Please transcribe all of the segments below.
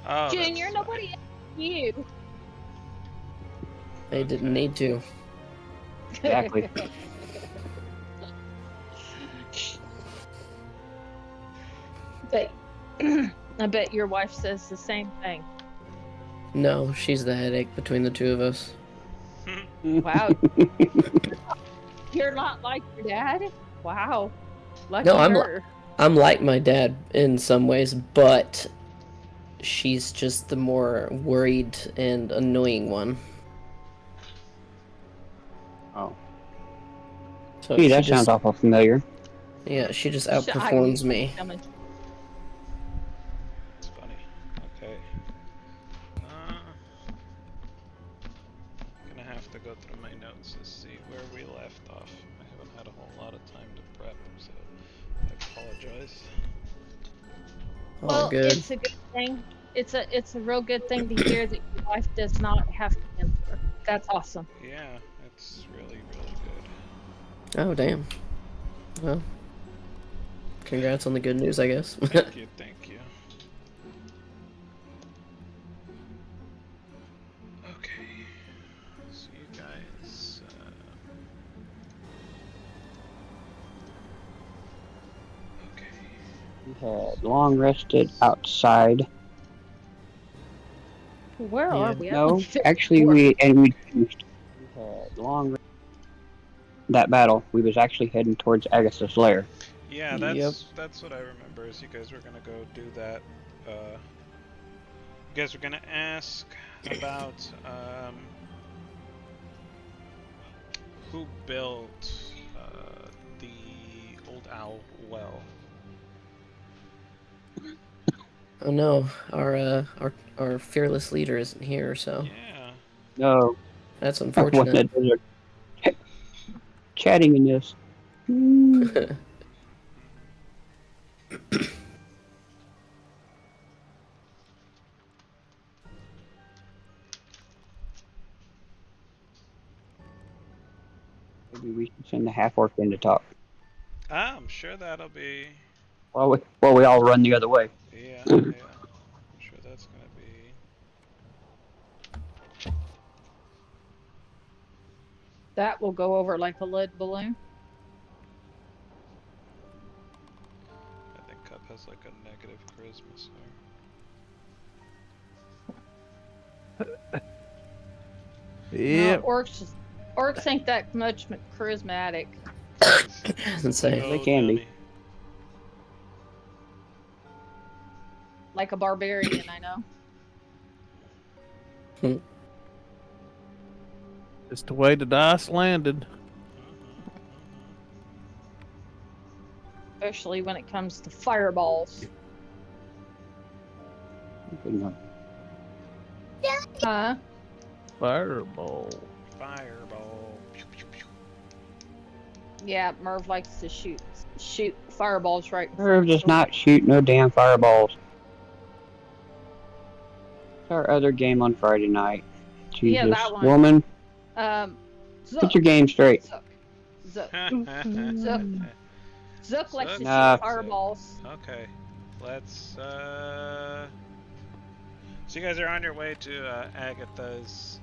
Oh, Junior, that's nobody funny. asked you. They didn't need to. Exactly. But I bet your wife says the same thing. No, she's the headache between the two of us. Wow, you're not like your dad. Wow, lucky No, her. I'm like my dad in some ways, but she's just the more worried and annoying one. Oh, So gee, she that sounds just, awful familiar. yeah, she just I knew outperforms that was me. coming. It's funny. Okay. Gonna have to go through my notes to see where we left off. I haven't had a whole lot of time to prep, so I apologize. All Well, good. it's a good thing. It's a real good thing to hear that your wife does not have cancer. That's awesome. Yeah, it's really, really good. Oh, damn. Well, congrats on the good news, I guess. Thank you, thank you. Okay, so you guys, okay. We had long rested outside. Where are Yeah. we? I No, don't think actually, we finished. We had long that battle. We was actually heading towards Agatha's lair. Yeah, Yep. that's what I remember. Is you guys were gonna go do that. You guys were gonna ask about who built the old owl well. Oh no, our fearless leader isn't here, so Yeah. No, that's one unfortunate. that desert. Chatting in this. Maybe we should send the half orc in to talk. I'm sure that'll be. While we all run the other way. Yeah, yeah. I'm sure that's gonna be. that will go over like a lead balloon. I think Cup has like a negative charisma score. No, Yep. orcs ain't that much charismatic. He's a big Insane. They old can be. dummy. Like a barbarian, I know. Just the way the dice landed. Especially when it comes to fireballs. Huh? Fireball. Fireball. Pew, pew, pew. Yeah, Merv likes to shoot fireballs right in front Irv of does him. not shoot no damn fireballs. It's our other game on Friday night. Jesus, Yeah, that one. woman, Zook. get your game straight. Zook. Zook. Zook likes to Nah. shoot fireballs. Okay, let's. So you guys are on your way to Agatha's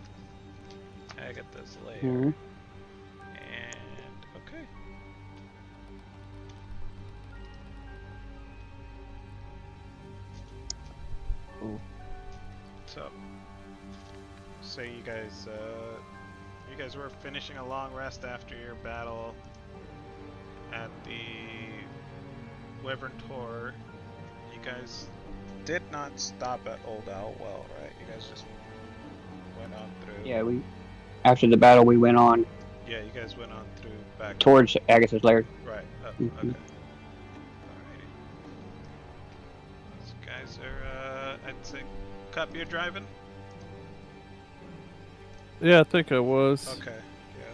lair, Mhm. and okay. Cool. So you guys were finishing a long rest after your battle at the Wyvern Tor. You guys did not stop at Old Owl Well, right? You guys just went on through. Yeah, after the battle we went on Yeah, you guys went on through back towards Agatha's lair. Right. Mhm. Okay. Alrighty. These guys are. I'd say, Cup, you're driving. Yeah, I think I was. Okay. Yeah.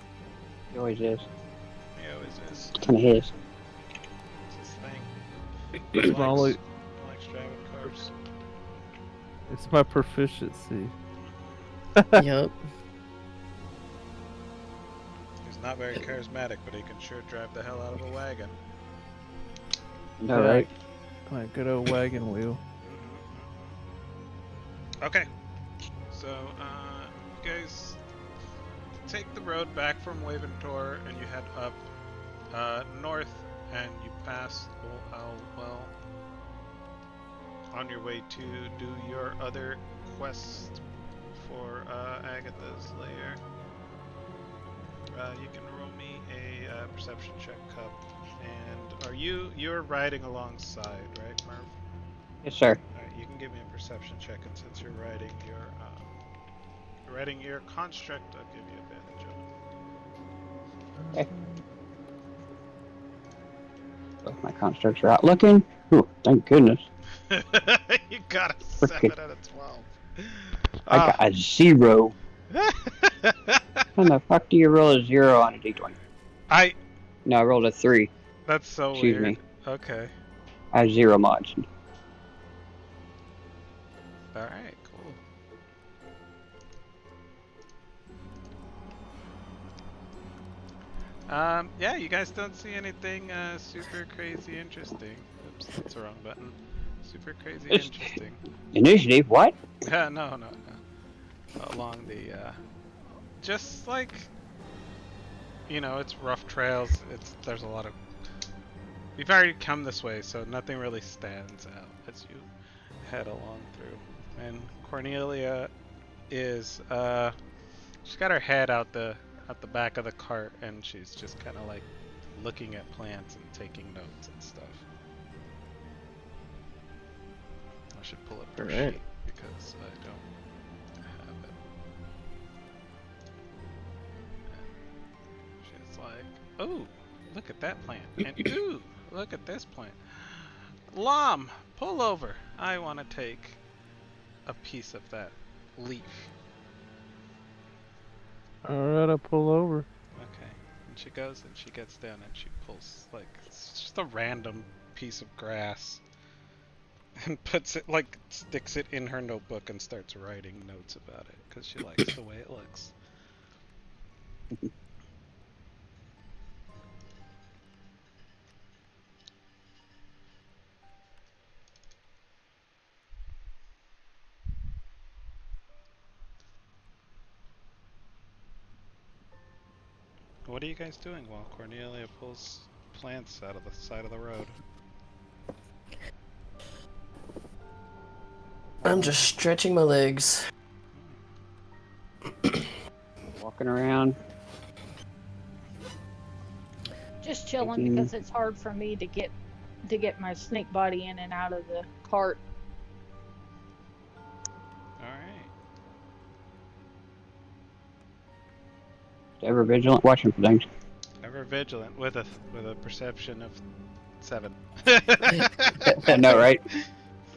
He always is. He always is. Kind of his. It's his thing. It's my only, He likes driving cars. it's my proficiency. Yep. He's not very charismatic, but he can sure drive the hell out of a wagon. All right. My good old wagon wheel. Okay. So, you guys take the road back from Waventor and you head up north, and you pass well on your way to do your other quest for Agatha's lair. You can roll me a perception check, Cup. And you're riding alongside, right, Merv? Yes, sir. Alright, you can give me a perception check, and since you're riding your construct, I'll give you advantage on Okay. Both my constructs are out looking. Ooh, thank goodness. it. You got a 7 Frickin'. out of 12. I got a 0. How the fuck do you roll a 0 on a d20? No, I rolled a 3. That's so Excuse weird. me. Okay. I have 0 mods. Alright, cool. Yeah, you guys don't see anything super crazy interesting. Oops, that's the wrong button. Super crazy It's- interesting. Initiative? What? No. Along the, just like, it's rough trails. There's a lot of. We've already come this way, so nothing really stands out as you head along through. And Cornelia is, she's got her head out the back of the cart, and she's just kind of like looking at plants and taking notes and stuff. I should pull up her Alright. sheet because I don't have it. She's like, "Oh, look at that plant," and "Ooh, look at this plant." Lom, pull over. I want to take a piece of that leaf. Alright, I pull over. Okay. And she goes and she gets down and she pulls, like, it's just a random piece of grass and puts it, like, sticks it in her notebook and starts writing notes about it because she likes the way it looks. What are you guys doing while Cornelia pulls plants out of the side of the road? I'm just stretching my legs. Walking around. Just chilling Mhm. because it's hard for me to get my snake body in and out of the cart. Alright. Ever vigilant, watching for things. Ever vigilant with a perception of 7. I know, right?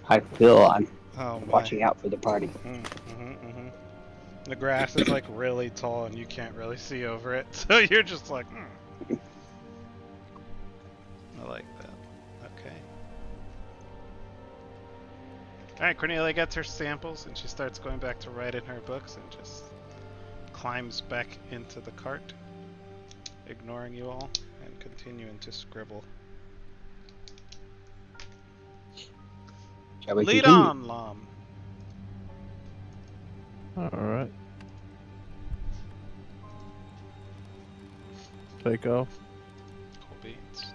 I feel I'm Oh my. watching out for the party. The grass is like really tall and you can't really see over it, so you're just like, I like that. Okay. Alright, Cornelia gets her samples and she starts going back to write in her books and just climbs back into the cart, ignoring you all and continuing to scribble. Shall we Lead continue? on, Lom. Alright. Take off. Cool beans.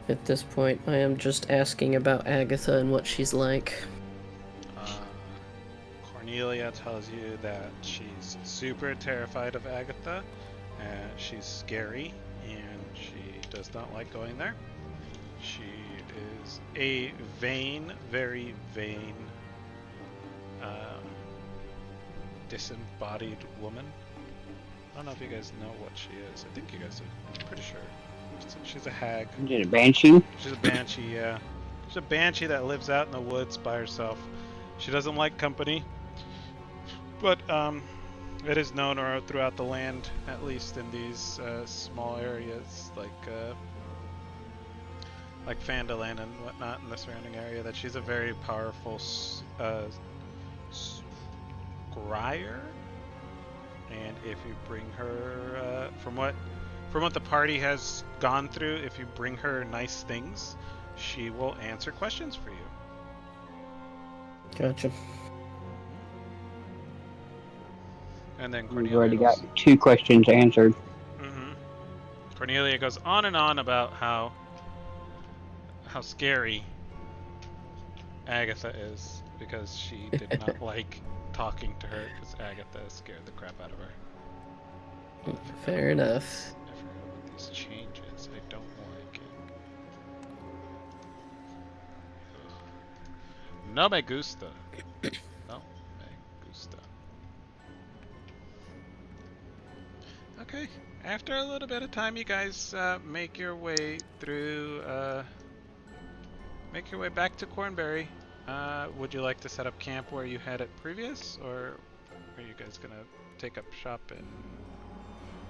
At this point, I am just asking about Agatha and what she's like. Cornelia tells you that she's super terrified of Agatha, and she's scary, and she does not like going there. She is a vain, very vain, disembodied woman. I don't know if you guys know what she is. I think you guys do. I'm pretty sure. She's a hag. Is it a banshee? She's a banshee, yeah. She's a banshee that lives out in the woods by herself. She doesn't like company, but it is known throughout the land, at least in these small areas, like like Phandalin and whatnot in the surrounding area, that she's a very powerful scryer. And if you bring her, from what the party has gone through, if you bring her nice things, she will answer questions for you. Gotcha. And then We've Cornelia already goes, got 2 questions answered. Cornelia goes on and on about how scary Agatha is, because she did not like talking to her, because Agatha scared the crap out of her. Fair enough. I forgot about these changes. I don't like it. Ugh. No me gusta. No me gusta. Okay. After a little bit of time, you guys make your way through. Make your way back to Cornberry. Would you like to set up camp where you had it previous, or are you guys gonna take up shop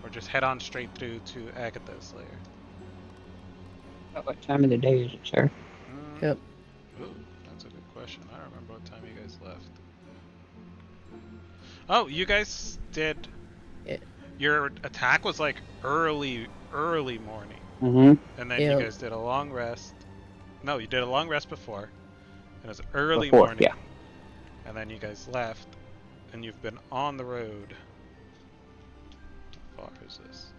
or just head on straight through to Agatha's lair? What time of the day is it, sir? Yep. Ooh, that's a good question. I don't remember what time you guys left. Oh, you guys did. Yeah. Your attack was like early morning. And then you guys did a long rest. No, you did a long rest before. And it was early morning. Yeah. And then you guys left. And you've been on the road. How far is this?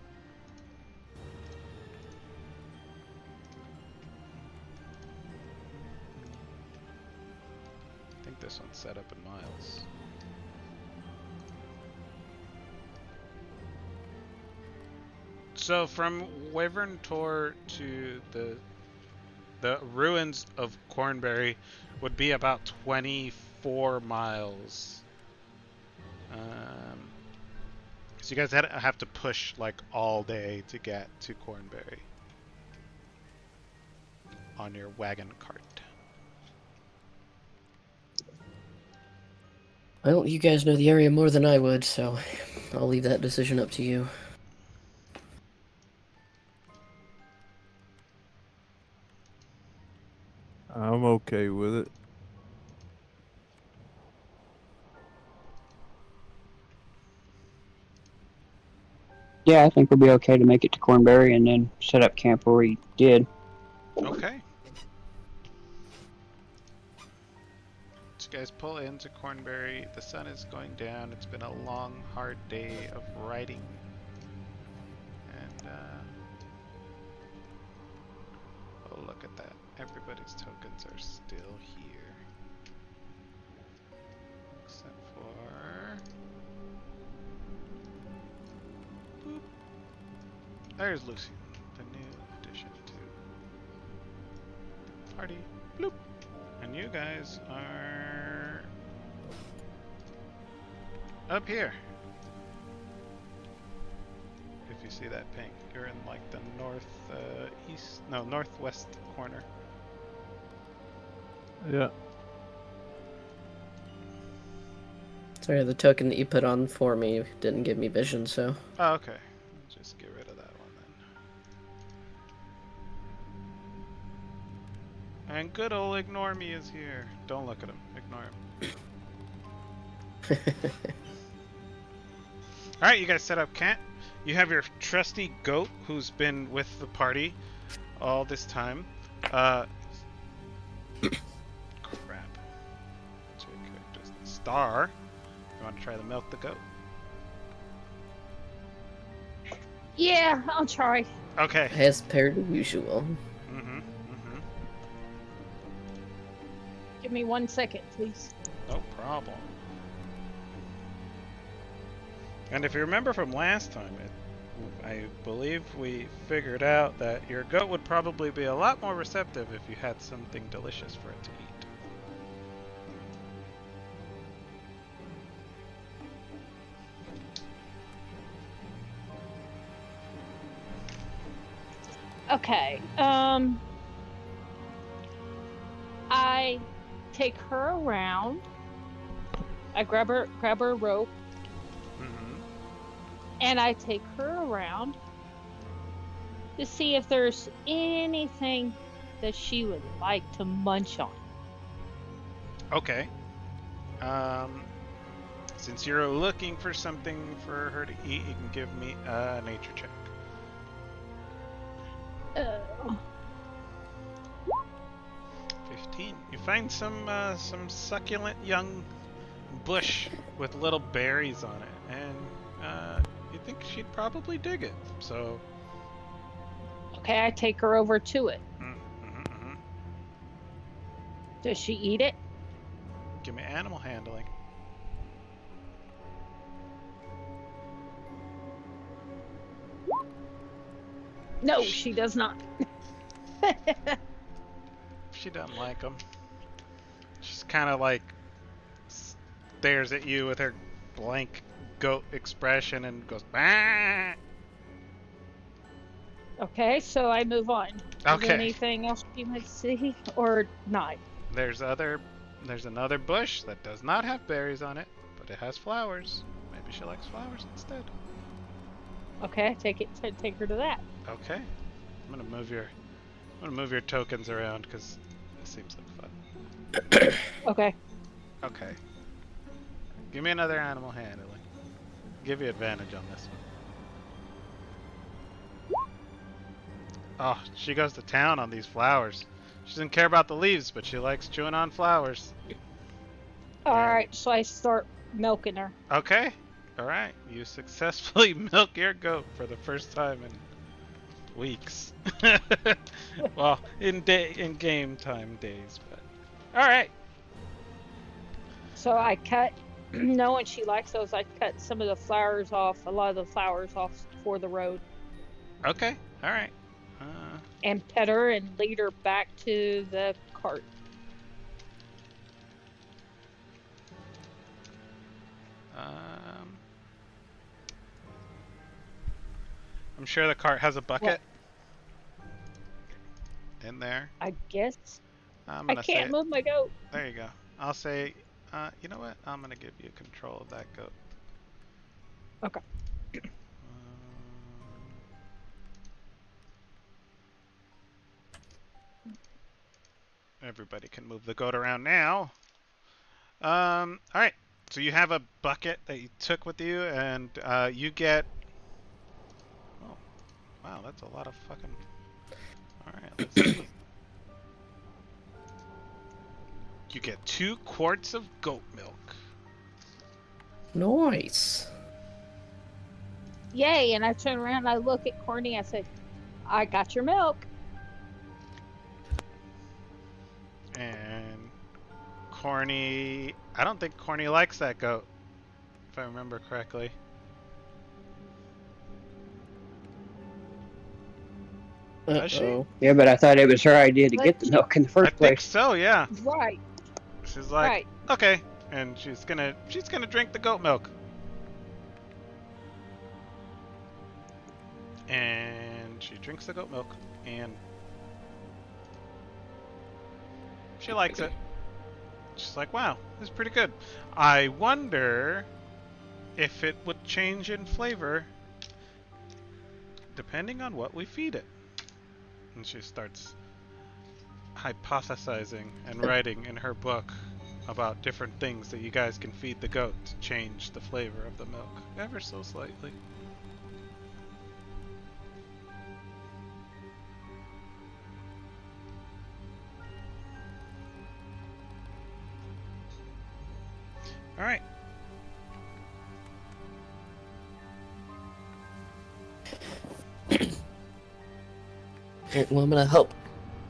I think this one's set up in miles. So from Wyvern Tor to the ruins of Cornberry would be about 24 miles. So you guys have to push like all day to get to Cornberry on your wagon cart. Well, you guys know the area more than I would, so I'll leave that decision up to you. I'm okay with it. Yeah, I think we'll be okay to make it to Cornberry and then set up camp where we did. Okay. So you guys pull into Cornberry. The sun is going down. It's been a long, hard day of riding. And, oh, look at that. Everybody's tokens are still here. Except for... Boop. There's Lucy, the new addition to the party. Bloop. And you guys are up here. If you see that ping, you're in like the northwest corner. Yeah. Sorry, the token that you put on for me didn't give me vision, so... Oh, okay. Just get rid of that one then. And good old Ignore Me is here. Don't look at him. Ignore him. Alright, you guys set up camp. You have your trusty goat who's been with the party all this time. Crap. Two characters. Star. You want to try to milk the goat? Yeah, I'll try. Okay. As per usual. Give me 1 second, please. No problem. And if you remember from last time, I believe we figured out that your goat would probably be a lot more receptive if you had something delicious for it to eat. Okay. I take her around. I grab her rope. And I take her around to see if there's anything that she would like to munch on. Okay. Since you're looking for something for her to eat, you can give me a nature check. 15. You find some succulent young bush with little berries on it, and you think she'd probably dig it. So. Okay, I take her over to it. Does she eat it? Give me animal handling. No, she does not. She doesn't like them. She's kind of like stares at you with her blank goat expression and goes, bah! Okay, so I move on. Okay. Is there anything else you might see or not? There's another bush that does not have berries on it, but it has flowers. Maybe she likes flowers instead. Okay, take her to that. Okay. I'm gonna move your tokens around because it seems like fun. Okay. Okay. Give me another animal handling. Give you advantage on this one. Oh, she goes to town on these flowers. She doesn't care about the leaves, but she likes chewing on flowers. Alright, so I start milking her. Okay. Alright. You successfully milk your goat for the first time in weeks. Well, in game time days, but alright. So I cut, knowing she likes those, I cut some of the flowers off, a lot of the flowers off for the road. Okay. Alright. And pet her and lead her back to the cart. I'm sure the cart has a bucket in there. I guess. I'm I gonna can't move my goat. There you go. I'll say, you know what? I'm gonna give you control of that goat. Okay. Everybody can move the goat around now. Alright. So you have a bucket that you took with you, and you get... Oh, wow, that's a lot of fucking... Alright, let's see. You get 2 quarts of goat milk. Nice. Yay, and I turn around and I look at Corny, I said, I got your milk. And Corny... I don't think Corny likes that goat, if I remember correctly. Does she? Yeah, but I thought it was her idea to get the milk in the first I place. think so, yeah. Right. She's like, Right. okay, and she's gonna drink the goat milk. And she drinks the goat milk, and she likes it. She's like, wow, this is pretty good. I wonder if it would change in flavor depending on what we feed it. And she starts hypothesizing and writing in her book about different things that you guys can feed the goat to change the flavor of the milk ever so slightly. All right. Well, I'm gonna help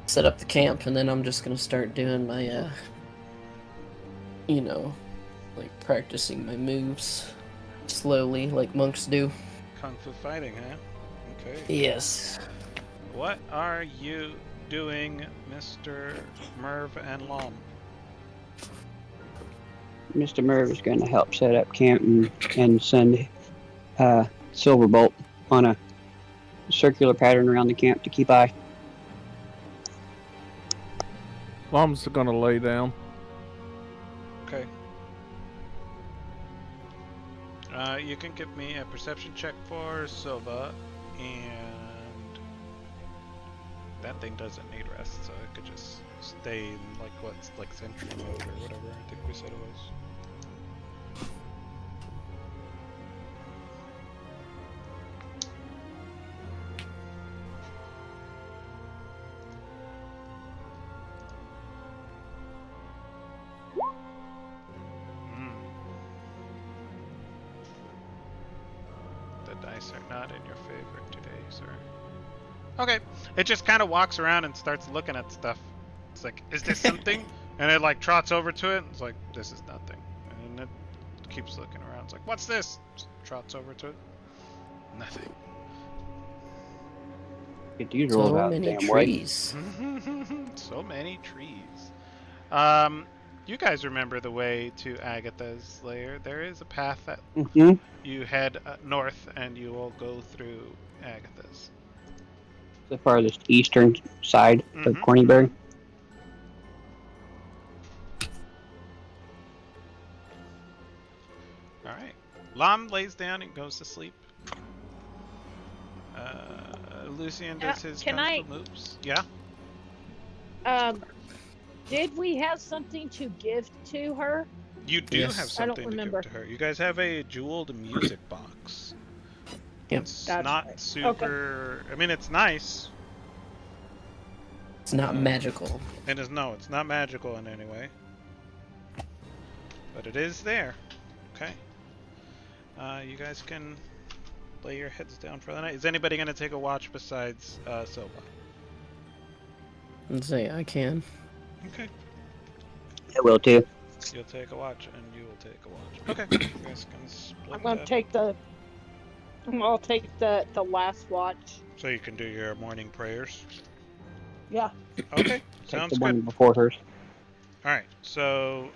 set up the camp, and then I'm just gonna start doing my, you know, like practicing my moves slowly, like monks do. Kung Fu fighting, huh? Okay. Yes. What are you doing, Mr. Merv and Lom? Mr. Merv is going to help set up camp and send Silverbolt on a circular pattern around the camp to keep eye. Lom's gonna lay down. Okay. You can give me a perception check for Silva, and that thing doesn't need rest, so it could just stay in like sentry mode or whatever I think we said it was. The dice are not in your favor today, sir. Okay. It just kind of walks around and starts looking at stuff. It's like, is this something? And it like trots over to it and it's like, this is nothing. And it keeps looking around. It's like, what's this? Just trots over to it. Nothing. Get these rolls So out many damn way. trees. So many trees. You guys remember the way to Agatha's lair. There is a path that Mm-hmm. you head north and you will go through Agatha's. The farthest eastern side of Mhm. Cornyberry. Alright. Lam lays down and goes to sleep. Lucian does his Can kung fu moves. Yeah? Did we have something to give to her? You do Yes. have I something don't to give remember. to her. You guys have a jeweled music box. Yep. It's That's not right. super... I mean, it's nice. It's not magical. It is no, it's not magical in any way. But it is there. Okay. You guys can lay your heads down for the night. Is anybody going to take a watch besides Silva? Let's say I can. Okay. I will too. You'll take a watch, and you will take a watch. Okay. You guys can split I'm gonna that. take the. I'll take the last watch. So you can do your morning prayers. Yeah. Okay. Take Sounds the good. one before hers. Alright, so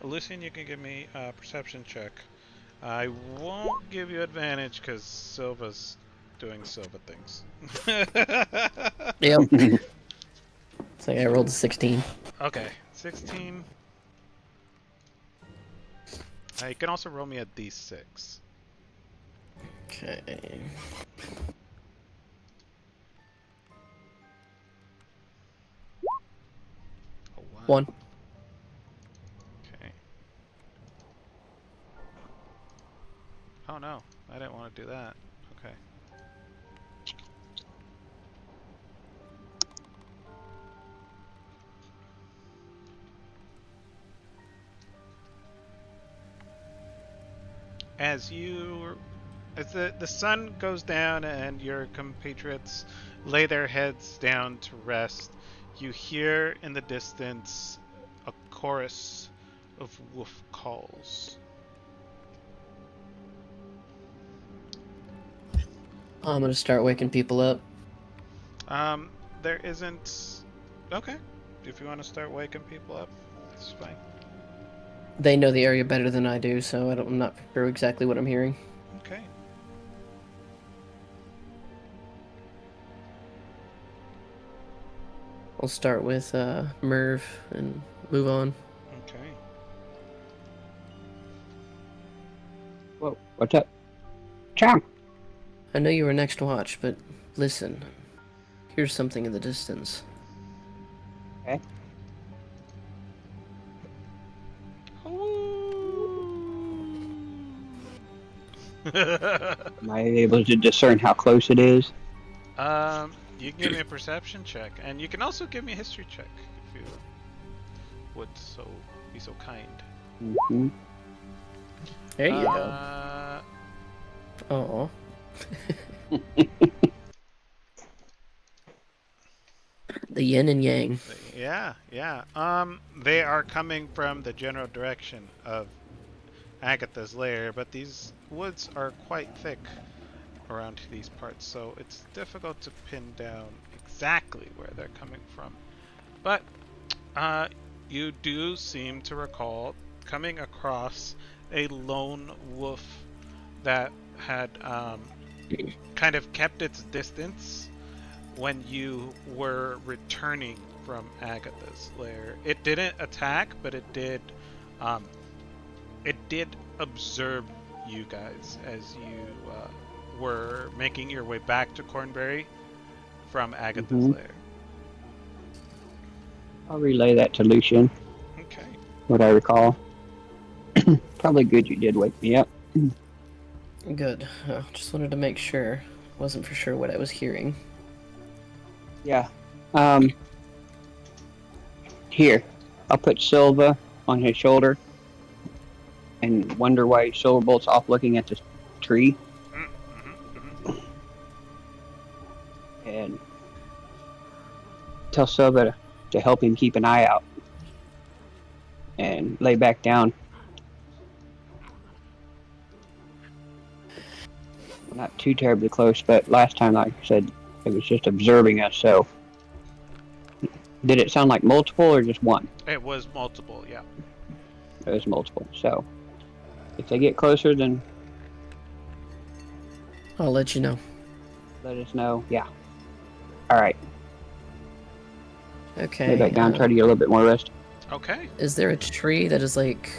Lucian, you can give me a perception check. I won't give you advantage because Silva's doing Silva things. Yep. It's like I rolled a 16. Okay, 16. You can also roll me a d6. Okay. Oh, wow. 1. Okay. Oh no, I didn't want to do that. Okay. As the sun goes down and your compatriots lay their heads down to rest, you hear in the distance a chorus of wolf calls. I'm gonna start waking people up. There isn't. Okay, if you want to start waking people up, it's fine. They know the area better than I do, so I'm not sure exactly what I'm hearing. Okay. I'll start with Merv and move on. Okay. Whoa, what's up? Cham! I know you were next watch, but listen. Here's something in the distance. Okay. Am I able to discern how close it is? You can give me a perception check, and you can also give me a history check if you would be so kind. Mm-hmm. There you go. Oh. The yin and yang. Yeah. They are coming from the general direction of Agatha's lair, but these woods are quite thick around these parts, so it's difficult to pin down exactly where they're coming from. But you do seem to recall coming across a lone wolf that had kind of kept its distance when you were returning from Agatha's lair. It didn't attack, but it did observe you guys as you were making your way back to Cornbury from Agatha's lair. I'll relay that to Lucian, Okay. what I recall. Probably good you did wake me up. Good. Just wanted to make sure. Wasn't for sure what I was hearing. Yeah. Here, I'll put Silva on his shoulder and wonder why Silverbolt's off looking at the tree, and tell Silva to help him keep an eye out and lay back down. Not too terribly close, but last time, like I said, it was just observing us, so. Did it sound like multiple or just one? It was multiple, yeah. It was multiple, so. If they get closer, then I'll let you know. let us know. Yeah. Alright. Okay. Lay back down, try to get a little bit more rest. Okay. Is there a tree that is like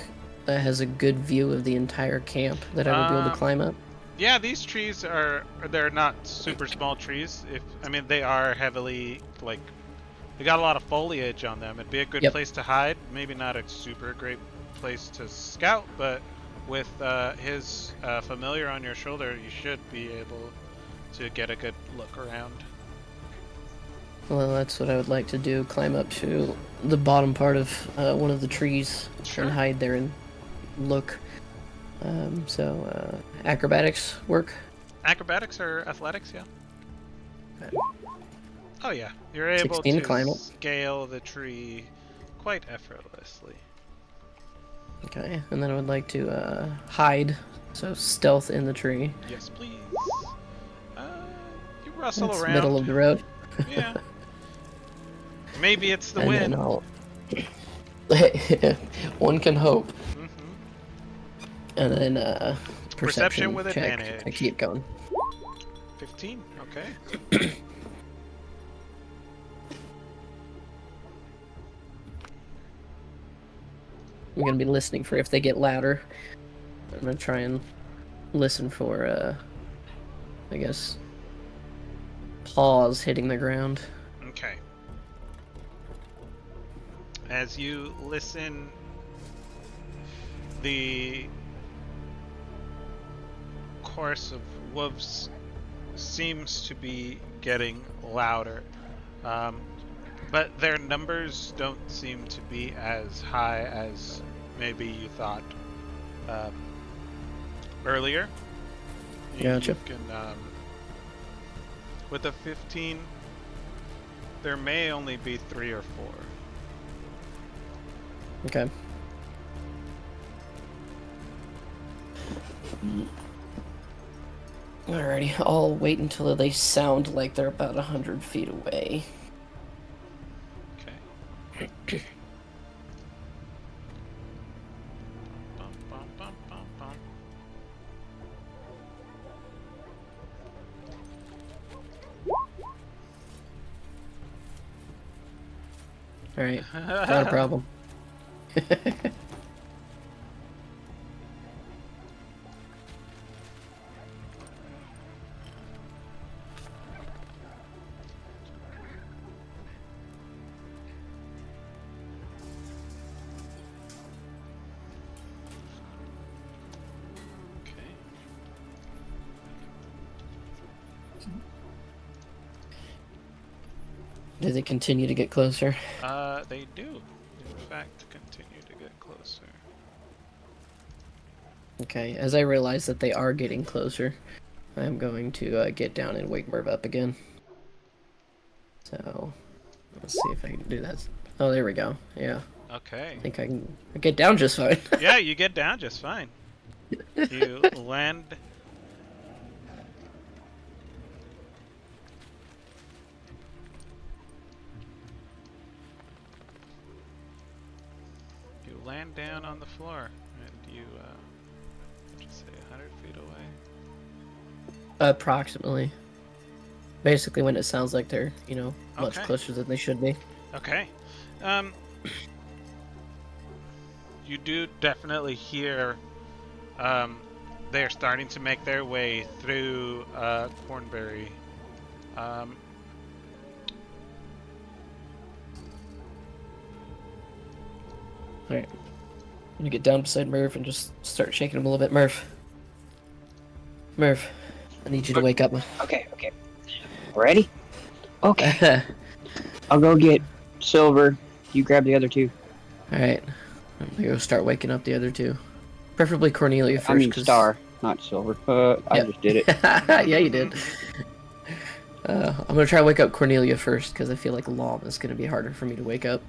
that has a good view of the entire camp that I would be able to climb up? Yeah, these trees they're not super small trees. They are heavily, like, they got a lot of foliage on them. It'd be a good place to hide. Maybe not a super great place to scout, but with his familiar on your shoulder, you should be able to get a good look around. Well, that's what I would like to do. Climb up to the bottom part of one of the trees and hide there and look. Acrobatics work? Acrobatics or athletics, yeah. Okay. Oh yeah, you're able 16 to climb it. scale the tree quite effortlessly. Okay, and then I would like to hide, so stealth in the tree. Yes, please. You rustle It's around. middle of the road. Yeah. Maybe it's the And wind. then I'll... One can hope. And then perception with check. advantage. I keep going. 15, okay. I'm gonna be listening for if they get louder. I'm gonna try and listen for, I guess, paws hitting the ground. Okay. As you listen, the chorus of wolves seems to be getting louder. But their numbers don't seem to be as high as maybe you thought earlier. Gotcha. You can, with a 15, there may only be 3 or 4. Okay. Alrighty, I'll wait until they sound like they're about 100 feet away. Okay. Bum, bum, bum, bum, bum. Alright, not a problem. Do they continue to get closer? They do, in fact, continue to get closer. Okay, as I realize that they are getting closer, I'm going to get down and wake Merv up again. So, let's see if I can do that. Oh, there we go. Yeah. Okay. I think I can get down just fine. Yeah, you get down just fine. You land. You land down on the floor, and you, what'd you say, 100 feet away? Approximately. Basically when it sounds like they're, much Okay. closer than they should be. Okay. You do definitely hear, they're starting to make their way through, Cornberry. Alright. I'm gonna get down beside Merv and just start shaking him a little bit. Merv, I need you to wake up. Okay. Ready? Okay. I'll go get Silver. You grab the other two. Alright. I'm gonna go start waking up the other two. Preferably Cornelia first. I mean 'cause... Star, not Silver. I just did it. Yeah, you did. I'm gonna try to wake up Cornelia first, because I feel like Lom is gonna be harder for me to wake up.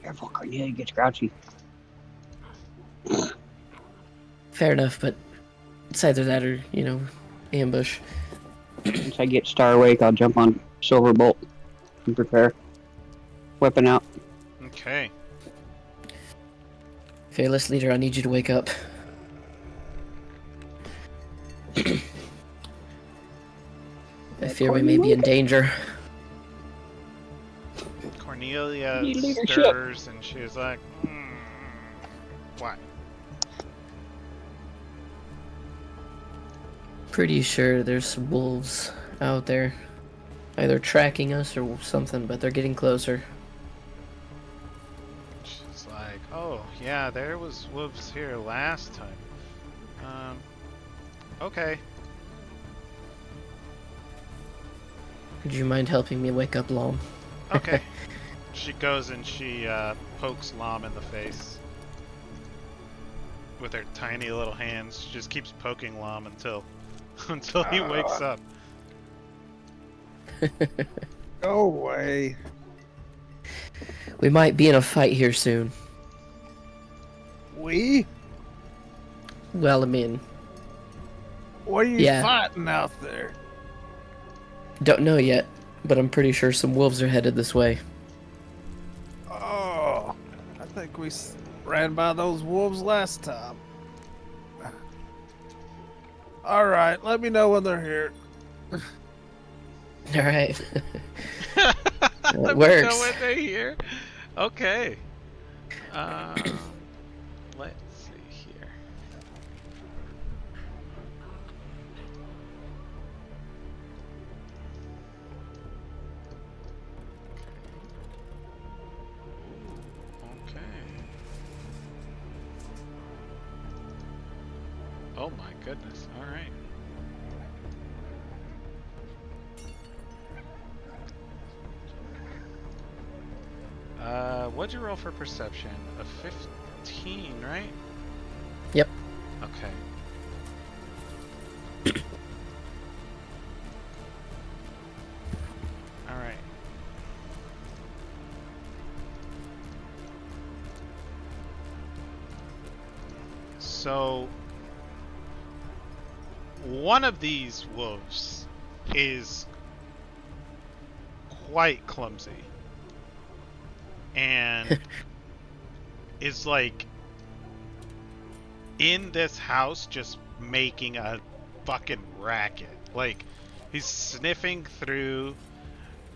Careful, Cornelia gets grouchy. Fair enough, but it's either that or, ambush. Once I get Star awake, I'll jump on Silver Bolt and prepare. Weapon out. Okay. Fearless leader, I need you to wake up. I fear we may be in danger. Cornelia Need leadership. stirs and she's like, what? Pretty sure there's some wolves out there. Either tracking us or something, but they're getting closer. She's like, oh, yeah, there was wolves here last time. Okay. Would you mind helping me wake up Lom? Okay. She goes and she pokes Lom in the face with her tiny little hands. She just keeps poking Lom until he wakes up. Go away. We might be in a fight here soon. We? Well, I mean, What are you Yeah. fighting out there? don't know yet, but I'm pretty sure some wolves are headed this way. Oh, I think we ran by those wolves last time. All right, let me know when they're here. All right. Let me works. know when they're here. Okay. Let's see here. Okay. Oh my goodness. All right. What'd you roll for perception? A 15, right? Yep. Okay. All right. So, one of these wolves is quite clumsy and is like in this house just making a fucking racket. Like, he's sniffing through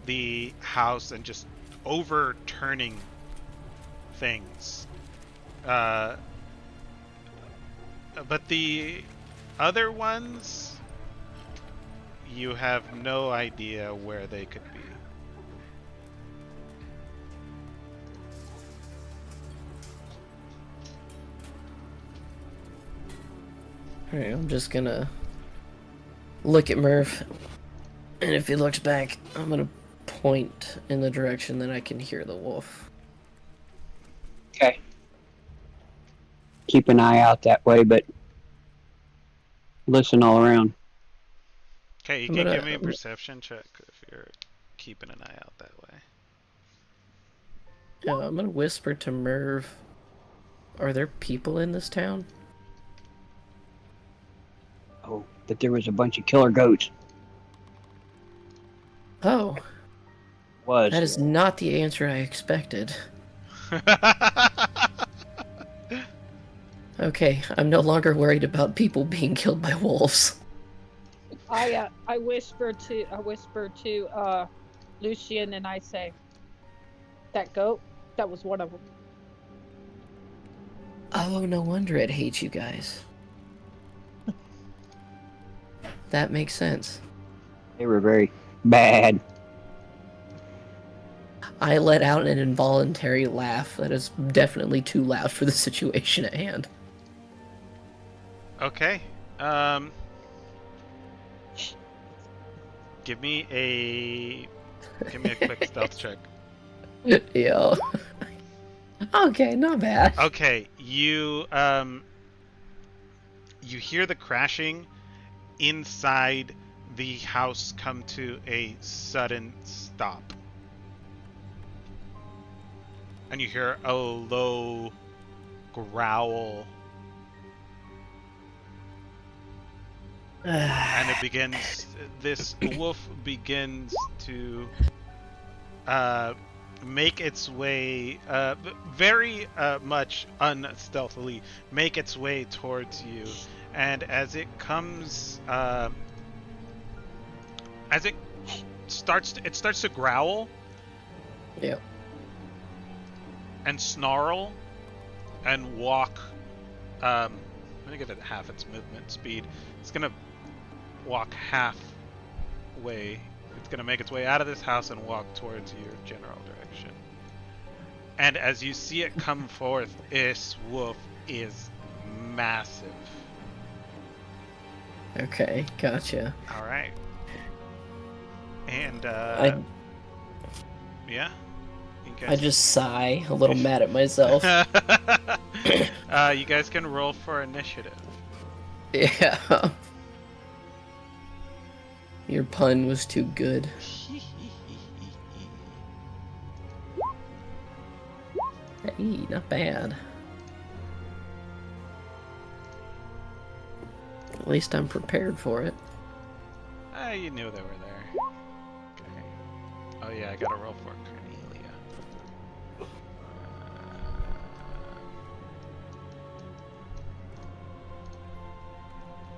the house and just overturning things. But the other ones, you have no idea where they could be. Alright, I'm just gonna look at Murph, and if he looks back, I'm gonna point in the direction that I can hear the wolf. Okay. Keep an eye out that way, but listen all around. Okay, you I'm can gonna- give me a perception check if you're keeping an eye out that way. Yeah, I'm gonna whisper to Merv, are there people in this town? Oh, but there was a bunch of killer goats. Oh, Was. that is not the answer I expected. Okay, I'm no longer worried about people being killed by wolves. I whisper to Lucian and I say, that goat, that was one of them. Oh, no wonder it hates you guys. That makes sense. They were very bad. I let out an involuntary laugh that is definitely too loud for the situation at hand. Okay. Give me a quick stealth check. Yeah. Okay, not bad. Okay, you hear the crashing inside the house come to a sudden stop. And you hear a low growl. And it begins, this wolf begins to make its way, very much unstealthily, make its way towards you. And as it comes, as it starts to growl. Yep. And snarl and walk. I'm gonna give it half its movement speed. It's gonna walk halfway. It's gonna make its way out of this house and walk towards your general direction. And as you see it come forth, this wolf is massive. Okay, gotcha. All right. And yeah. I just sigh, a little mad at myself. You guys can roll for initiative. Yeah. Your pun was too good. Hey, not bad. At least I'm prepared for it. You knew they were there. Okay. Oh yeah, I gotta roll for Cornelia.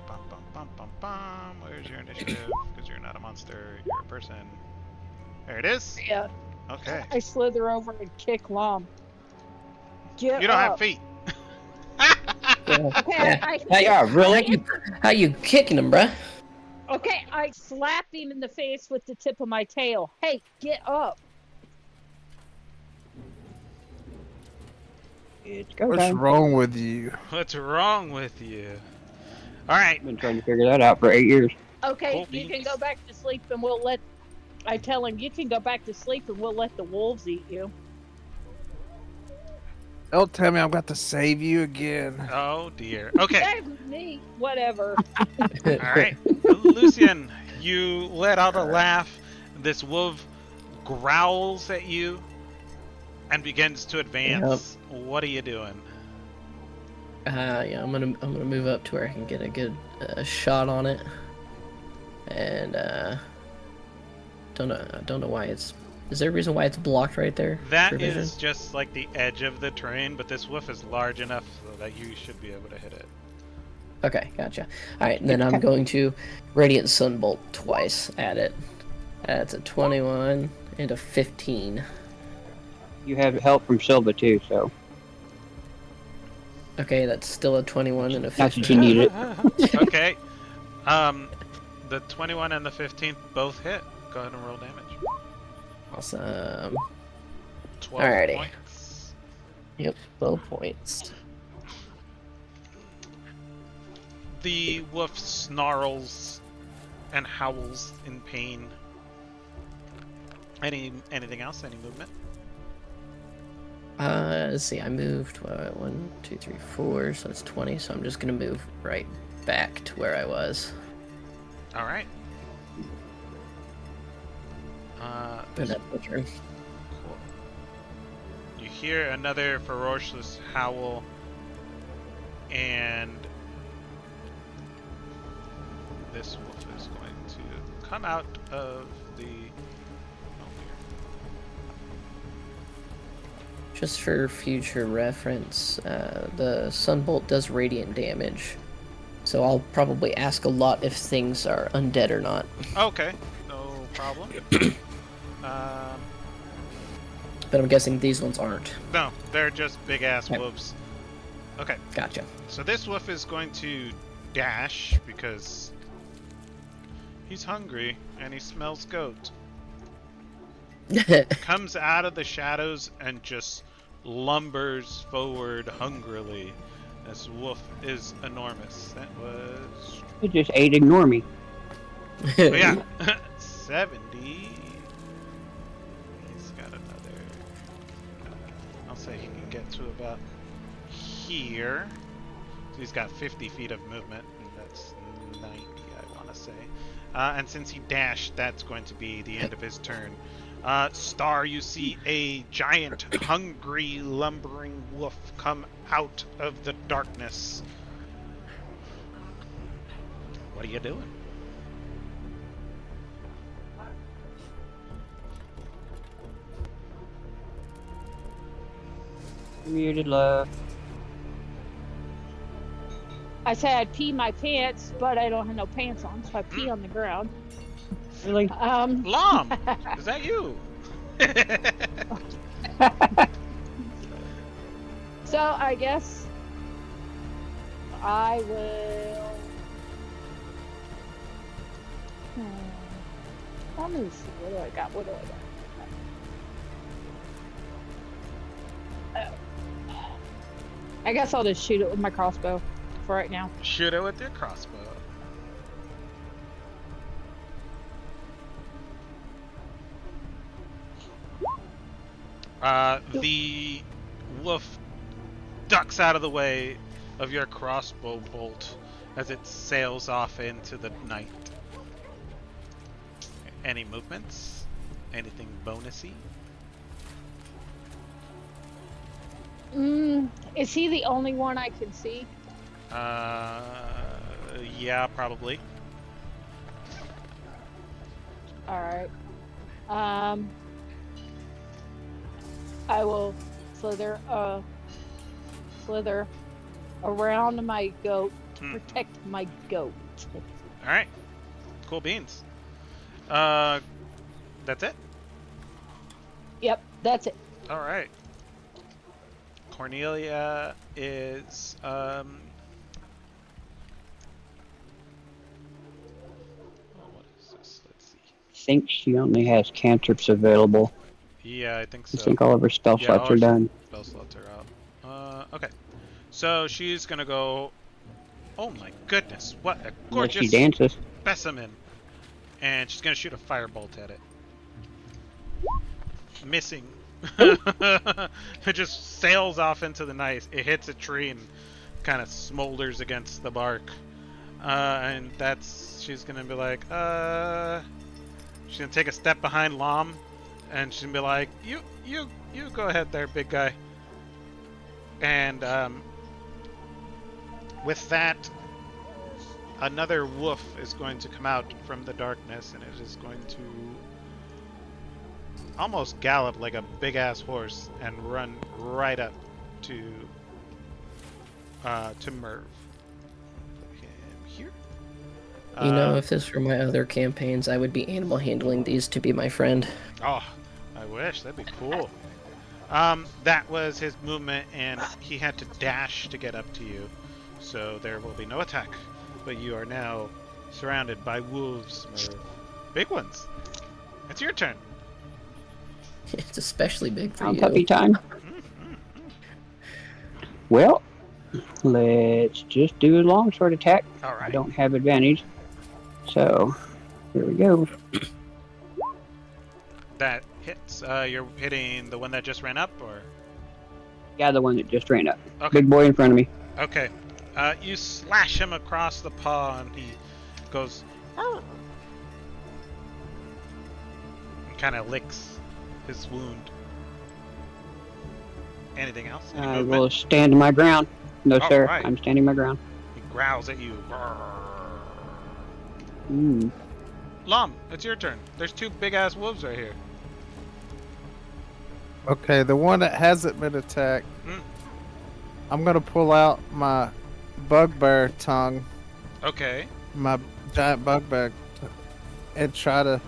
Bum bum bum bum bum. Where's your initiative? Because you're not a monster, you're a person. There it is. Yeah. Okay. I slither over and kick Lom. Get You don't have up. feet. Okay, Really? How you kicking him, bruh? Okay, I slap him in the face with the tip of my tail. Hey, get up. It's go What's time. wrong with you? What's wrong with you? All right. Been trying to figure that out for 8 years. Okay, Cool you can beans. go back to sleep and we'll let... I tell him, you can go back to sleep and we'll let the wolves eat you. Don't tell me I'm about to save you again. Oh dear. Okay. Save me. Whatever. All right. Lucian, you let out a laugh. This wolf growls at you and begins to advance. What are you doing? Yeah, I'm gonna move up to where I can get a good shot on it, and don't know why it's. Is there a reason why it's blocked right there? That for vision? is just like the edge of the terrain, but this wolf is large enough so that you should be able to hit it. Okay, gotcha. All right, then I'm going to Radiant Sunbolt twice at it. That's a 21 and a 15. You have help from Silva too, so Okay, that's still a 21 and a that's 15. what you needed. Okay. The 21 and the 15 both hit. Go ahead and roll damage. Awesome. 12 Alrighty. points. Yep, 12 points. The wolf snarls and howls in pain. Anything else? Any movement? Let's see, I moved 1, 2, 3, 4, so it's 20, so I'm just gonna move right back to where I was. All right. And that's my turn. Cool. You hear another ferocious howl, and this wolf is going to come out of the. Oh dear. Just for future reference, the Sunbolt does radiant damage, so I'll probably ask a lot if things are undead or not. Okay, no problem. But I'm guessing these ones aren't. No, they're just big ass Okay. wolves. Okay, Gotcha. so this wolf is going to dash because he's hungry and he smells goat. comes out of the shadows and just lumbers forward hungrily. This wolf is enormous. That was... It just ate ignore me. Oh, yeah. 70. He's got another... I'll say he can get to about here. So he's got 50 feet of movement, and that's 90, I want to say. And since he dashed, that's going to be the end of his turn. Star, you see a giant, hungry, lumbering wolf come out of the darkness. What are you doing? Muted love. I said I'd pee my pants, but I don't have no pants on, so I pee on the ground. Really? Lom! Is that you? So I guess I will. Let me see. What do I got? What do I got? I guess I'll just shoot it with my crossbow for right now. Shoot it with your crossbow. The wolf ducks out of the way of your crossbow bolt as it sails off into the night. Any movements? Anything bonusy? Is he the only one I can see? Yeah, probably. Alright. I will slither around my goat to protect my goat. Alright. Cool beans. That's it? Yep, that's it. Alright. Cornelia is, what is this? Let's see. I think she only has cantrips available. Yeah, I think so. I think all of her spell slots are done. Spell slots are out. Okay. So she's gonna go... Oh my goodness, what a Unless she gorgeous dances. specimen. And she's gonna shoot a firebolt at it. Missing. It just sails off into the night. It hits a tree and kind of smolders against the bark. And she's gonna be like, she's gonna take a step behind Lom, and she's gonna be like, you go ahead there, big guy. And with that, another wolf is going to come out from the darkness, and it is going to almost gallop like a big ass horse and run right up to Merv. Put him here. You know, if this were my other campaigns, I would be animal handling these to be my friend. Oh, I wish. That'd be cool. That was his movement, and he had to dash to get up to you. So there will be no attack. But you are now surrounded by wolves, Merv. Big ones. It's your turn. It's especially big for On you. puppy time. Well, let's just do a longsword attack. All right. I don't have advantage. So, here we go. That hits. You're hitting the one that just ran up, or? Yeah, the one that just ran up. Okay. Big boy in front of me. Okay. You slash him across the paw, and he goes... and kind of licks his wound. Anything else? Any I movement? will stand my ground. No, All sir. right. I'm standing my ground. He growls at you. Lom, it's your turn. There's two big-ass wolves right here. Okay, the one that hasn't been attacked, I'm gonna pull out my bugbear tongue, Okay. my giant bugbear, and try to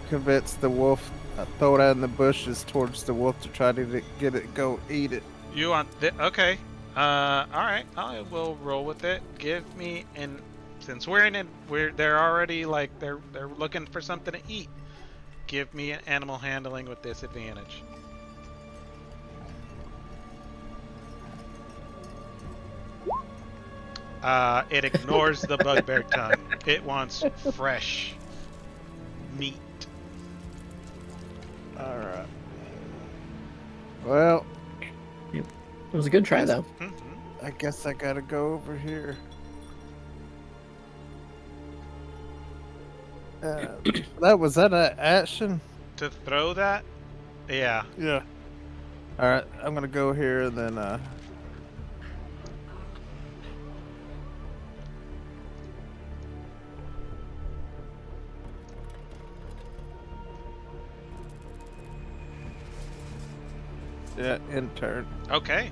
convince the wolf, throw it out in the bushes towards the wolf to try to get it go eat it. You want the... Okay. Alright. I will roll with it. Give me an since they're already like they're looking for something to eat. Give me an animal handling with disadvantage. It ignores the bugbear tongue. It wants fresh meat. All right. Well, It was a good try, though. I guess I gotta go over here. Was that an action? To throw that? Yeah. Yeah. All right, I'm gonna go here and then. Yeah, in turn. Okay.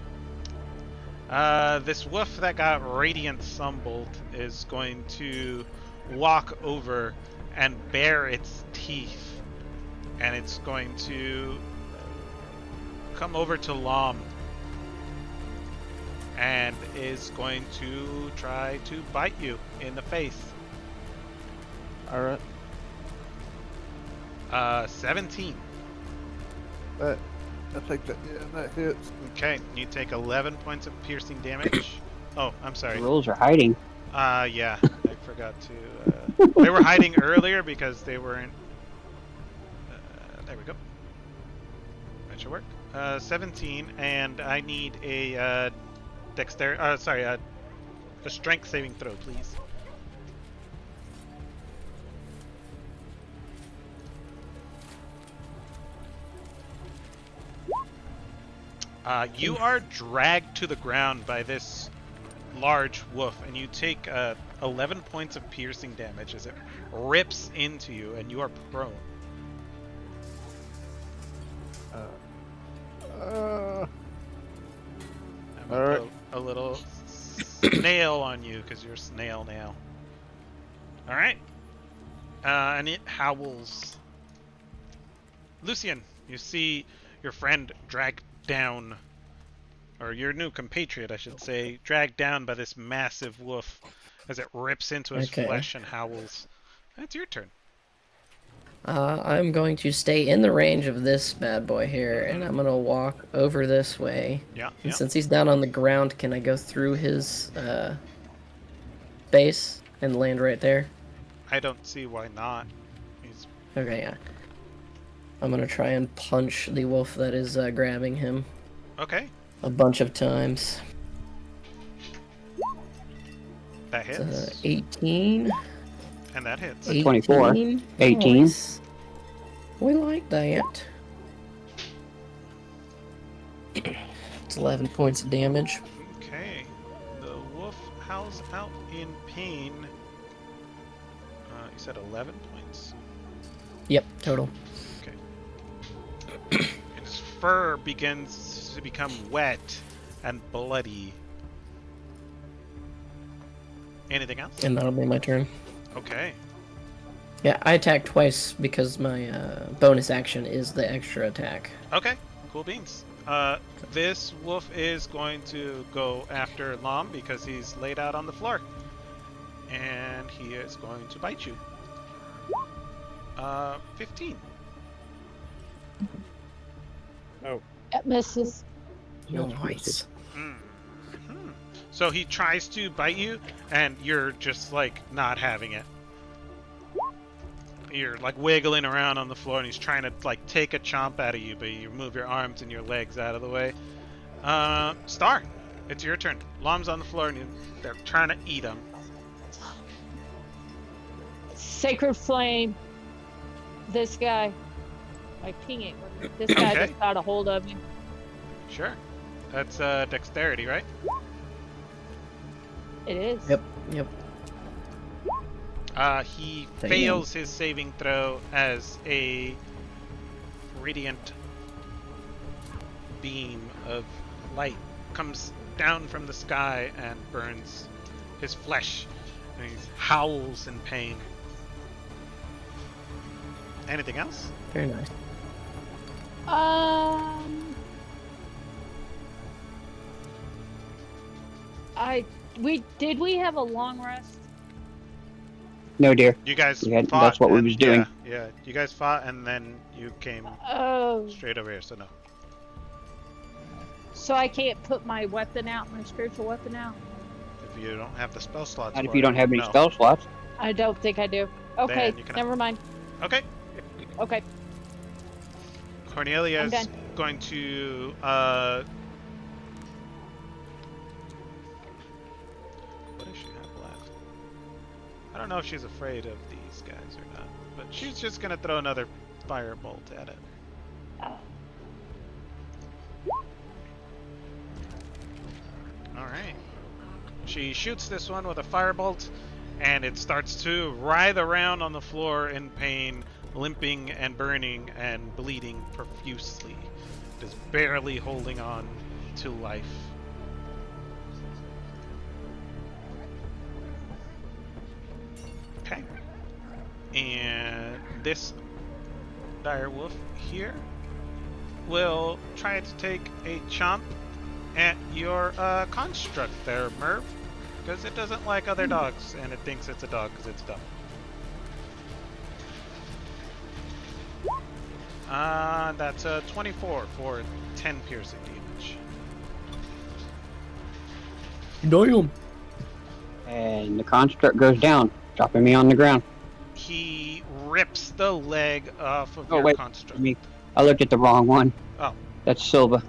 This wolf that got radiant sumbled is going to walk over and bare its teeth, and it's going to come over to Lom and is going to try to bite you in the face. All right. 17. I think that that hits. Okay, you take 11 points of piercing damage. Oh, I'm sorry. The rules are hiding. Yeah, I forgot to. They were hiding earlier because they weren't. There we go. That should work. 17, and I need a dexterity. Sorry, a strength saving throw, please. You are dragged to the ground by this large wolf, and you take 11 points of piercing damage as it rips into you, and you are prone. I'm gonna put a little snail on you because you're snail now. All right, and it howls. Lucian, you see your friend dragged down, or your new compatriot, I should say, dragged down by this massive wolf as it rips into his flesh and howls. That's your turn. I'm going to stay in the range of this bad boy here, and I'm going to walk over this way. Yeah. And since he's down on the ground, can I go through his base and land right there? I don't see why not. Okay, yeah. I'm going to try and punch the wolf that is grabbing him. Okay. A bunch of times. That hits. 18. And that hits. 24. 18. Nice. We like that. It's 11 points of damage. Okay. The wolf howls out in pain. You said 11 points? Yep, total. Okay. Its fur begins to become wet and bloody. Anything else? And that'll be my turn. Okay. Yeah, I attack twice because my bonus action is the extra attack. Okay. Cool beans. This wolf is going to go after Lom because he's laid out on the floor. And he is going to bite you. 15. Oh. That misses. Nice. Mm-hmm. So he tries to bite you, and you're just like not having it. You're like wiggling around on the floor, and he's trying to like take a chomp out of you, but you move your arms and your legs out of the way. Star, it's your turn. Lom's on the floor, and they're trying to eat him. Sacred Flame. This guy. I ping it. This guy Okay. just got a hold of me. Sure. That's dexterity, right? It is. Yep. He Damn. fails his saving throw as a radiant beam of light comes down from the sky and burns his flesh, and he howls in pain. Anything else? Very nice. Did we have a long rest? No, dear. You guys That's fought. what we and- was doing. Yeah. You guys fought, and then you came Oh, straight over here. So no. so I can't put my weapon out, my spiritual weapon out? If you don't have the spell slots. Not if for you don't it, have any no. spell slots. I don't think I do. Okay, Then you cannot. never mind. Okay. Okay, Cornelia I'm is done. going to what does she have left? I don't know if she's afraid of these guys or not, but she's just gonna throw another firebolt at it. Oh. Alright. She shoots this one with a firebolt, and it starts to writhe around on the floor in pain, limping and burning and bleeding profusely. It is barely holding on to life. Okay. And this direwolf here will try to take a chomp at your construct there, Merv. Because it doesn't like other dogs, and it thinks it's a dog because it's dumb. That's a 24 for 10 piercing damage. Damn. And the construct goes down, dropping me on the ground. He rips the leg off of Oh, your wait. construct. I looked at the wrong one. Oh. That's Silva.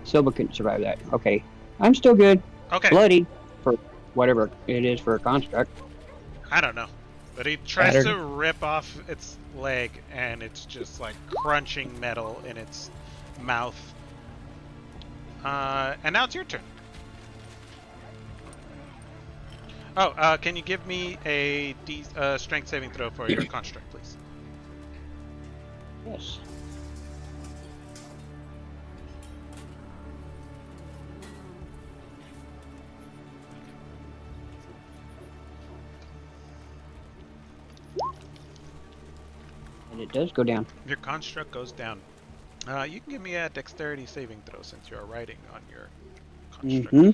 Silva couldn't survive that. Okay. I'm still good. Okay. Bloody for whatever it is for a construct. I don't know. But he tries Battered. to rip off its leg, and it's just like crunching metal in its mouth. And now it's your turn. Oh, can you give me a strength saving throw for your construct, please? Yes. And it does go down. Your construct goes down. You can give me a dexterity saving throw since you're riding on your construct. Mm-hmm.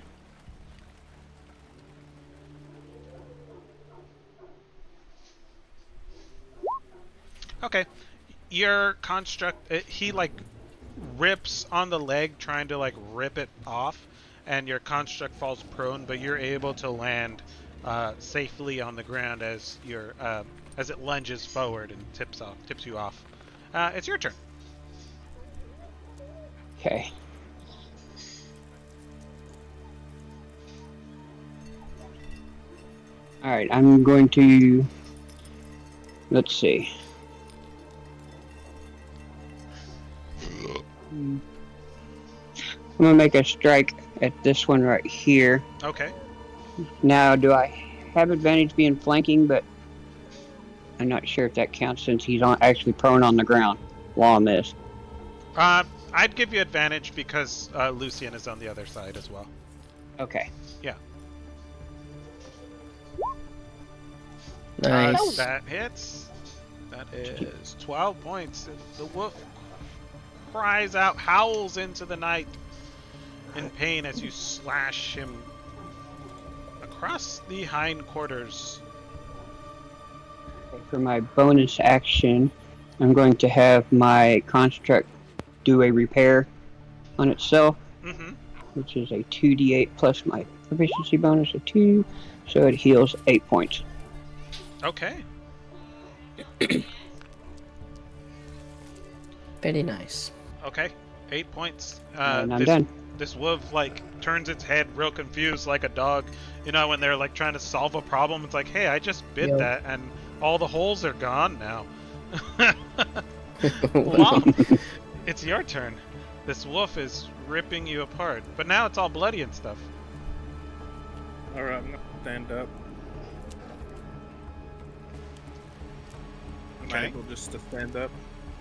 Okay. Your construct, he like rips on the leg trying to like rip it off, and your construct falls prone, but you're able to land safely on the ground as your as it lunges forward and tips you off. It's your turn. Okay. Alright, I'm going to... Let's see. I'm going to make a strike at this one right here. Okay. Now, do I have advantage being flanking, but I'm not sure if that counts since he's actually prone on the ground while I'm this. I'd give you advantage because Lucian is on the other side as well. Okay. Yeah. Nice. That hits. That is 12 points. The wolf cries out, howls into the night in pain as you slash him across the hindquarters. For my bonus action, I'm going to have my construct do a repair on itself, Mm-hmm. which is a 2d8 plus my proficiency bonus of 2, so it heals 8 points. Okay. Very nice. Okay. 8 points. And I'm done. This wolf like turns its head real confused like a dog. You know when they're like trying to solve a problem, it's like, hey, I just bit Yep. that and all the holes are gone now. Wow. It's your turn. This wolf is ripping you apart, but now it's all bloody and stuff. Alright, I'm gonna stand up. Am I Okay. able just to stand up?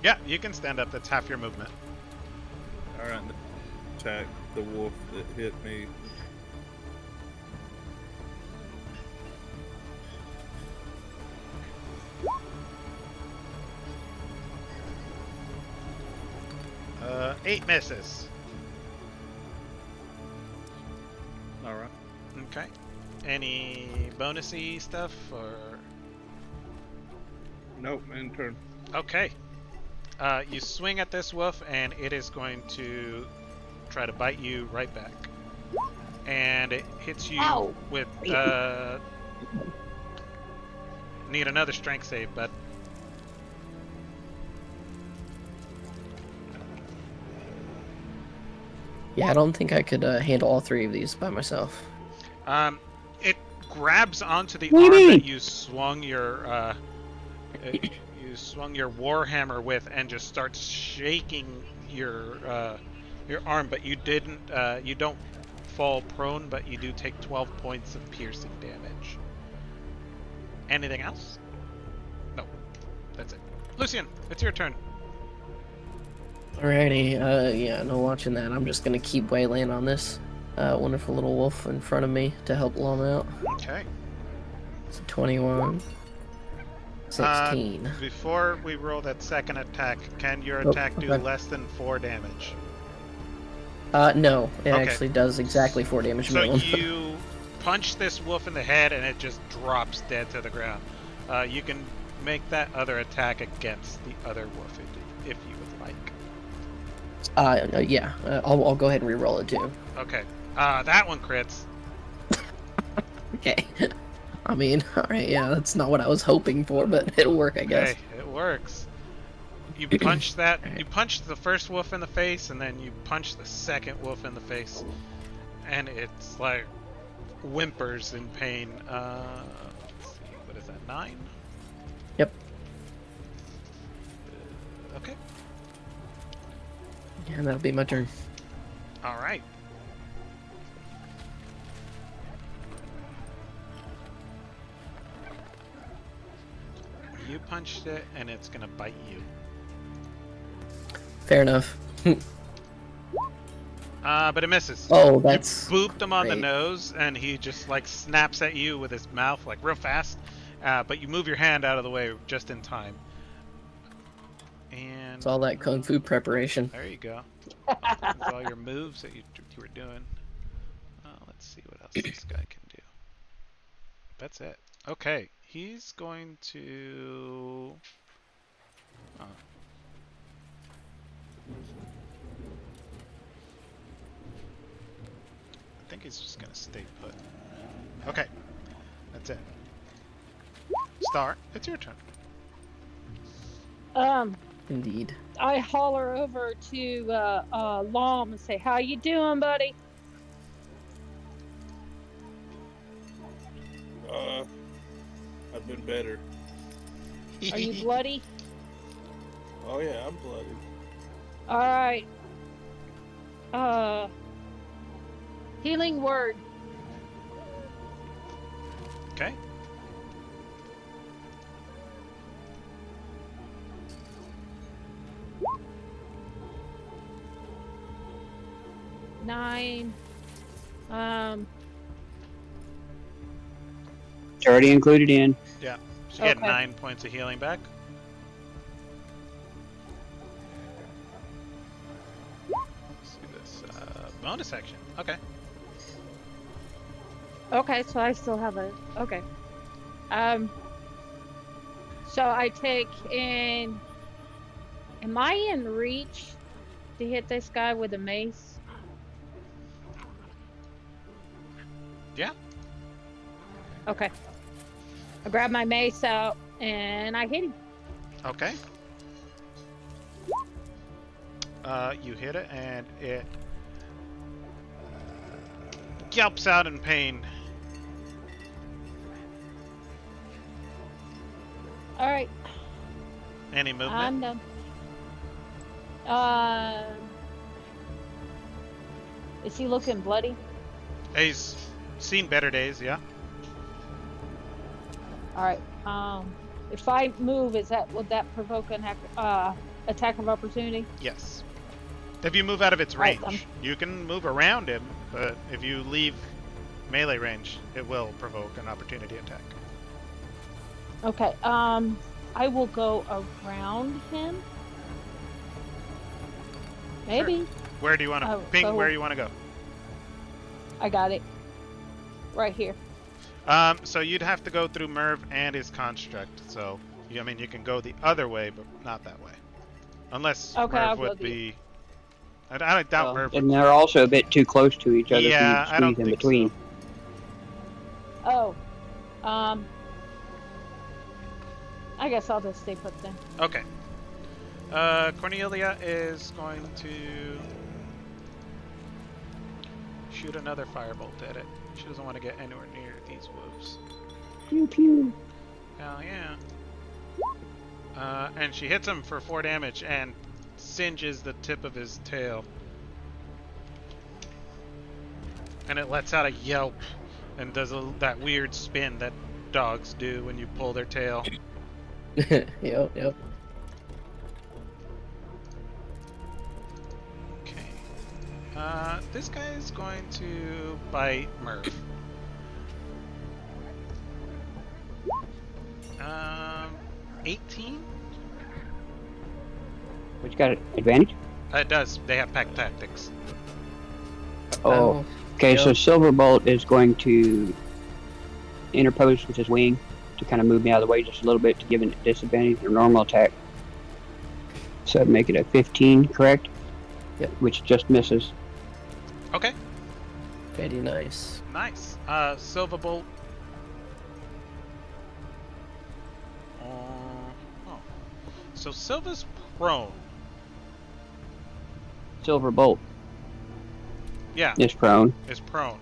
Yeah, you can stand up. That's half your movement. Alright, attack the wolf that hit me. Uh, 8 misses. Alright. Okay. Any bonusy stuff or? Nope, in turn. Okay. You swing at this wolf, and it is going to try to bite you right back. And it hits you Ow. with. Need another strength save, bud. Yeah, I don't think I could handle all 3 of these by myself. It grabs onto the What do you arm mean? that you swung your warhammer with, and just starts shaking your arm. But you didn't. You don't fall prone, but you do take 12 points of piercing damage. Anything else? No. That's it. Lucian, it's your turn. Alrighty, yeah, no watching that. I'm just gonna keep waylaying on this wonderful little wolf in front of me to help lull him out. Okay. So 21. 16. Before we roll that second attack, can your Oh, attack do okay. less than 4 damage? No, it Okay. actually does exactly 4 damage So minimum. you punch this wolf in the head, and it just drops dead to the ground. You can make that other attack against the other wolf if you would like. Yeah, I'll go ahead and re-roll it too. Okay. That one crits. Okay. I mean, alright, yeah, that's not what I was hoping for, but it'll work, I guess. Hey, it works. You punch that. You punch the first wolf in the face, and then you punch the second wolf in the face, and it's like whimpers in pain. Let's see, what is that? 9? Yep. Okay. Yeah, that'll be my turn. All right. You punched it, and it's gonna bite you. Fair enough. But it misses. Oh, that's You booped him on the great. nose, and he just like snaps at you with his mouth like real fast. But you move your hand out of the way just in time. And It's all that kung fu preparation. there you go. That's all your moves that you were doing. Let's see what else this guy can do. That's it. Okay, he's going to. Oh. I think he's just gonna stay put. Okay, that's it. Star, it's your turn. Indeed. I holler over to Lom and say, "How you doing, buddy?" I've been better. Are you bloody? Oh yeah, I'm bloody. All right. Healing word. Okay. Nine. It's already included in. Yeah. So you get Okay. 9 points of healing back. Let's do this. Bonus action. Okay. Okay, so I still have a. Okay. So I take in. Am I in reach to hit this guy with a mace? Yeah. Okay. I grab my mace out and I hit him. Okay. You hit it, and it yelps out in pain. All right, Any movement? I'm done. Is he looking bloody? He's seen better days, yeah. All right. If I move, would that provoke an attack of opportunity? Yes. If you move out of its Right, range, you can move around him, but if you leave melee range, it will provoke an opportunity attack. Okay. I will go around him. Maybe. Where do you want to ping? so- Where you want to go? I got it. Right here. So you'd have to go through Merv and his construct. So I mean, you can go the other way, but not that way. Unless Okay, I'll Merv go would the- be. I doubt Merv would. And they're also a bit too close to each other for you Yeah, to I don't squeeze in think between. so. Oh. I guess I'll just stay put then. Okay. Cornelia is going to shoot another firebolt at it. She doesn't want to get anywhere near these wolves. Pew pew. Hell yeah. And she hits him for 4 damage and singes the tip of his tail. And it lets out a yelp and does that weird spin that dogs do when you pull their tail. Yep. Okay. This guy is going to bite Merv. 18? Which got an advantage? It does. They have pack tactics. Oh. Okay, so yep. Silverbolt is going to interpose with his wing to kind of move me out of the way just a little bit to give it a disadvantage or normal attack. So make it a 15, correct? Yep. Which just misses. Okay. Very nice. Nice. Silverbolt. Oh. So Silva's prone. Silverbolt Yeah, is prone. is prone.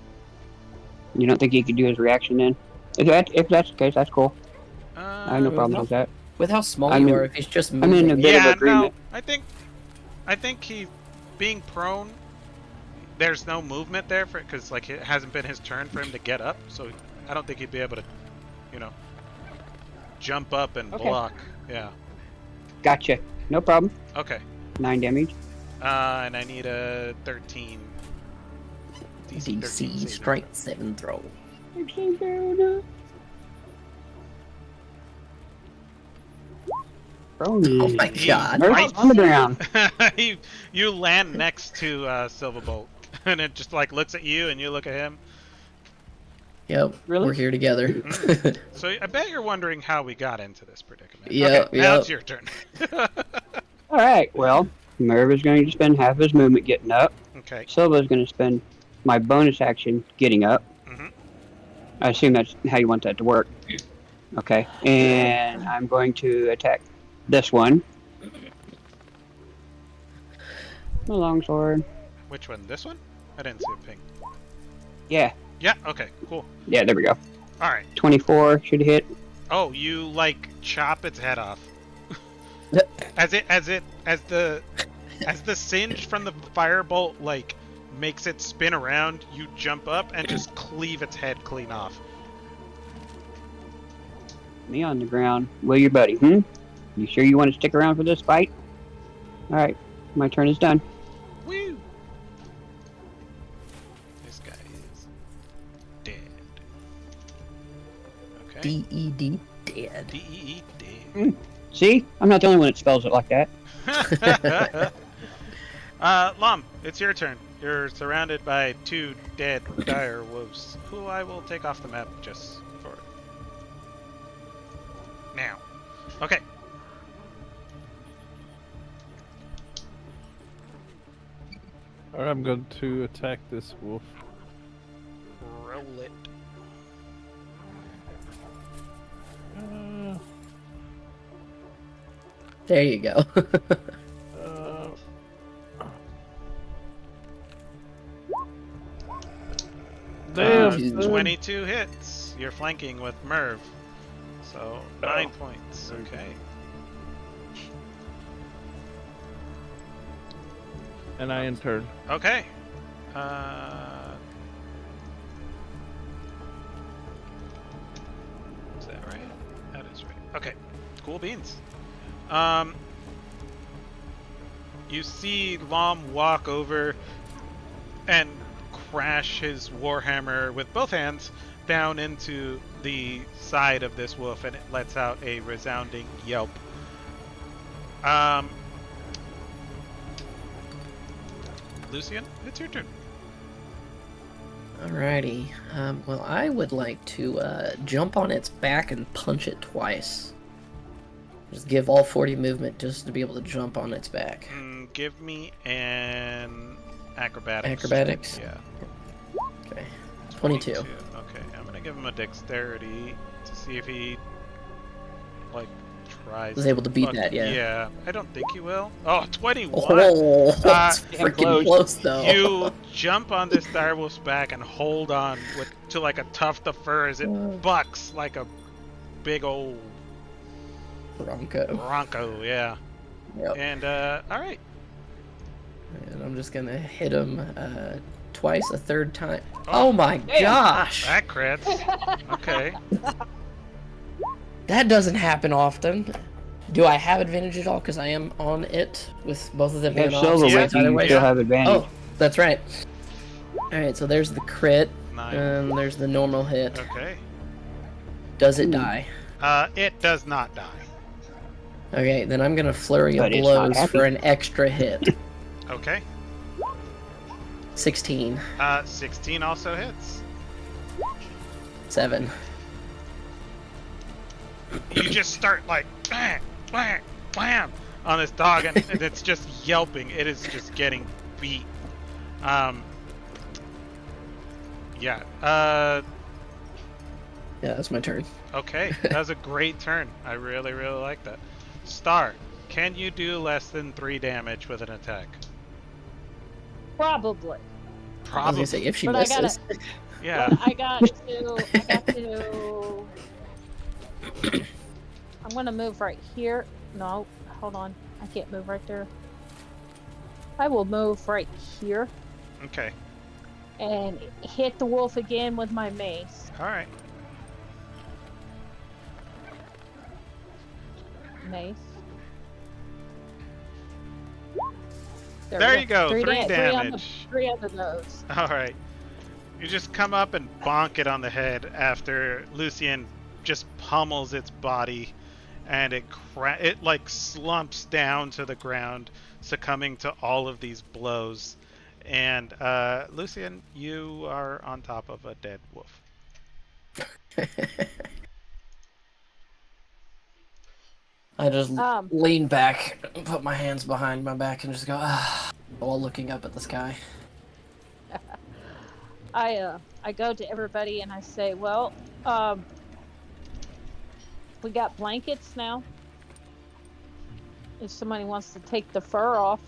You don't think he could do his reaction then? If that's the case, that's cool. I have no well, problems no. with that. With how small I'm you in- are, if he's just I'm in moving, a bit of Yeah, agreement. no. I think he, being prone, there's no movement there for because like it hasn't been his turn for him to get up, so I don't think he'd be able to, jump up and Okay. block. Yeah. Gotcha. No problem. Okay. 9 damage. And I need a 13. DC 13 DC saving strike 7 throw. Prone. Oh my god. Merv on the ground. you land next to Silverbolt, and it just like looks at you, and you look at him. Yep, Really? we're here together. So I bet you're wondering how we got into this predicament. Yep, Okay, now yep. it's your turn. All right. Well, Merv is going to spend half his movement getting up. Okay. Silva is going to spend my bonus action getting up. Mhm. I assume that's how you want that to work. Okay. And I'm going to attack this one. My longsword. Which one? This one? I didn't see a ping. Yeah. Yeah. Okay. Cool. Yeah, there we go. All right. 24 should hit. Oh, you like chop its head off. as the singe from the firebolt like makes it spin around, you jump up and just cleave its head clean off. Me on the ground. Will your buddy? You sure you want to stick around for this fight? All right. My turn is done. Woo! This guy is dead. Okay. D-E-D, dead. D-E-E, dead. See? I'm not the only one that spells it like that. Lom, it's your turn. You're surrounded by 2 dead dire wolves, who I will take off the map just for now. Okay. Alright, I'm going to attack this wolf. Roll it. There you go. Damn. 22 hits. You're flanking with Merv. So 9 points. Okay. And I in turn. Okay. Is that right? That is right. Okay. Cool beans. You see Lom walk over and crash his warhammer with both hands down into the side of this wolf, and it lets out a resounding yelp. Lucian, it's your turn. Alrighty. Well, I would like to jump on its back and punch it twice. Just give all 40 movement just to be able to jump on its back. Give me an acrobatics. Acrobatics? Yeah. Okay. 22. Okay, I'm gonna give him a dexterity to see if he like tries. Was able to beat that, yeah. Yeah, I don't think he will. Oh, 21. Oh, that's Damn freaking close though. You jump on this direwolf's back and hold on to like a tuft of fur as it bucks like a big old Bronco, yeah. Yep. And all right. And I'm just gonna hit him twice, a third time. Oh my gosh! That crits. Okay. That doesn't happen often. Do I have advantage at all? Because I am on it with both of them You have being silver off. with you, you still have advantage. Oh, that's right. Alright, so there's the crit, 9. and there's the normal hit. Okay. Does it die? It does not die. Okay, then I'm gonna flurry But of it's not blows happy. for an extra hit. Okay. 16. 16 also hits. 7. You just start like bam, bam, bam on this dog, and it's just yelping. It is just getting beat. Yeah. Yeah, that's my turn. Okay, that was a great turn. I really, really like that. Star, can you do less than 3 damage with an attack? Probably. I was gonna say, if she But I gotta- misses. Yeah. But I got to. I'm gonna move right here. No, hold on. I can't move right there. I will move right here Okay. and hit the wolf again with my mace. All right. Mace. There you go. 3 Three damage. 3 of those. All right. You just come up and bonk it on the head after Lucien just pummels its body, and it like slumps down to the ground, succumbing to all of these blows. And Lucien, you are on top of a dead wolf. I just lean back, put my hands behind my back, and just go, while looking up at the sky. I go to everybody and I say, well, we got blankets now. If somebody wants to take the fur off,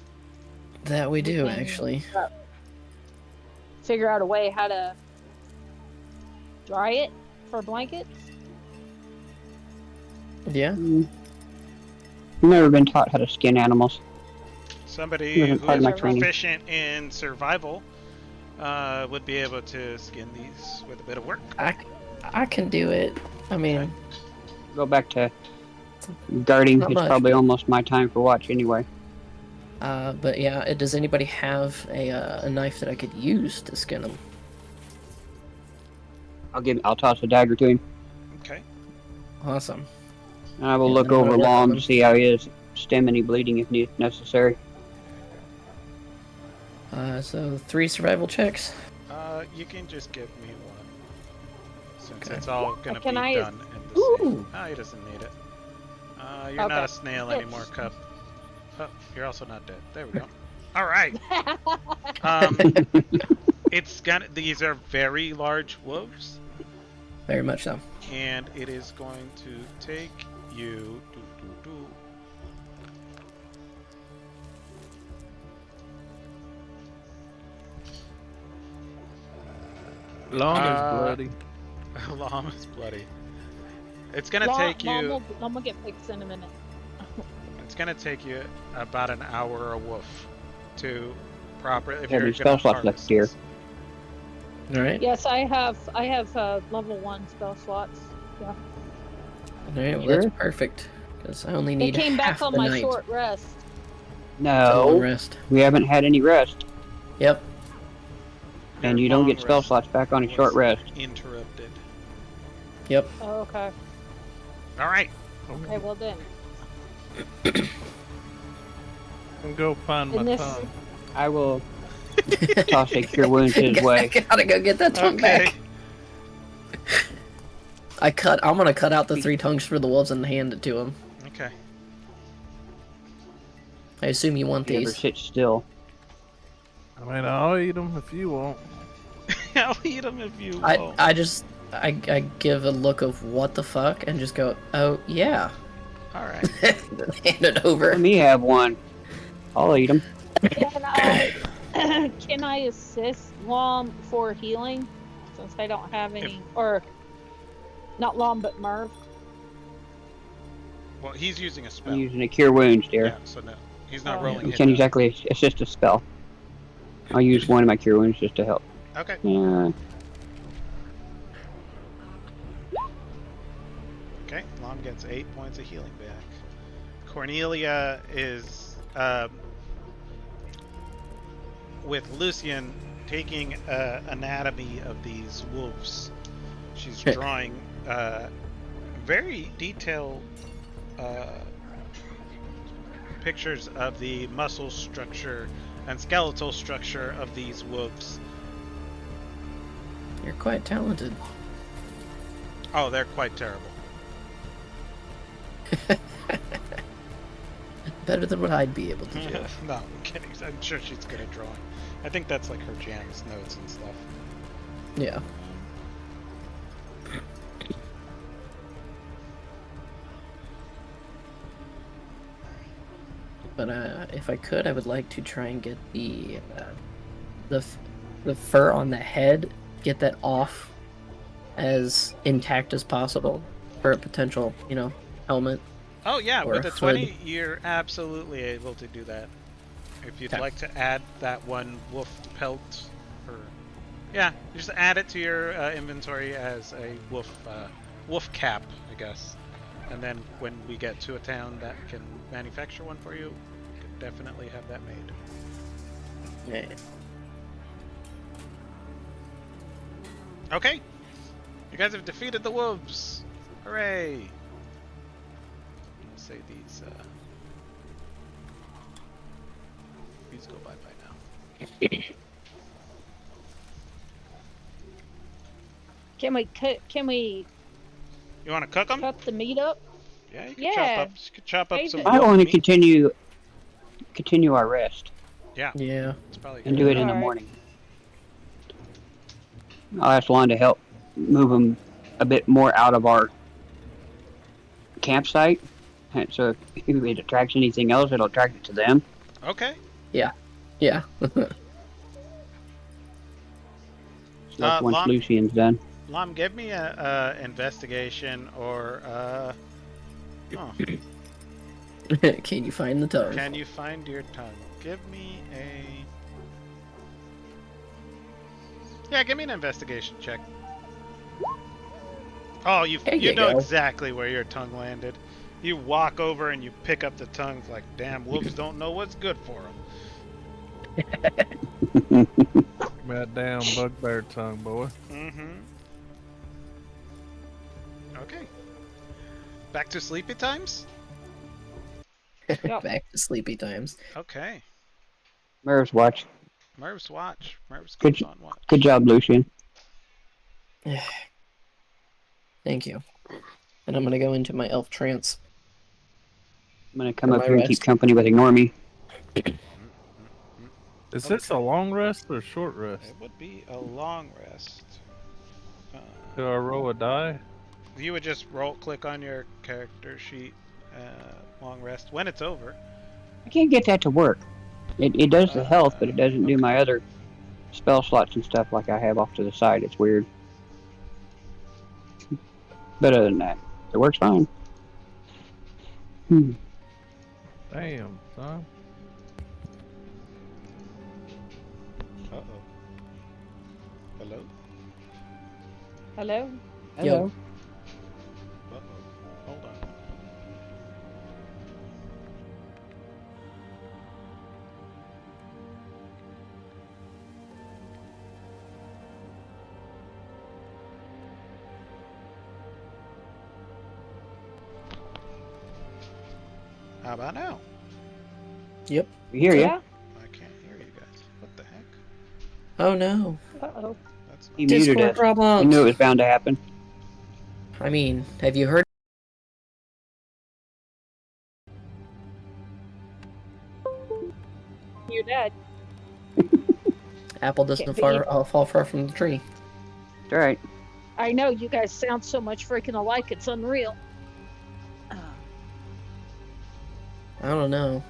That we do, can, actually. Figure out a way how to dry it for blankets. Yeah. I've never been taught how to skin animals. Somebody Wasn't who part of is my training. proficient in survival would be able to skin these with a bit of work. I can do it. I mean, Go back to guarding. Not It's much, probably but- almost my time for watch anyway. but yeah, does anybody have a knife that I could use to skin them? I'll toss a dagger to him. Okay. Awesome. And I will Yeah, look then I'm over gonna work on Long them. to see how he is, stem any bleeding if necessary. So 3 survival checks. You can just give me 1, since Okay. it's all gonna Can be I- done in the Ooh. same. Oh, he doesn't need it. You're not Okay. a snail anymore, Cup. Oh, you're also not dead. There we go. All right. These are very large wolves, Very much so. and it is going to take you. Long as Uh, bloody. Long is bloody. It's gonna Long- take you. Long will get fixed in a minute. It's gonna take you about an hour a wolf to properly. If Yeah, you're there's gonna spell slots left harvest here. this. Alright. Yes, I have level 1 spell slots. Yeah. Alright, well Sure. that's perfect. Because I only It need came back half on the my night short rest. to No, rest. we haven't had any rest, Yep. and Your you don't long get spell rest slots back on a was short rest. Interrupted. Yep. Oh, okay. All right. Okay, well then. I'm go find my And this- tongue. I will toss a cure wounds his way. Gotta go get that tongue Okay. back. I'm gonna cut out the 3 tongues for the wolves and hand it to him. Okay. I assume you want If you ever these. sit still. I mean, I'll eat them if you want. I'll eat them if you won't. I give a look of what the fuck and just go, oh yeah. Alright. Then hand it over. Let me have one. I'll eat them. Can I assist Lom for healing? Since I don't have any, or not Lom, but Merv. Well, he's using a spell. I'm using a cure wounds, dear. Yeah, so no. He's not Oh. rolling You hit can't die. exactly assist a spell. I'll use one of my cure wounds just to help. Okay. Okay, Lom gets 8 points of healing back. Cornelia is, with Lucian, taking anatomy of these wolves. She's drawing very detailed pictures of the muscle structure and skeletal structure of these wolves. You're quite talented. Oh, they're quite terrible. Better than what I'd be able to do. No, I'm kidding. I'm sure she's good at drawing. I think that's like her jams, notes, and stuff. Yeah. But if I could, I would like to try and get the fur on the head, get that off as intact as possible for a potential, helmet. Oh yeah, Or with a a 20, hood. you're absolutely able to do that. If you'd Okay. like to add that one wolf pelt, or yeah, just add it to your inventory as a wolf cap, I guess. And then when we get to a town that can manufacture one for you, you can definitely have that made. Yeah. Okay, you guys have defeated the wolves. Hooray! Say these go bye bye now. Can we You want to cook them? cut the meat up? Yeah, you can Yeah. chop up some. I I wolf want to meat. continue our rest Yeah, Yeah. it's probably and good. do it in the Alright. morning. I'll ask Lon to help move them a bit more out of our campsite. And so if it attracts anything else, it'll attract it to them. Okay. Yeah. So that's once Lon- Lucian's done. Lom, give me a investigation or Can you find the tongue? can you find your tongue? Give me an investigation check. Oh, you There you know go. exactly where your tongue landed. You walk over and you pick up the tongue. Like, damn, wolves don't know what's good for them. That damn bugbear tongue, boy. Mm-hmm. Okay. Back to sleepy times? Yep. Back to sleepy times. Okay. Merv's watch. Merv's watch. Merv's Good keeps on watch. Good job, Lucian. Thank you. And I'm gonna go into my elf trance. I'm going to come For up my here and keep rest. company with Ignore Me. Is this a long rest or a short rest? It would be a long rest. Do I roll a die? You would just click on your character sheet, long rest, when it's over. I can't get that to work. It does the health, but it doesn't do my other spell slots and stuff like I have off to the side. It's weird. But other than that, it works fine. Damn, son. Uh-oh. Hello? Hello? Yo. Uh-oh. Hold on. How about now? Yep. We hear you. Yeah? I can't hear you guys. What the heck? Oh no. Uh-oh. That's He not... muted Discord us. problems. We knew it was bound to happen. I mean, have you heard? Apple doesn't Can't beat it. fall far from the tree. All right. I know you guys sound so much freaking alike. It's unreal. I don't know.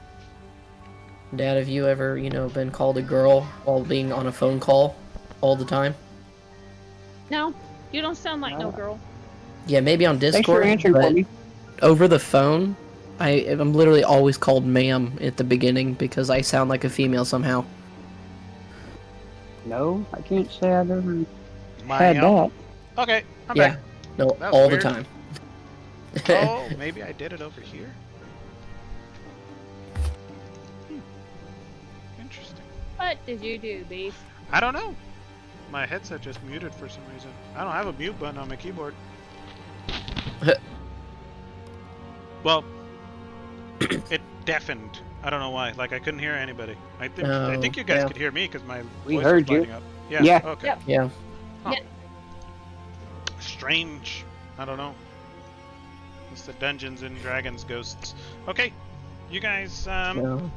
Dad, have you ever, been called a girl while being on a phone call all the time? No, you don't sound like no No. girl. Yeah, maybe on Thanks for Discord, answering for but me. over the phone, I'm literally always called ma'am at the beginning because I sound like a female somehow. No, I can't say I've ever My had that. Okay, I'm Yeah, back. no, That was all weird. the time. Oh, maybe I did it over here? Interesting. What did you do, Beef? I don't know. My headset just muted for some reason. I don't have a mute button on my keyboard. Well, it deafened. I don't know why. Like, I couldn't hear anybody. I think you guys yeah. could hear me because my We voice heard was you. lighting up. Yeah. Yeah. Okay. Yep. Yeah. Huh. Yeah. Strange. I don't know. It's the Dungeons and Dragons ghosts. Okay. You guys, No.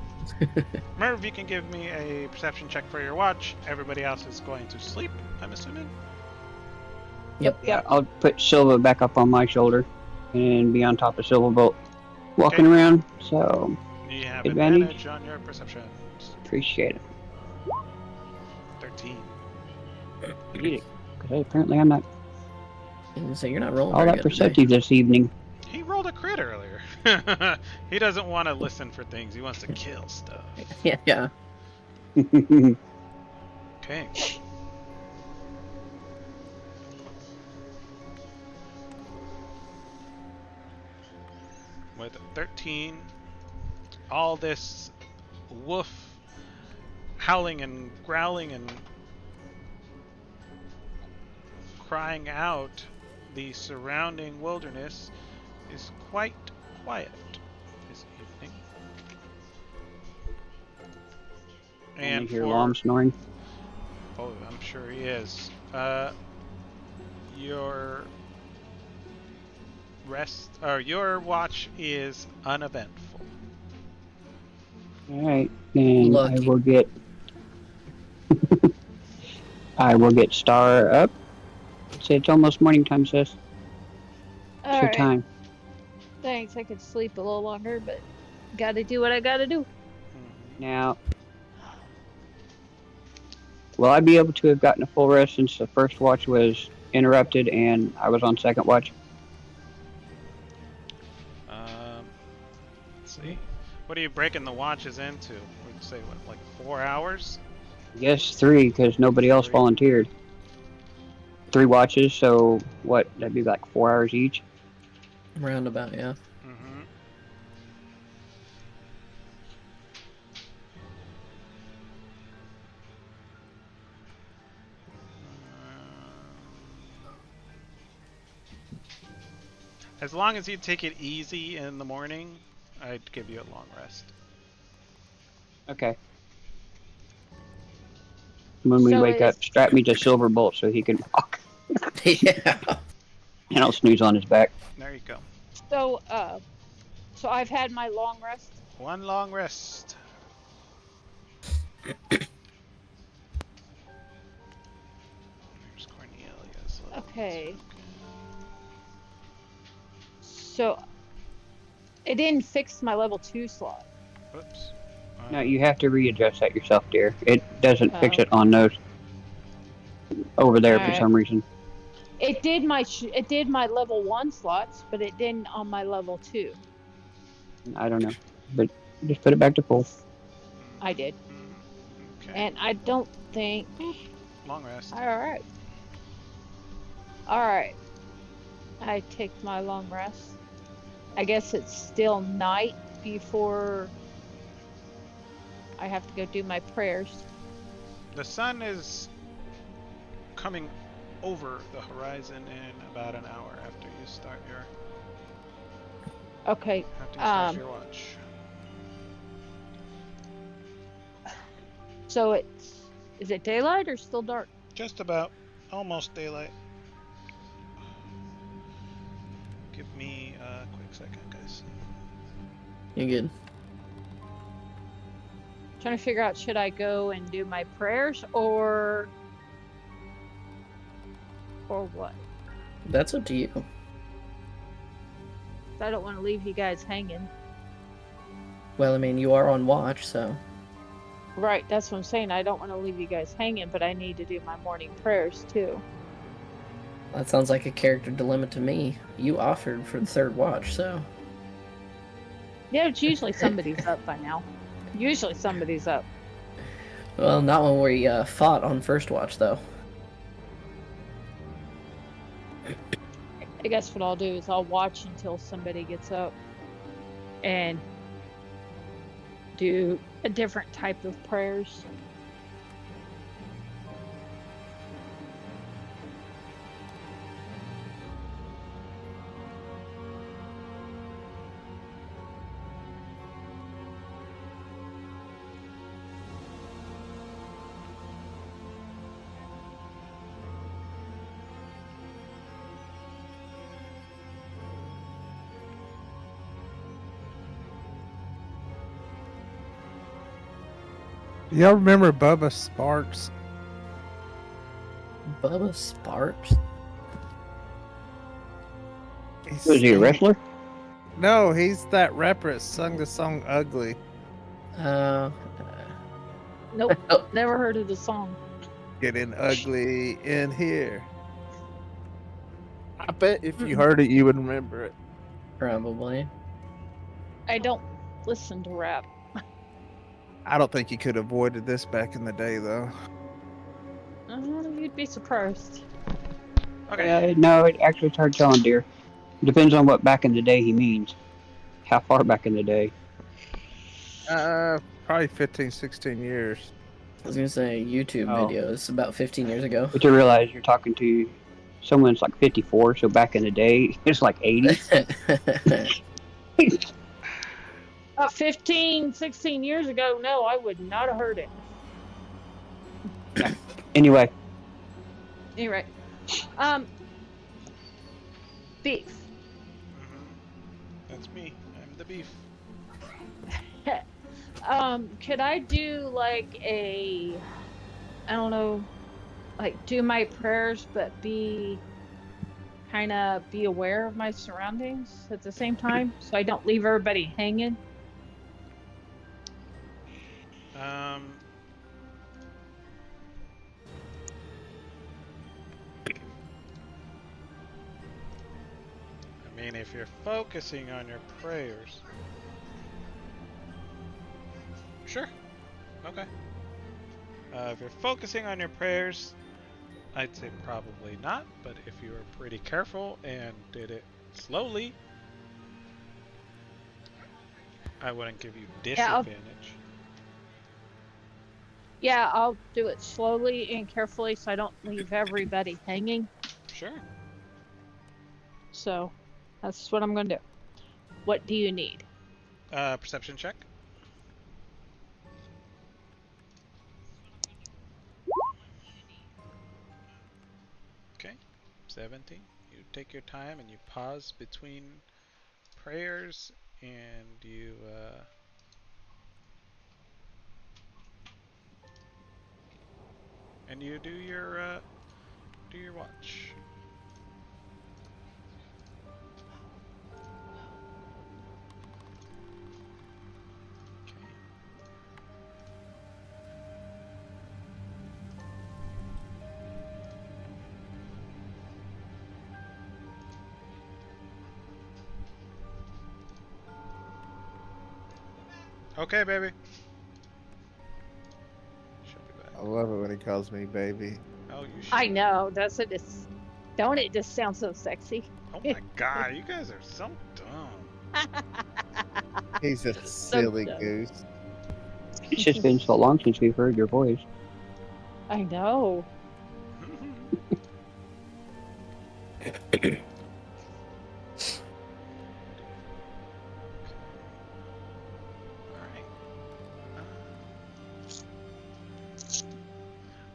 Merv, you can give me a perception check for your watch. Everybody else is going to sleep, I'm assuming. Yep. Yeah, I'll put Silva back up on my shoulder and be on top of Silverbolt, walking around. So You have Advantage. advantage on your perceptions. appreciate it. 13. Eat it, because apparently I'm not So you're not rolling all very that good today. perceptive this evening. He rolled a crit earlier. He doesn't want to listen for things. He wants to kill stuff. Yeah. Okay. With 13, all this woof howling and growling and crying out, the surrounding wilderness is quite quiet this evening. And And hear for Lom snoring. oh, I'm sure he is. Your rest or your watch is uneventful. All right, then I Lucky. will get. I will get Star up. Say it's almost morning time, sis. All It's your right. time. Thanks. I could sleep a little longer, but gotta do what I gotta do. Now, will I be able to have gotten a full rest since the first watch was interrupted and I was on second watch? Let's see. What are you breaking the watches into? We'd say what, like 4 hours? Yes, 3, because nobody else 3. volunteered. 3 watches, so what? That'd be like 4 hours each. Roundabout, yeah. Mm-hmm. As long as you take it easy in the morning, I'd give you a long rest. Okay. When we So wake up, is- strap me to Silverbolt so he can walk, Yeah. and I'll snooze on his back. There you go. So, so I've had my long rest. One long rest. There's Cornelia's little Okay. token. So it didn't fix my level 2 slot. Whoops. No, you have to readjust that yourself, dear. It doesn't fix Oh. it on those over there for Alright. some reason. It did my level 1 slots, but it didn't on my level 2. I don't know, but just put it back to full. I did. Okay. And I don't think. Long rest. Alright. Alright. I take my long rest. I guess it's still night before I have to go do my prayers. The sun is coming over the horizon in about an hour after you start your Okay. your watch. So is it daylight or still dark? Just about. Almost daylight. Give me a quick second, guys. You're good. Trying to figure out, should I go and do my prayers or what? That's up to you. I don't want to leave you guys hanging. Well, I mean, you are on watch, so. Right, that's what I'm saying. I don't want to leave you guys hanging, but I need to do my morning prayers too. That sounds like a character dilemma to me. You offered for the third watch, so. Yeah, it's usually somebody's up by now. Usually somebody's up. Well, not when we fought on first watch, though. I guess what I'll do is I'll watch until somebody gets up and do a different type of prayers. Y'all remember Bubba Sparks? Bubba Sparks? Was he a wrestler? No, he's that rapper that sung the song Ugly. Nope, Oh. never heard of the song. Getting ugly in here. I bet if you heard it, you would remember it. Probably. I don't listen to rap. I don't think you could have avoided this back in the day, though. You'd be surprised. Okay. No, it actually it's hard telling, dear. It depends on what back in the day he means. How far back in the day? Probably 15, 16 years. I was gonna say YouTube Oh. videos about 15 years ago. But you realize you're talking to someone that's like 54, so back in the day, it's like 80. 15, 16 years ago, no, I would not have heard it. Anyway, Anyway, beef. That's me. I'm the beef. Could I do like I don't know, like do my prayers, but be aware of my surroundings at the same time, so I don't leave everybody hanging? I mean, if you're focusing on your prayers. Sure. Okay. If you're focusing on your prayers, I'd say probably not, but if you were pretty careful and did it slowly, I wouldn't give you disadvantage. Yeah, I'll do it slowly and carefully so I don't leave everybody hanging. Sure. So, that's what I'm gonna do. What do you need? Perception check. Okay, 17. You take your time and you pause between prayers and you do your watch. Okay, baby. She'll be back. I love it when he calls me baby. Oh, you should. I know, don't it just sound so sexy? Oh my god, you guys are so dumb. He's a silly dumb. goose. it's just been so long since we've heard your voice. I know.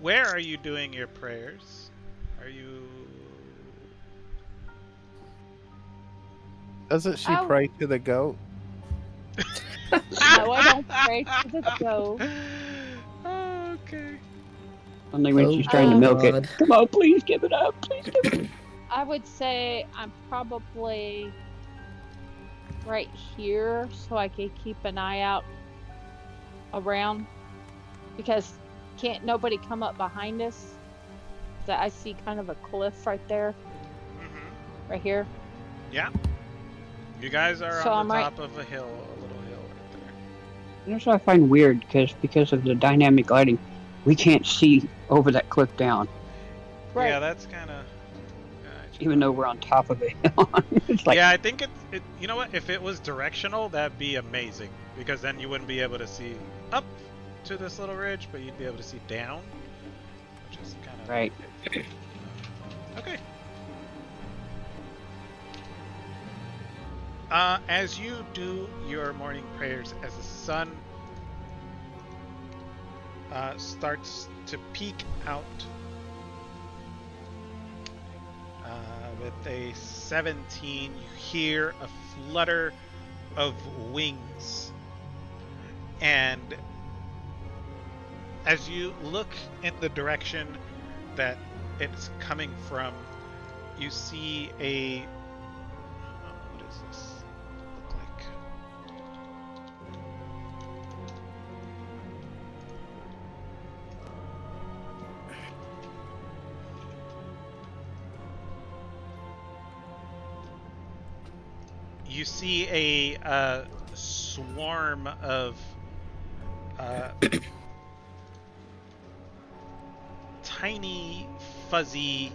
Where are you doing your prayers? Are you... Doesn't she Oh. pray to the goat? No, I don't pray to the stove. Okay. Only when Oh, she's trying to Uh, milk it. God. Come on, please give it up. Please give it up. I would say I'm probably right here so I could keep an eye out around because can't nobody come up behind us? That I see kind of a cliff right there, Mm-hmm. right here. Yeah. You guys are So on I'm the right. top of a hill, a little hill right there. That's what I find weird because of the dynamic lighting, we can't see over that cliff down, Right. Yeah, that's kind of. even though we're on top of it. It's like, Yeah, I think it. You know what? If it was directional, that'd be amazing because then you wouldn't be able to see up to this little ridge, but you'd be able to see down, which is kind of right. okay. As you do your morning prayers, as the sun starts to peek out with a 17, you hear a flutter of wings. And as you look in the direction that it's coming from, you see a... what does this look like? You see a swarm of tiny, fuzzy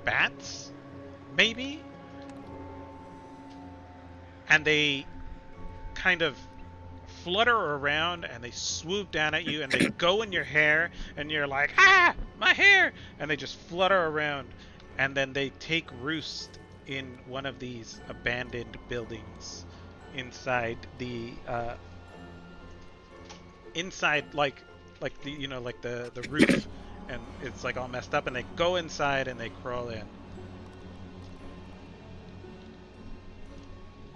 bats, maybe? And they kind of flutter around and they swoop down at you and they go in your hair and you're like, ah, my hair! And they just flutter around and then they take roost in one of these abandoned buildings inside the inside like the like the roof, and it's like all messed up and they go inside and they crawl in.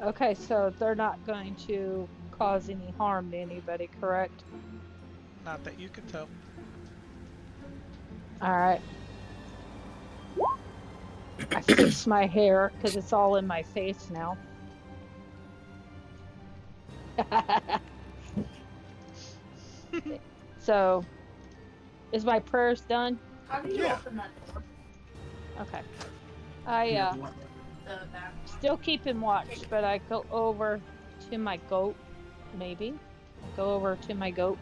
Okay, so they're not going to cause any harm to anybody, correct? Not that you can tell. All right. I fix my hair because it's all in my face now. So, is my prayers done? How do you Yeah. open that door? Okay. I The back one? still keeping watch, but I go over to my goat, maybe. I go over to my goat,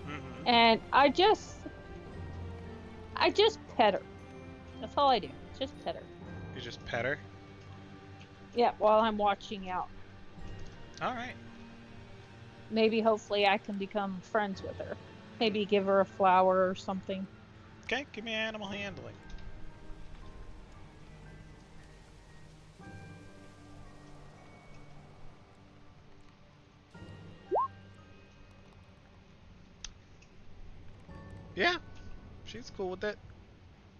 Mm-hmm. and I just pet her. That's all I do. Just pet her. You just pet her. Yeah, while I'm watching out. All right. Maybe hopefully I can become friends with her. Maybe give her a flower or something. Okay, give me animal handling. Yeah, she's cool with it.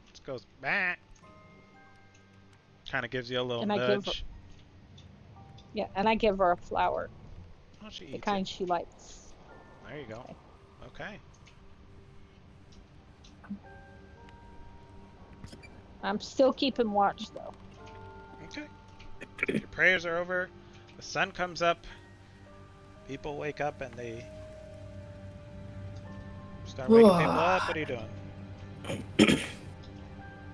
Just goes back. Kind of gives you a little And I give her, nudge. yeah, and I give her a flower, Oh, she the eats kind it. she likes. There you go. Okay. Okay. I'm still keeping watch though. Okay. Your prayers are over. The sun comes up. People wake up and they start waking people up. What are you doing?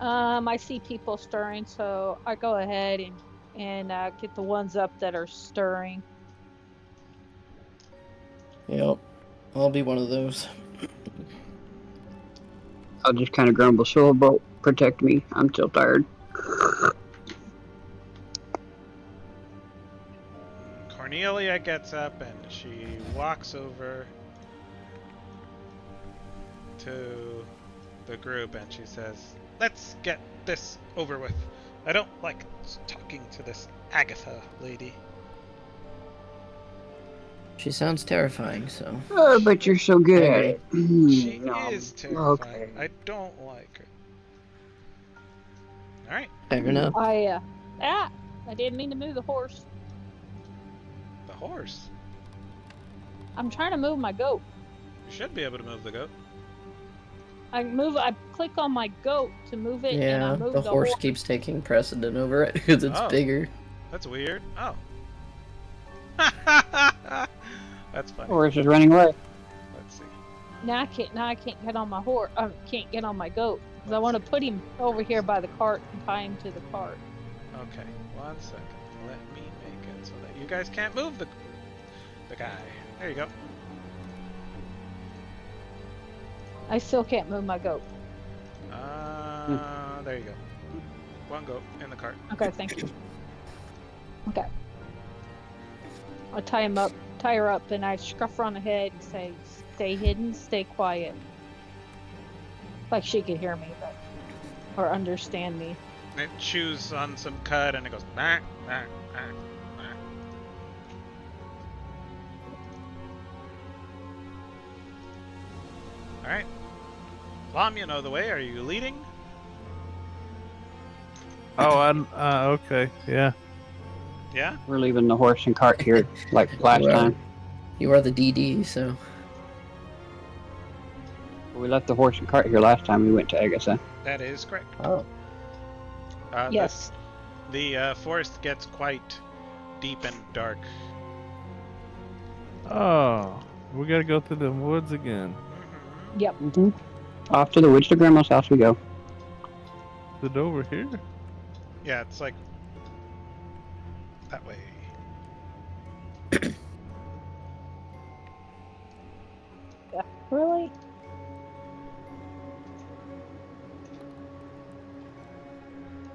I see people stirring, so I go ahead and get the ones up that are stirring. Yep. I'll be one of those. I'll just kind of grumble, Silverbolt, protect me. I'm still tired. Cornelia gets up and she walks over to the group and she says, "Let's get this over with. I don't like talking to this Agatha lady." She sounds terrifying, so. Oh, but you're so good at it. She No, is terrifying. okay. I don't like her. Alright. Fair enough. I didn't mean to move the horse. The horse. I'm trying to move my goat. You should be able to move the goat. I click on my goat to move it, and I Yeah, move the the horse horse. keeps taking precedent over it because it's Oh. bigger. That's weird. Oh. That's funny. Horse is running away. Let's see. Now I can't get on my horse. I can't get on my goat because I Let's want to see. put him over here by the cart and tie him to the cart. Okay, 1 second. Let me make it so that you guys can't move the guy. There you go. I still can't move my goat. There you go. One goat in the cart. Okay, thank you. Okay. I tie her up, and I scruff her on the head and say, "Stay hidden, stay quiet." Like she could hear me, or understand me. And it chews on some cud and it goes nah, nah, nah, nah. Alright. Lom, you know the way. Are you leading? Oh, okay, yeah. Yeah? We're leaving the horse and cart here like last Well, time. You are the DD, so We left the horse and cart here last time we went to Agatha. That is correct. oh, Yes. The forest gets quite deep and dark. Oh, we gotta go through the woods again. Yep. Mm-hmm. Off to the witch to grandma's house we go. Is it over here? Yeah, it's like that way. Yeah. Really?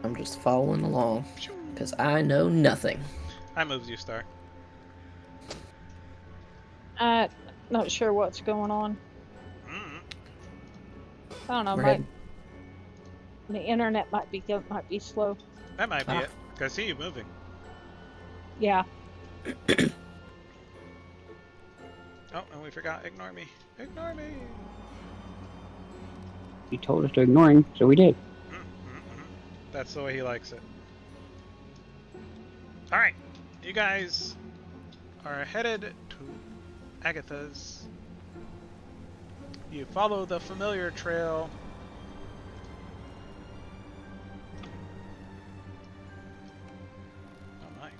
I'm just following along because I know nothing. I moved you, Star. Not sure what's going on. Mm. I don't know. We're heading- The internet might be slow. That might be Ah. it. 'Cause I see you moving. Yeah. Oh, and we forgot. Ignore me. Ignore me. He told us to ignore him, so we did. That's the way he likes it. Alright, you guys are headed to Agatha's. You follow the familiar trail. Oh my.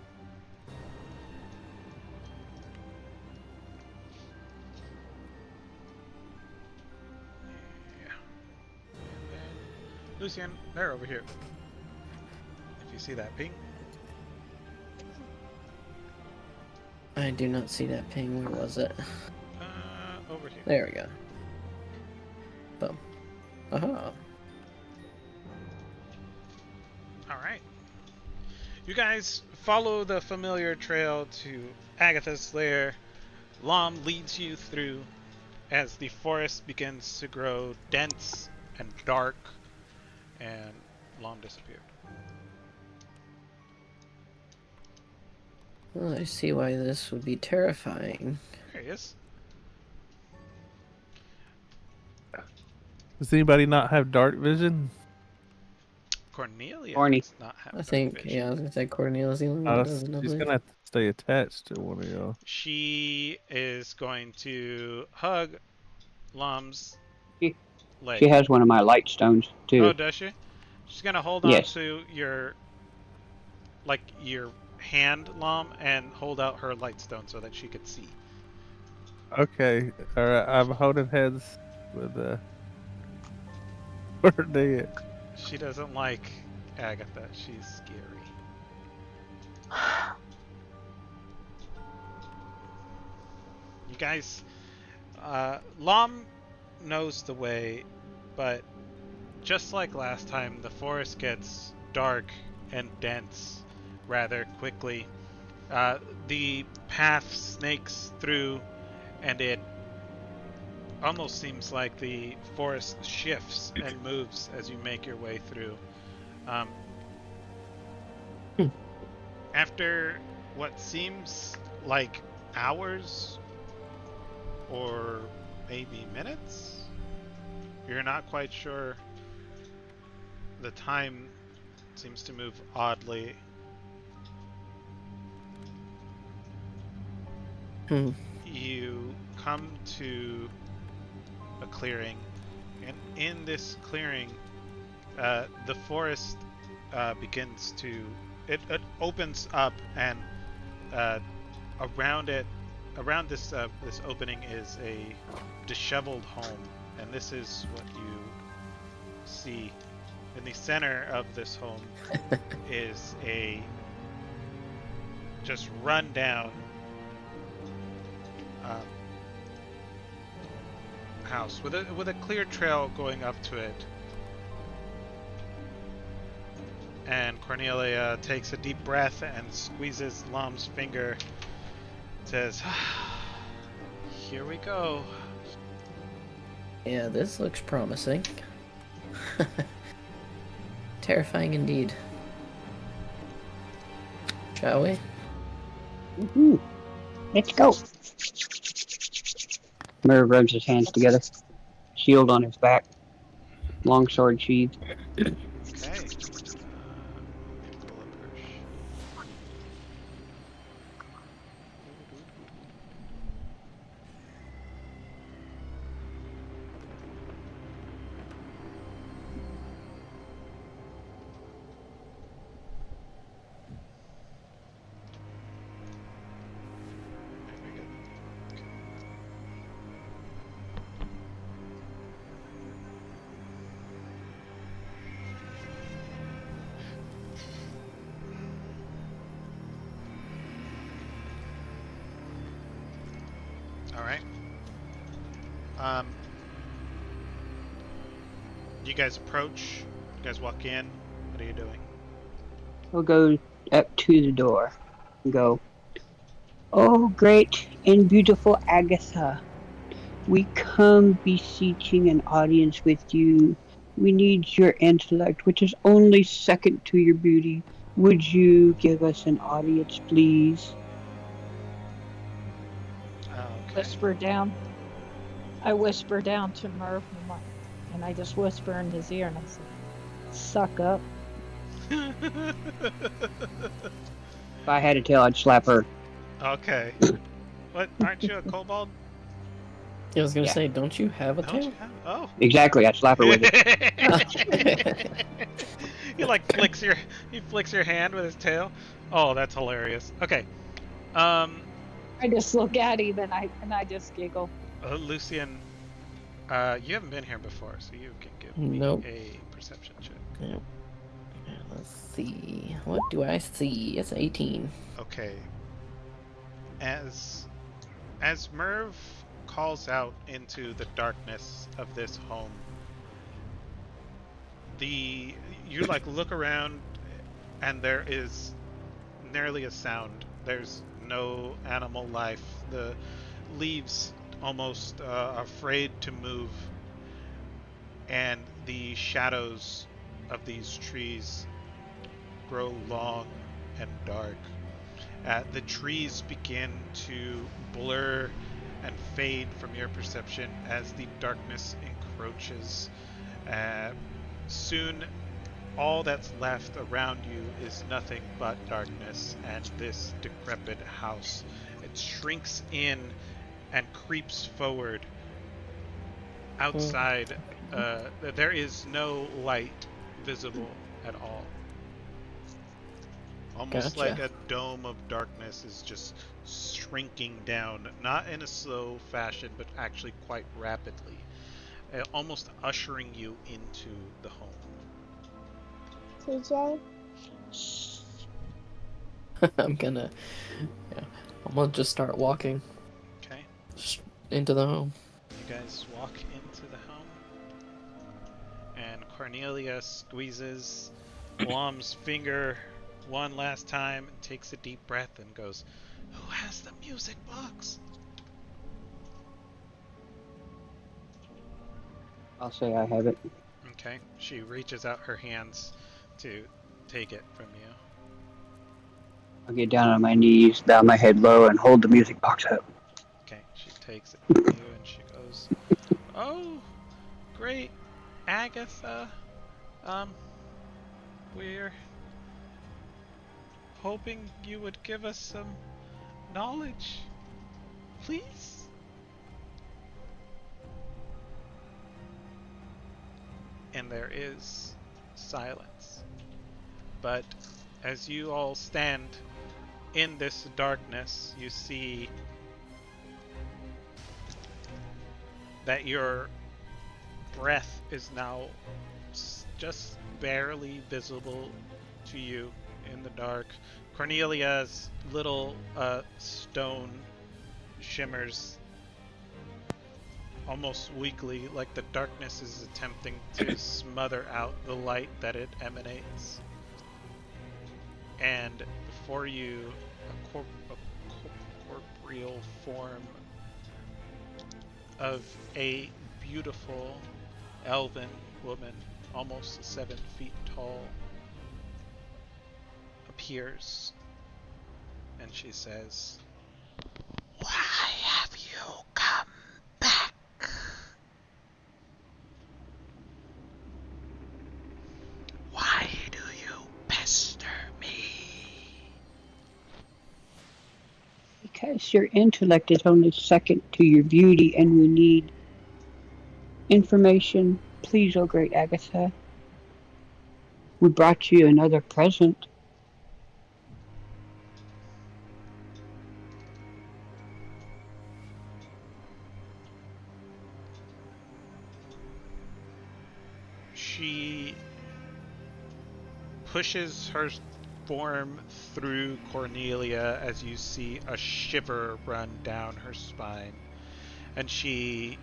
Yeah. And then Lucian, they're over here. If you see that ping. I do not see that ping. Where was it? Over here. There we go. Boom. Aha. Alright. You guys follow the familiar trail to Agatha's lair. Lom leads you through as the forest begins to grow dense and dark, and Lom disappeared. Well, I see why this would be terrifying. There he is. Does anybody not have dark vision? Cornelia Corny. does not have I dark think, vision. yeah, I was gonna say Cornelia's the only one that doesn't, I She's believe. gonna have to stay attached to one of y'all. She is going to hug Lom's She- leg. She has one of my light stones, too. Oh, does she? She's gonna hold on Yes. to your hand, Lom, and hold out her light stone so that she could see. Okay, alright, I'm holding heads with Cornelia. She doesn't like Agatha. She's scary. You guys, Lom knows the way, but just like last time, the forest gets dark and dense rather quickly. The path snakes through, and it almost seems like the forest shifts and moves as you make your way through. After what seems like hours or maybe minutes, you're not quite sure. The time seems to move oddly. Hmm. You come to a clearing, and in this clearing, the forest begins to it opens up, and uh, around it, around this opening is a disheveled home, and this is what you see. In the center of this home is a just run down um, house with a clear trail going up to it. And Cornelia takes a deep breath and squeezes Lom's finger. Says, "Here we go." Yeah, this looks promising. Terrifying indeed. Shall we? Woohoo! Let's go. Merv rubs his hands together, shield on his back, long sword sheathed. Okay. Let me pull up her. All right. Um, you guys approach. You guys walk in. What are you doing? We'll go up to the door and go, "Oh, great and beautiful Agatha, we come beseeching an audience with you. We need your intellect, which is only second to your beauty. Would you give us an audience, please?" Okay. Whisper down. I whisper down to Murph, and I just whisper in his ear, and I say, "Suck up." If I had a tail, I'd slap her. Okay. What? Aren't you a kobold? I was gonna Yeah. say, don't you have a Don't you tail? have? Oh. Exactly, I'd slap her with it. He like he flicks your hand with his tail. Oh, that's hilarious. Okay. Um, I just look at him and I just giggle. Lucian, you haven't been here before, so you can give me Nope. a perception check. Yep. Let's see. What do I see? It's 18. Okay. As Merv calls out into the darkness of this home, you like look around, and there is nearly a sound. There's no animal life. The leaves almost afraid to move, and the shadows of these trees grow long and dark. The trees begin to blur and fade from your perception as the darkness encroaches. Soon, all that's left around you is nothing but darkness and this decrepit house. It shrinks in and creeps forward. Outside, there is no light visible at all. Almost like Gotcha. a dome of darkness is just shrinking down, not in a slow fashion, but actually quite rapidly, almost ushering you into the home. TJ? I'm gonna just start walking Okay, into the home. you guys walk into the home, and Cornelia squeezes Lom's finger one last time and takes a deep breath and goes, "Who has the music box?" I'll say I have it. Okay, she reaches out her hands to take it from you. I'll get down on my knees, bow my head low, and hold the music box up. Okay, she takes it from you and she goes, "Oh, great, Agatha. We're hoping you would give us some knowledge please? And there is silence. But as you all stand in this darkness, you see that your breath is now just barely visible to you in the dark. Cornelia's little stone shimmers almost weakly, like the darkness is attempting to smother out the light that it emanates. And before you, a corporeal form of a beautiful elven woman, almost 7 feet tall, appears, and she says, "Why have you come back?" "Why do you pester me?" Because your intellect is only second to your beauty, and we need information. Please, oh great Agatha, we brought you another present. She pushes her form through Cornelia as you see a shiver run down her spine, and she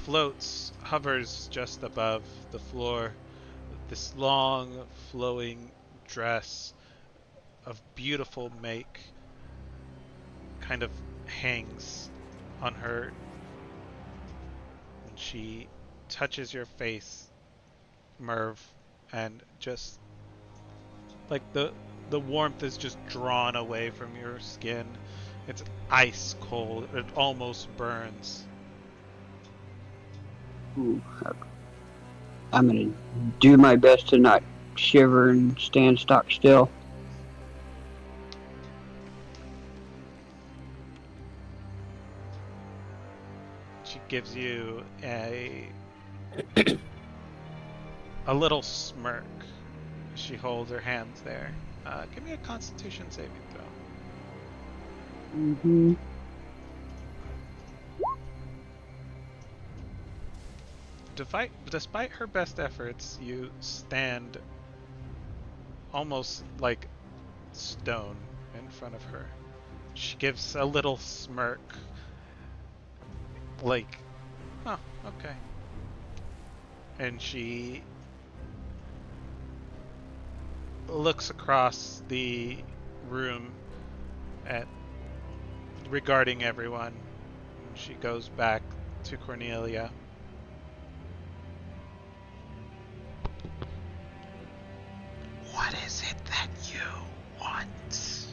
floats, hovers just above the floor. This long, flowing dress of beautiful make kind of hangs on her, and she touches your face, Merv, and just like the warmth is just drawn away from your skin. It's ice cold. It almost burns. Ooh, I'm gonna do my best to not shiver and stand stock still. She gives you a little smirk. She holds her hands there. Give me a Constitution saving throw. Mm-hmm. Despite her best efforts, you stand almost like stone in front of her. She gives a little smirk, like, "Oh, okay." And she looks across the room at regarding everyone. She goes back to Cornelia. "What is it that you want?"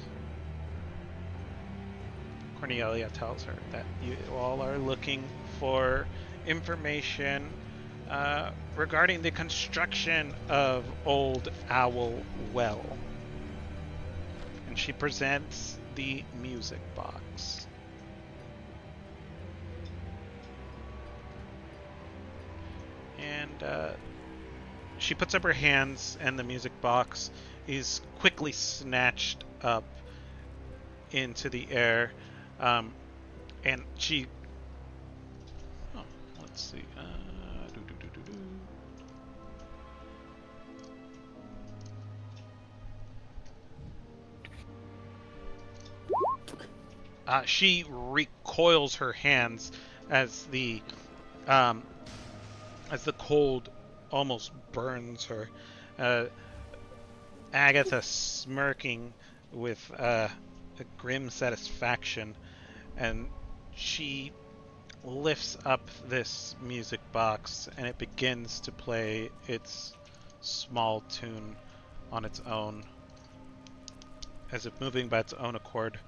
Cornelia tells her that you all are looking for information regarding the construction of Old Owl Well. And she presents the music box. And she puts up her hands, and the music box is quickly snatched up into the air. And she... Oh, let's see. She recoils her hands as the cold almost burns her. Agatha smirking with a grim satisfaction, and she lifts up this music box, and it begins to play its small tune on its own, as if moving by its own accord.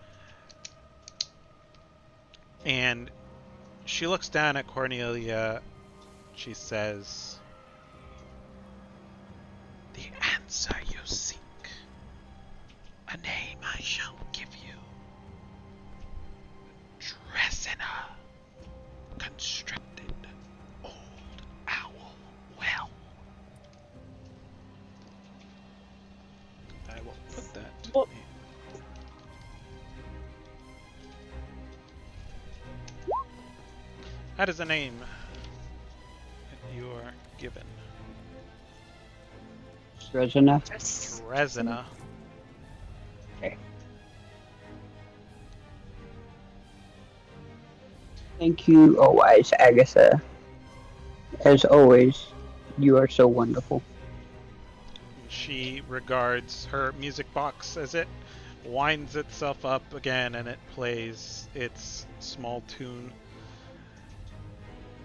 And she looks down at Cornelia. She says, "The answer you seek. A name I shall give you. will put that. Well- That is a name that you are given. Resina. Dresina. Thank you, always, Agatha. As always, you are so wonderful. She regards her music box as it winds itself up again and it plays its small tune.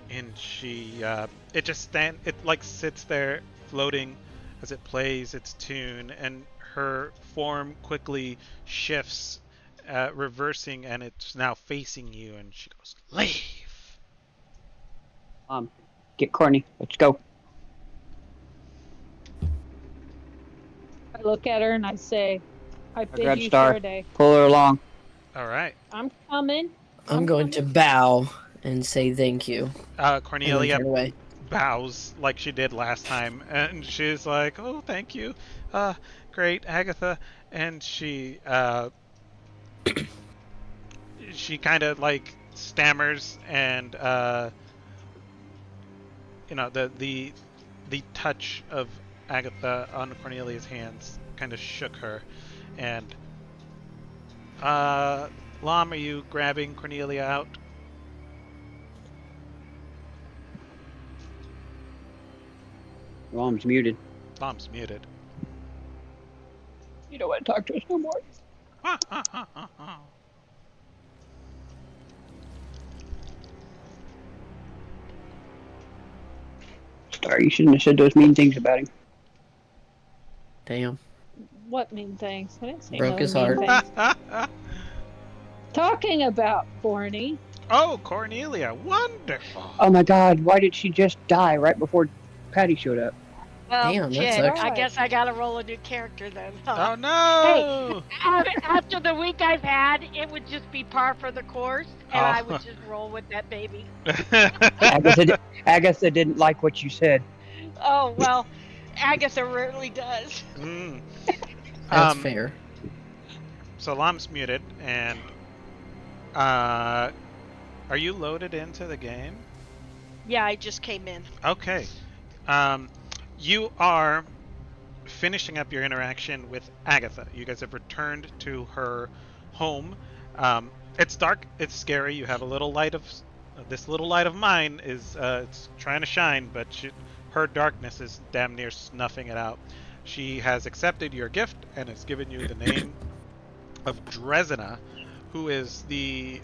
And it just it like sits there floating as it plays its tune, and her form quickly shifts, reversing, and it's now facing you, and she goes, "Leave." Get corny. Let's go. I look at her and I say, I I bid grab you Star. fair day. Pull her along. All right. I'm coming. I'm going to bow and say thank you, and then Cornelia turn away. bows like she did last time, and she's like, "Oh, thank you, great, Agatha." And she kind of like stammers, and the touch of Agatha on Cornelia's hands kind of shook her, and Lom, are you grabbing Cornelia out? Mom's muted. Lom's muted. You don't want to talk to us no more. Star, you shouldn't have said those mean things about him. Damn. What mean things? I didn't say Broke no his mean heart. things. Talking about corny. Oh, Cornelia, wonderful. Oh my God! Why did she just die right before Patty showed up? Well, Damn, that shit, sucks. I guess I gotta roll a new character then. Huh? Oh no! After the week I've had, it would just be par for the course, and I would just roll with that baby. Agatha didn't like what you said. Oh, well, Agatha rarely does. That's fair. So Lom's muted, and are you loaded into the game? Yeah, I just came in. Okay. You are finishing up your interaction with Agatha. You guys have returned to her home. It's dark. It's scary. You have a little light of this little light of mine is it's trying to shine, but her darkness is damn near snuffing it out. She has accepted your gift and has given you the name of Dresina, who is the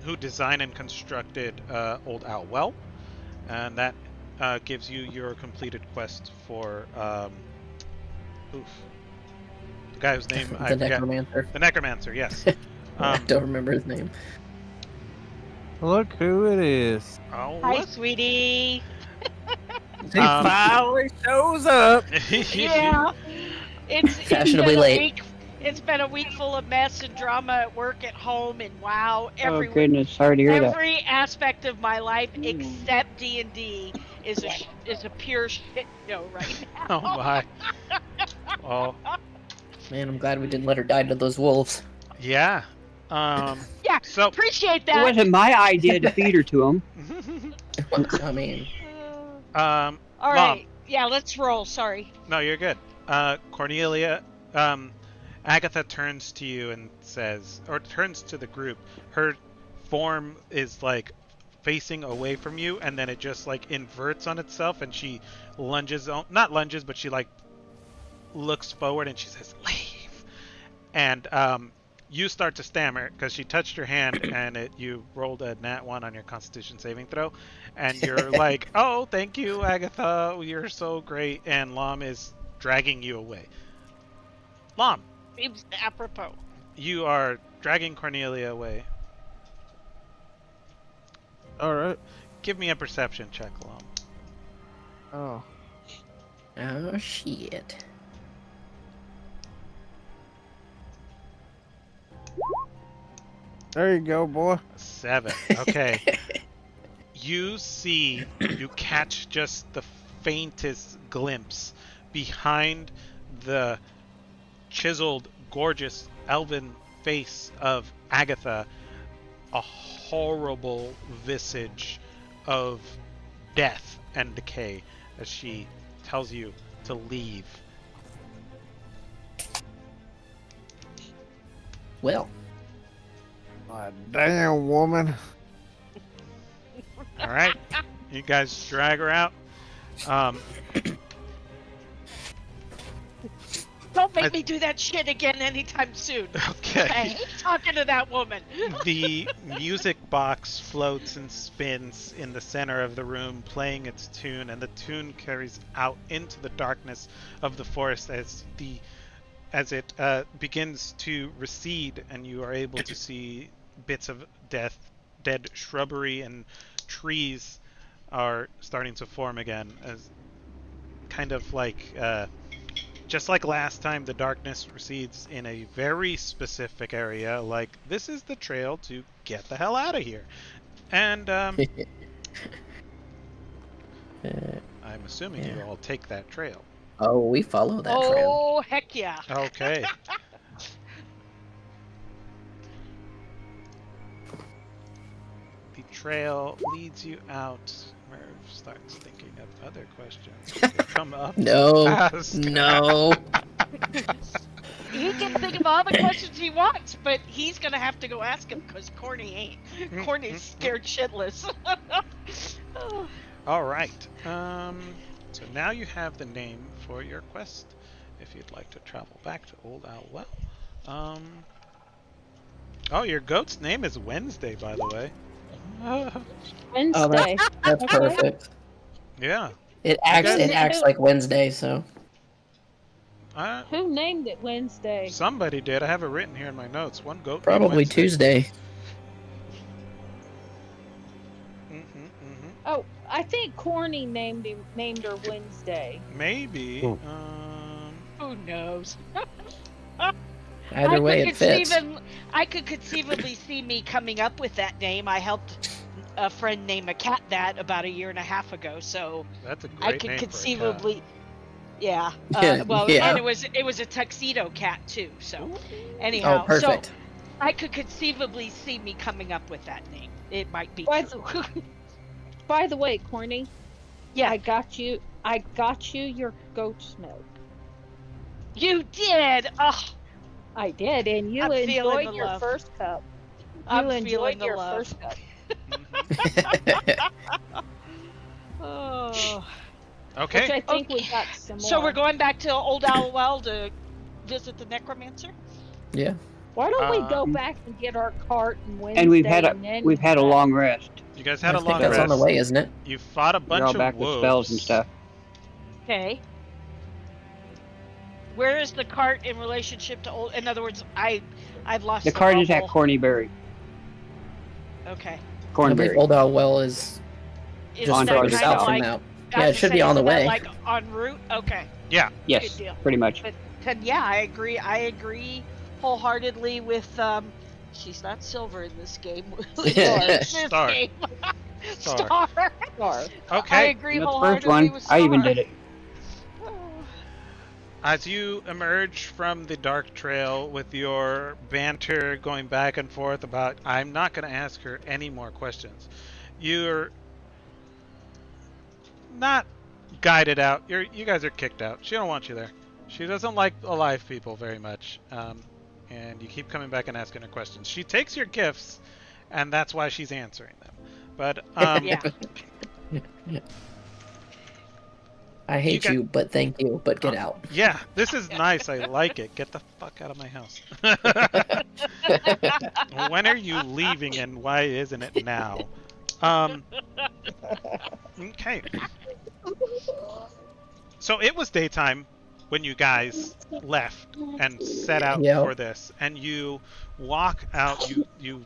who designed and constructed Old Owl Well, and that gives you your completed quest for the guy whose name I The forget. necromancer. The necromancer, yes. I don't remember his name. Look who it is. Oh, Hi, look. sweetie. He finally shows up. Yeah, Fashionably late. It's been a week full of mess and drama at work, at home, and wow, Oh goodness, sorry to hear that. every aspect of my life except D&D is a pure shit show right now. Oh my. Oh Man, I'm glad we didn't let her die to those wolves. yeah. Yeah, So appreciate It that. wasn't my idea to feed her to him. I mean, All Mom. right, yeah, let's roll. Sorry. No, you're good. Cornelia, Agatha turns to you and says, or turns to the group. Her form is like facing away from you, and then it just like inverts on itself, and she lunges, not lunges, but she like looks forward and she says, "Leave." And you start to stammer because she touched your hand, and you rolled a nat 1 on your Constitution saving throw, and you're like, "Oh, thank you, Agatha. You're so great." And Lom is dragging you away. Lom, Seems apropos. you are dragging Cornelia away. All right. Give me a perception check, Lom. Oh. oh shit. There you go, boy. 7. Okay. You catch just the faintest glimpse behind the chiseled, gorgeous, elven face of Agatha, a horrible visage of death and decay as she tells you to leave. Well, Damn woman. All right, you guys drag her out. Don't make me do that shit again anytime soon. Okay. I hate talking to that woman. The music box floats and spins in the center of the room, playing its tune, and the tune carries out into the darkness of the forest as it begins to recede, and you are able to see bits of dead shrubbery and trees are starting to form again, as kind of like just like last time, the darkness recedes in a very specific area. Like, this is the trail to get the hell out of here. And I'm assuming you all take that trail. oh, we follow that trail. Oh, heck yeah. Okay. The trail leads you out. Merv starts thinking of other questions that come up. No, Ask. no. He can think of all the questions he wants, but he's gonna have to go ask him because Corny ain't. Corny's scared shitless. Oh. All right. So now you have the name for your quest. If you'd like to travel back to Old Owl Well. Oh, your goat's name is Wednesday, by the way. Wednesday. Oh, that's Okay. perfect. Yeah. It acts like Wednesday, so Who named it Wednesday? Somebody did. I have it written here in my notes. One goat. named probably Wednesday. Tuesday. Oh, I think Corny named her Wednesday. Maybe. Ooh. Who knows? Either way, it fits. I could conceivably see me coming up with that name. I helped a friend name a cat that about 1.5 years ago, so That's a great I name could for a conceivably. cat. Yeah. Well, Yeah. and it was a tuxedo cat too. So, anyhow, Oh, perfect. so I could conceivably see me coming up with that name. It might be By true. By the way, Corny, Yeah, I got you your goat's milk. you did. Oh, I did, and you I'm feeling enjoyed the your love. first cup. I'm You feeling enjoyed the your love. first cup. Oh. Okay. Which I think we Okay. got some more. So we're going back to Old Owl Well to visit the necromancer. Yeah. Why don't we go Um, back and get our cart and Wednesday? And we've had then a come back? long rest. You guys had I a think long that's rest. on the way, isn't it? You fought a We're bunch all of back wolves. with spells and stuff. Okay. Where is the cart in relationship to old? In other words, I've lost The cart is at bubble. Cornyberry. Okay. I believe Cornberry. Old Owl Well is Is just On that further Target kind of south from like? now. I Yeah, was it should gonna be say, on the isn't that way. like en route? Okay. Yeah. Yes, Good deal. pretty much. But then, yeah, I agree. I agree wholeheartedly with. She's not silver in this game. This Star. game. Star. Star. Star. I Okay. agree The first wholeheartedly one, with I even Star. did it. As you emerge from the dark trail with your banter going back and forth about, I'm not going to ask her any more questions. You're not guided out. You guys are kicked out. She don't want you there. She doesn't like alive people very much. And you keep coming back and asking her questions. She takes your gifts, and that's why she's answering them. But Yeah. I hate got- you, but thank you, but get out. yeah, this is nice. I like it. Get the fuck out of my house. When are you leaving, and why isn't it now? Okay. So it was daytime when you guys left and set out Yep. for this, and you walk out. You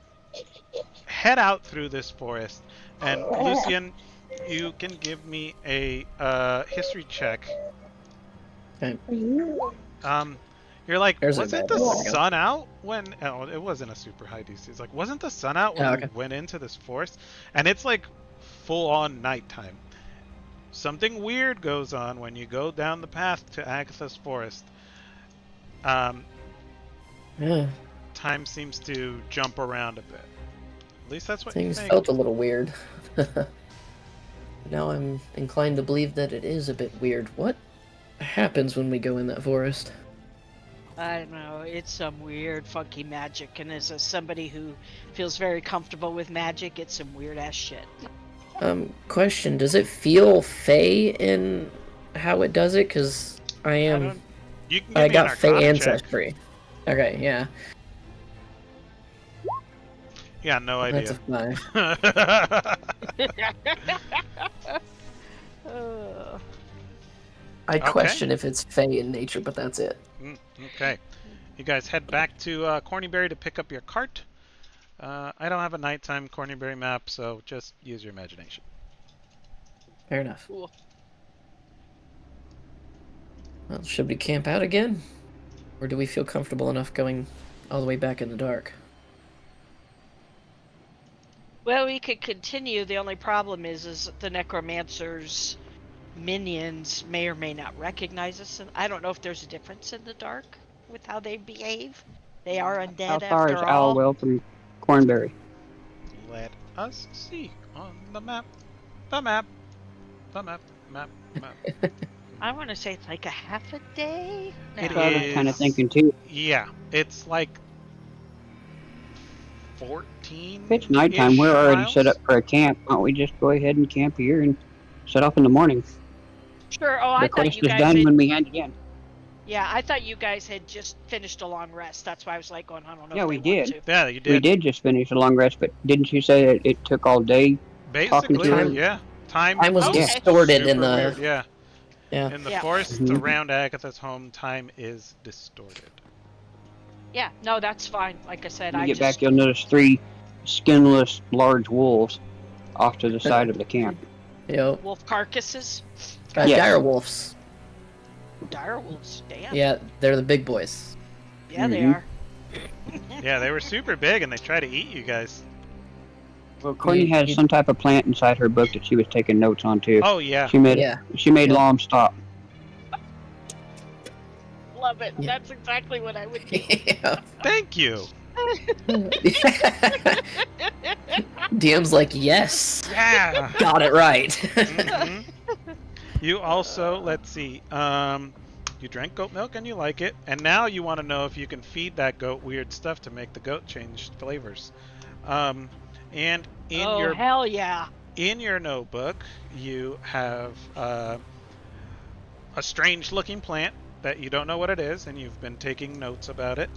head out through this forest, and Lucian, you can give me a history check. Okay. You're like, There's a wasn't bad the one. sun out when? Oh, it wasn't a super high DC. It's like, wasn't the sun out when Oh, okay. we went into this forest? And it's like full on nighttime. Something weird goes on when you go down the path to Agatha's forest. Yeah, time seems to jump around a bit. At least that's what you things think. felt a little weird. Now I'm inclined to believe that it is a bit weird. What happens when we go in that forest? I don't know. It's some weird, funky magic, and as somebody who feels very comfortable with magic, it's some weird ass shit. Question, does it feel fey in how it does it? Because I am... don't- You can give I me an got fey Arcana check. ancestry. Okay, yeah. Yeah, no That's idea. a 5. I Okay. question if it's fey in nature, but that's it. Okay. You guys head back to Cornyberry to pick up your cart. I don't have a nighttime Cornyberry map, so just use your imagination. Fair enough. Cool. Well, should we camp out again? Or do we feel comfortable enough going all the way back in the dark? Well, we could continue. The only problem is the necromancer's minions may or may not recognize us, and I don't know if there's a difference in the dark with how they behave. They are undead How far is after all. Owlwell from Cornberry? Let us see on the map. The map. The map. Map. Map. I want to say it's like a half a day. It No. I was kind of is- thinking too. Yeah, it's like 14. If it's nighttime, we're already set up for a camp. Why don't we just go ahead and camp here and set off in the morning? Sure. Oh, The I thought quest you is guys done had, when we hand it in. yeah, I thought you guys had just finished a long rest. That's why I was like going, I don't know. Yeah, if we they want did. to. Yeah, you We did. did just finish a long rest, but didn't you say that it took all day? talking Basically, to her? yeah. Time Time was Okay. distorted in super the... weird, yeah. Yeah. In the Yeah. forest Mhm. around Agatha's home, time is distorted. Yeah, no, that's fine. Like I said, When I you get just back, you'll notice 3 skinless large wolves off to the side of the camp. Yep. wolf carcasses, Yes. Dire wolves. dire wolves. Damn. Yeah, they're the big boys. Yeah, they Mhm. are. Yeah, they were super big and they try to eat you guys. Well, Courtney You- had you- some type of plant inside her book that she was taking notes on too. Oh, yeah. She made Yeah. She made Yeah. Lom stop. Love it. Yeah. That's exactly what I would do. Yeah. Thank you. DM's like, yes, Yeah. got it right. Mhm. You also, let's see, you drank goat milk and you like it, and now you want to know if you can feed that goat weird stuff to make the goat change flavors. And in Oh, your hell yeah. notebook, you have a strange looking plant that you don't know what it is, and you've been taking notes about it.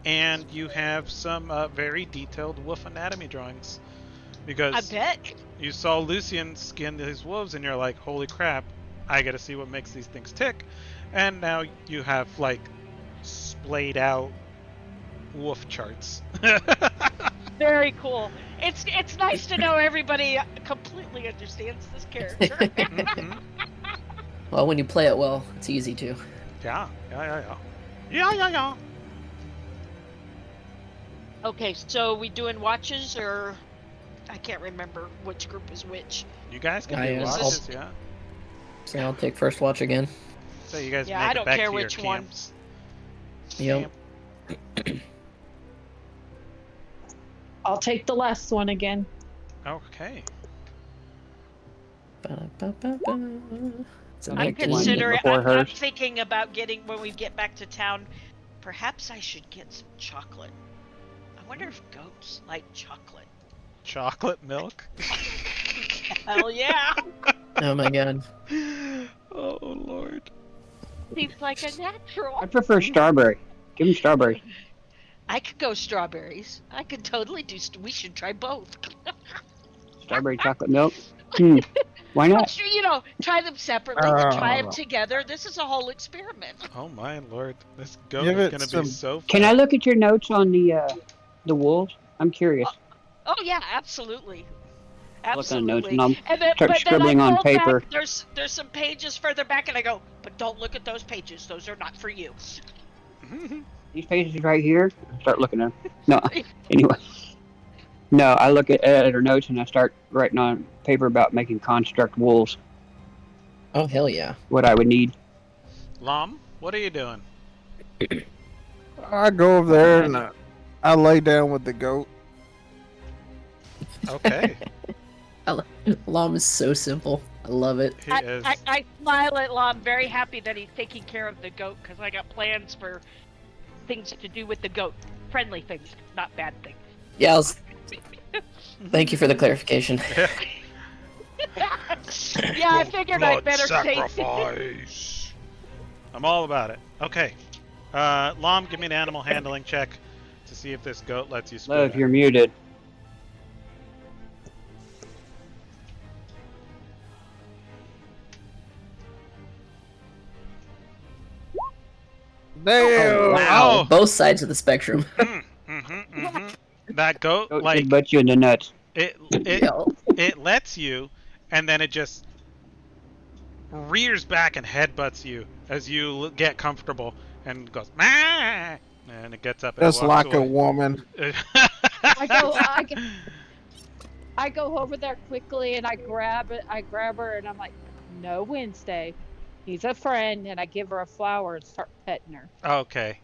And you have some very detailed wolf anatomy drawings. I Because bet. you saw Lucian skin these wolves, and you're like, holy crap, I gotta see what makes these things tick. And now you have, like, splayed out wolf charts. Very cool. It's nice to know everybody completely understands this character. Mhm. Well, when you play it well, it's easy to. Yeah, yeah. Yeah, yeah, yeah. Okay, so we doing watches or I can't remember which group is which. You guys can I, do uh, watches, yeah. So I'll take first watch again. So you guys Yeah, make I it don't back care to your which one. camps. Yep. I'll take the last one again. Okay. Ba-da-ba-ba-ba. It's a I'm 19. considering. before I'm hers. thinking about getting when we get back to town. Perhaps I should get some chocolate. I wonder if goats like chocolate. Chocolate milk. Hell yeah! Oh my god. Oh, Lord. Seems like a natural. I prefer strawberry. Give him strawberry. I could go strawberries. I could totally do. We should try both. Strawberry chocolate milk. Why Well, not? sure, you know, try them separately, then try them together. This is a whole experiment. Oh, my Lord. This goat Give is it going to some- be so Can I fat. look at your notes on the wolves? I'm curious. Oh yeah, absolutely. Look at the notes Absolutely. and I'll And then, start but then I scribbling on pulled back, paper. There's some pages further back, and I go, but don't look at those pages. Those are not for you. These pages right here. Start looking at them. No, anyway. No, I look at her notes and I start writing on paper about making construct wolves. Oh hell yeah. What I would need. Lom, What are you doing? I go over there and I lay down with the goat. Okay. Lom is so simple. I love it. He is. I smile at Law. I'm very happy that he's taking care of the goat because I got plans for things to do with the goat. Friendly things, not bad things. Yeah, thank you for the clarification. Yeah, I figured I'd better say. sacrifice. I'm all about it. Okay. Lom, give me an animal handling check to see if this goat lets you spoon Love, it. you're muted. Damn! Oh, wow. Oh. Both sides of the spectrum. That goat, Goat like, should butt you in the nuts. it lets you, and then it just rears back and headbutts you as you get comfortable and goes, "Mah!" And it gets up and Just walks like a away. woman. I go over there quickly and I grab it. I grab her and I'm like, "No, Wednesday. He's a friend," and I give her a flower and start petting her. Okay.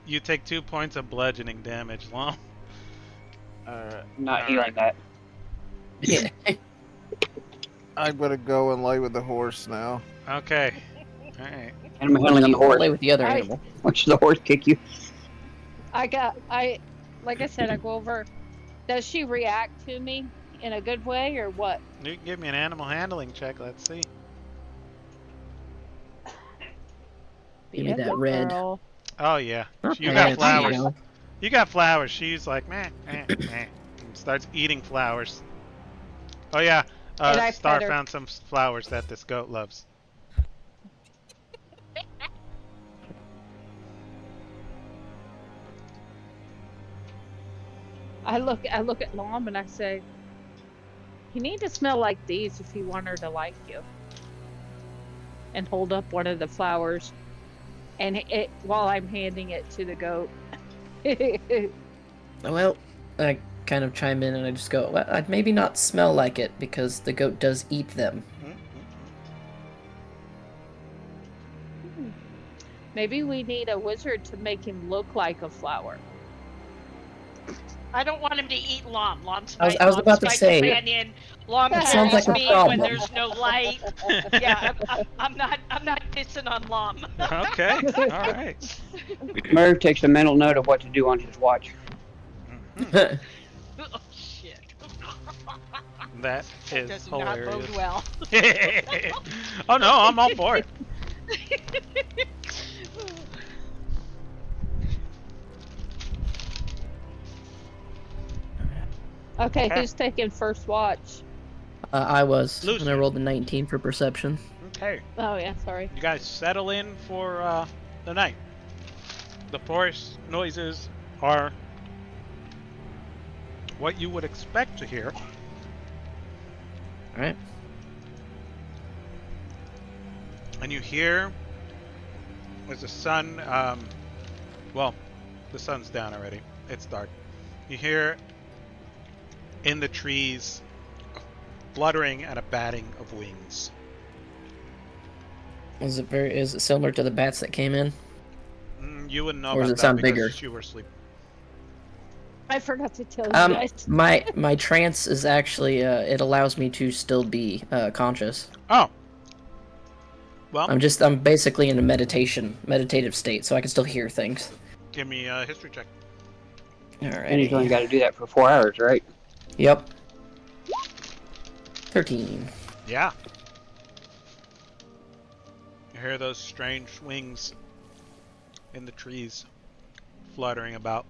You take 2 points of bludgeoning damage, Lom. Not healing that. Yeah. I'm gonna go and lay with the horse now. Okay. All right. Animal handling on the horse. Play with the other I- animal. Watch the horse kick you. Like I said, I go over. Does she react to me in a good way or what? You can give me an animal handling check. Let's see. Give Be me a that good red. girl. Oh yeah. You Okay, got there flowers. you go. You got flowers. She's like, meh, meh, meh, and starts eating flowers. Oh yeah. And I Star pet her. found some flowers that this goat loves. I look at Lom and I say, "You need to smell like these if you want her to like you." And hold up one of the flowers, and it while I'm handing it to the goat. Well, I kind of chime in and I just go, well, I'd maybe not smell like it because the goat does eat them. Maybe we need a wizard to make him look like a flower. I don't want him to eat Lom. Lom's I was Lom's about to my say, companion. Lom that carries sounds like a me problem. when there's no light. Yeah, I'm not pissing on Lom. Okay. All right. Merv takes a mental note of what to do on his watch. Oh shit. That is Does hilarious. not bode well. Oh no, I'm all for it. Okay, who's taking first watch? I was, Lucy. and I rolled a 19 for perception. Okay. Oh yeah, sorry. You guys settle in for the night. The forest noises are what you would expect to hear. Alright. And you hear as the sun, well, the sun's down already. It's dark. You hear in the trees a fluttering and a batting of wings. Is it similar to the bats that came in? You wouldn't know Or does about it that sound because bigger? you were asleep. I forgot to tell you guys. My trance is actually it allows me to still be conscious. Oh. Well, I'm basically in a meditative state, so I can still hear things. give me a history check. And he's only Alright. got to do that for 4 hours, right? Yep. 13. Yeah. You hear those strange wings in the trees fluttering about.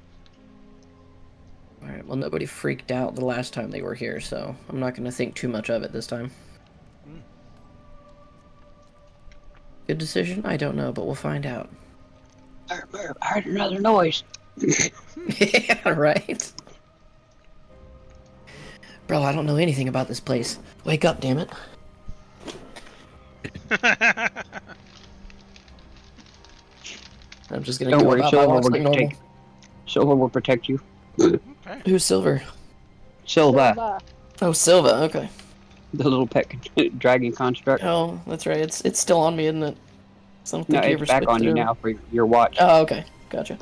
Alright, well nobody freaked out the last time they were here, so I'm not gonna think too much of it this time. Mm. Good decision? I don't know, but we'll find out. Merv, I heard another noise. Yeah, right? Bro, I don't know anything about this place. Wake up, damn it. I'm just gonna Don't go worry, about my Silver walks will like normal. protect. Silver will protect you. Who's Silver? Silva, Oh, Silva, okay. the little pet dragon construct. Oh, that's right. It's still on me, isn't it? So I don't No, think you it's ever back switched on it you over. now for your watch. Oh, okay. Gotcha.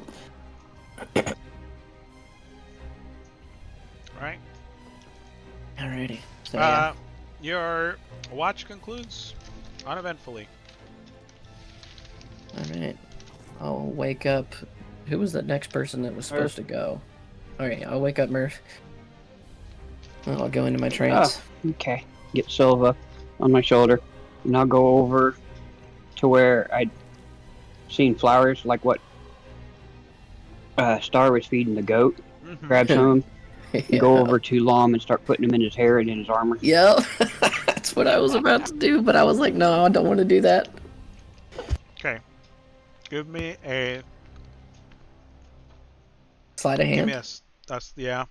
Right. Alrighty. So yeah. Your watch concludes uneventfully. Alright. I'll wake up. Who was the next person that was supposed to go? Alright, I'll wake up Murph. I'll go into my trance. Oh, okay. Get Silva on my shoulder, and I'll go over to where I'd seen flowers, like what Star was feeding the goat. Grab some, Yeah. go over to Lom and start putting them in his hair and in his armor. Yep. That's what I was about to do, but I was like, no, I don't want to do that. Okay. Give me a. Sleight of Give me hand. That's yeah.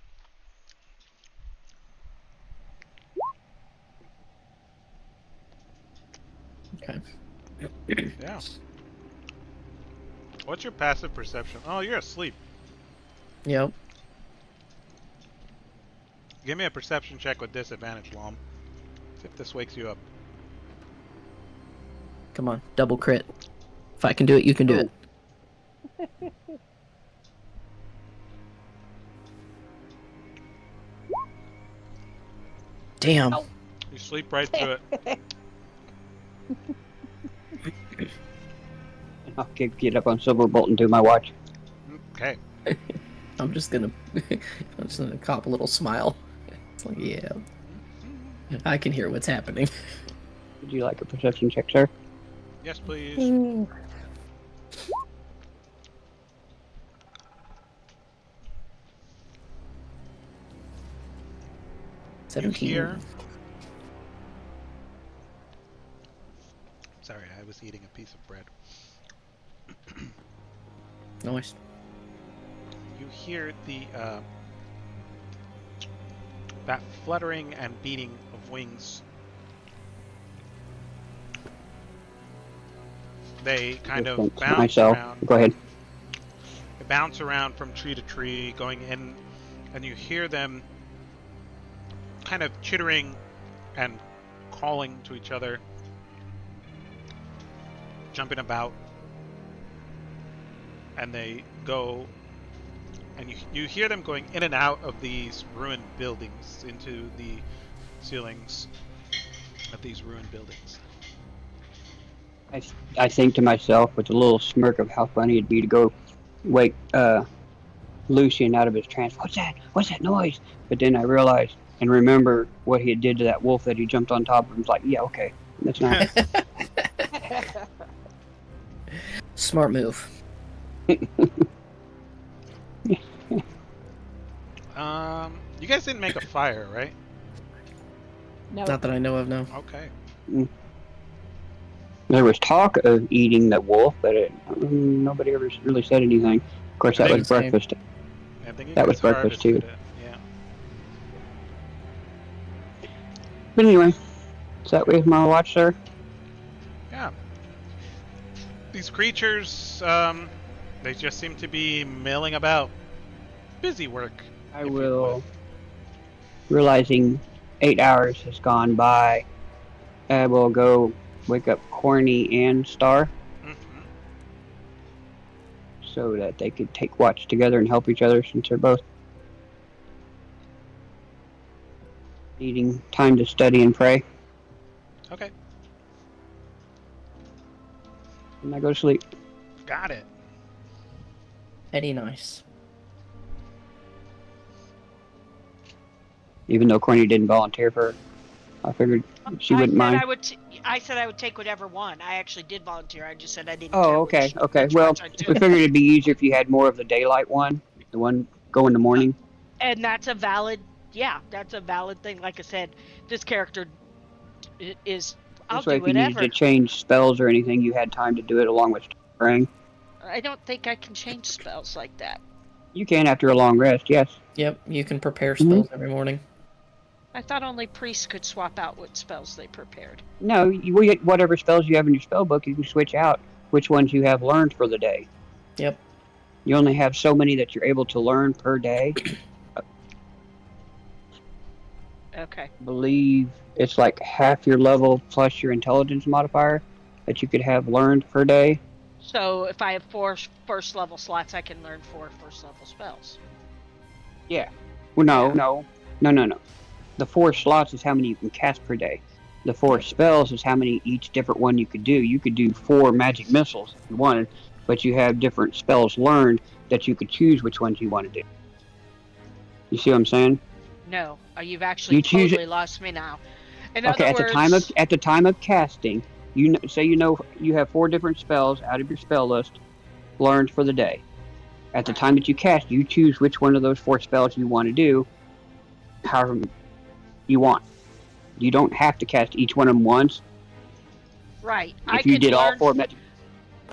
Okay. Yeah. What's your passive perception? Oh, you're asleep. Yep. Give me a perception check with disadvantage, Lom. See if this wakes you up. Come on, double crit. If I can do it, you can do it. Damn. Oh. You sleep right through it. I'll get up on Silverbolt and do my watch. Okay. I'm just gonna cop a little smile. It's like, yeah. I can hear what's happening. Would you like a perception check, sir? Yes, please. Mm. You 17. hear? Sorry, I was eating a piece of bread. Nice. You hear the that fluttering and beating of wings. They kind of bounce myself. around. Go ahead. They bounce around from tree to tree, going in, and you hear them kind of chittering and calling to each other, jumping about, and they go, and you hear them going in and out of these ruined buildings into the ceilings of these ruined buildings. I think to myself with a little smirk of how funny it'd be to go wake Lucian out of his trance. What's that? What's that noise? But then I realized and remember what he did to that wolf that he jumped on top of. And was like, yeah, okay, that's nice. Smart move. You guys didn't make a fire, right? No. Not that I know of, no. Okay. There was talk of eating that wolf, but nobody ever really said anything. Of course, that was breakfast. I think you That guys was breakfast too. harvested it, yeah. But anyway, is that with my watch, sir? Yeah. These creatures, they just seem to be milling about. Busy work. I will, realizing 8 hours has gone by, I will go wake up Corny and Star so that they could take watch together and help each other since they're both needing time to study and pray. Okay. And I go to sleep. Got it. Very nice. Even though Corny didn't volunteer for her, I figured she wouldn't mind. I said I would take whatever one. I actually did volunteer. I just said I didn't care Oh, okay, which- okay. which Well, ones I we took. figured it'd be easier if you had more of the daylight one, the one go in the morning. And that's a valid, that's a valid thing. Like I said, this character is, I'll This way, do if you needed whatever. to change spells or anything, you had time to do it along with praying. I don't think I can change spells like that. You can after a long rest, yes. Yep, you can prepare spells every morning. I thought only priests could swap out what spells they prepared. No, whatever spells you have in your spell book, you can switch out which ones you have learned for the day. Yep. You only have so many that you're able to learn per day. Okay. I believe it's like half your level plus your intelligence modifier. that you could have learned per day. So if I have 4 first level slots, I can learn 4 first level spells. Yeah. Well, no, Yeah. no. The 4 slots is how many you can cast per day. The 4 spells is how many each different one you could do. You could do 4 magic missiles if you wanted, but you have different spells learned that you could choose which ones you want to do. You see what I'm saying? No, you've actually You choose it. totally lost me now. In Okay, other words, at the time of casting, say you have 4 different spells out of your spell list learned for the day. At the Right. time that you cast, you choose which one of those 4 spells you want to do, however you want. You don't have to cast each one of them once. right, I If you could did all learn. 4 magic.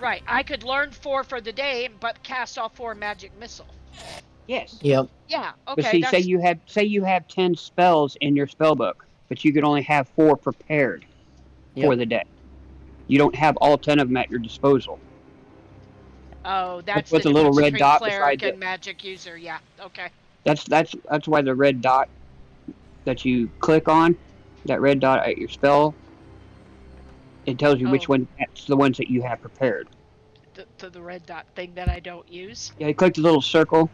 Right, I could learn 4 for the day, but cast all 4 magic missile. Yes. Yep. Yeah. But Okay. see, That's say you have 10 spells in your spell book, but you could only have 4 prepared for Yep. the day. You don't have all 10 of them at your disposal. that's the With a little difference red between dot cleric beside and magic user. Yeah. Okay. that's why the red dot that you click on, that red dot at your spell, it tells you which Oh, one that's the ones that you have prepared. the red dot thing that I don't use. Yeah, you click the little circle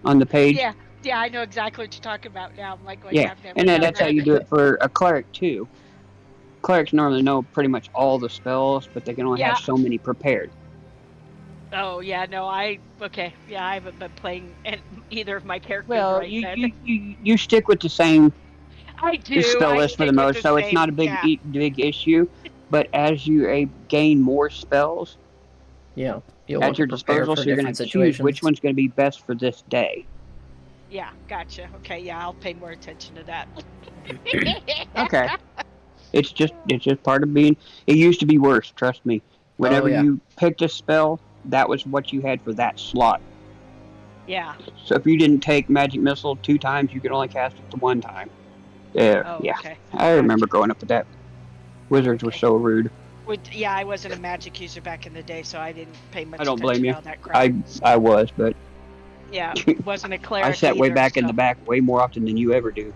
on the page. Yeah. Yeah, I know exactly what you're talking about now. I'm like going, Yeah, I've never and then done that's how you that. do it for a cleric too. Clerics normally know pretty much all the spells, but they can only have Yeah. so many prepared. Oh, yeah, no, okay. Yeah, I haven't been playing either of my characters Well, right then. You stick with the same I do. spell I list for the stick with most, the so it's same. not a Yeah. big issue. But as you gain more spells Yeah. You'll want at to your prepare disposal, for so you're going different to choose which situations. one's going to be best for this day. Yeah, gotcha. Okay, yeah, I'll pay more attention to that. Okay. It's just part of being. It used to be worse. Trust me. Oh Whenever yeah. you picked a spell, that was what you had for that slot. Yeah. So if you didn't take Magic Missile 2 times, you could only cast it the 1 time. Oh, Yeah. okay. I remember growing up with that. Wizards were Okay. so rude. Yeah, I wasn't a magic user back in the day, so I didn't pay much I don't attention blame to you. all that crap. I was, but Yeah, wasn't a I cleric sat way either, back in so. the back way more often than you ever do.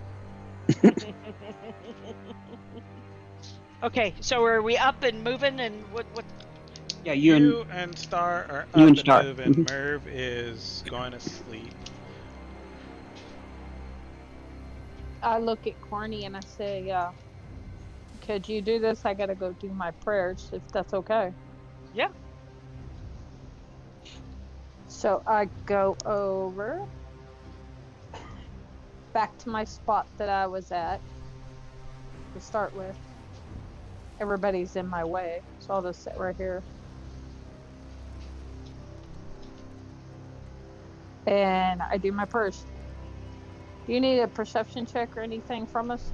Okay, so are we up and moving, and what? Yeah, You and Star are you up and and Star. moving. Mhm. Merv is going to sleep. I look at Corny and I say, could you do this? I gotta go do my prayers, if that's okay. Yeah. So I go over back to my spot that I was at to start with. Everybody's in my way, so I'll just sit right here. And I do my prayers. Do you need a perception check or anything from us?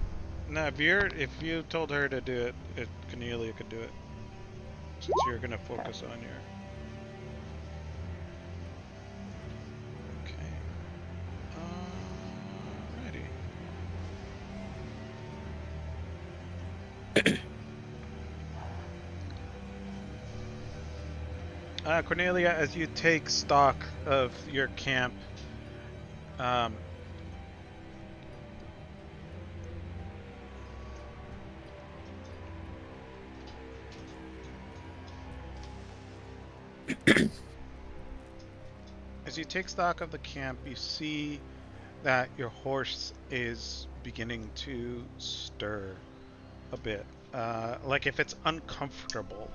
No, if you told her to do it, Cornelia could do it. Since you're gonna focus on your. Okay. Alrighty. Cornelia, as you take stock of your camp, as you take stock of the camp, you see that your horse is beginning to stir a bit, like if it's uncomfortable.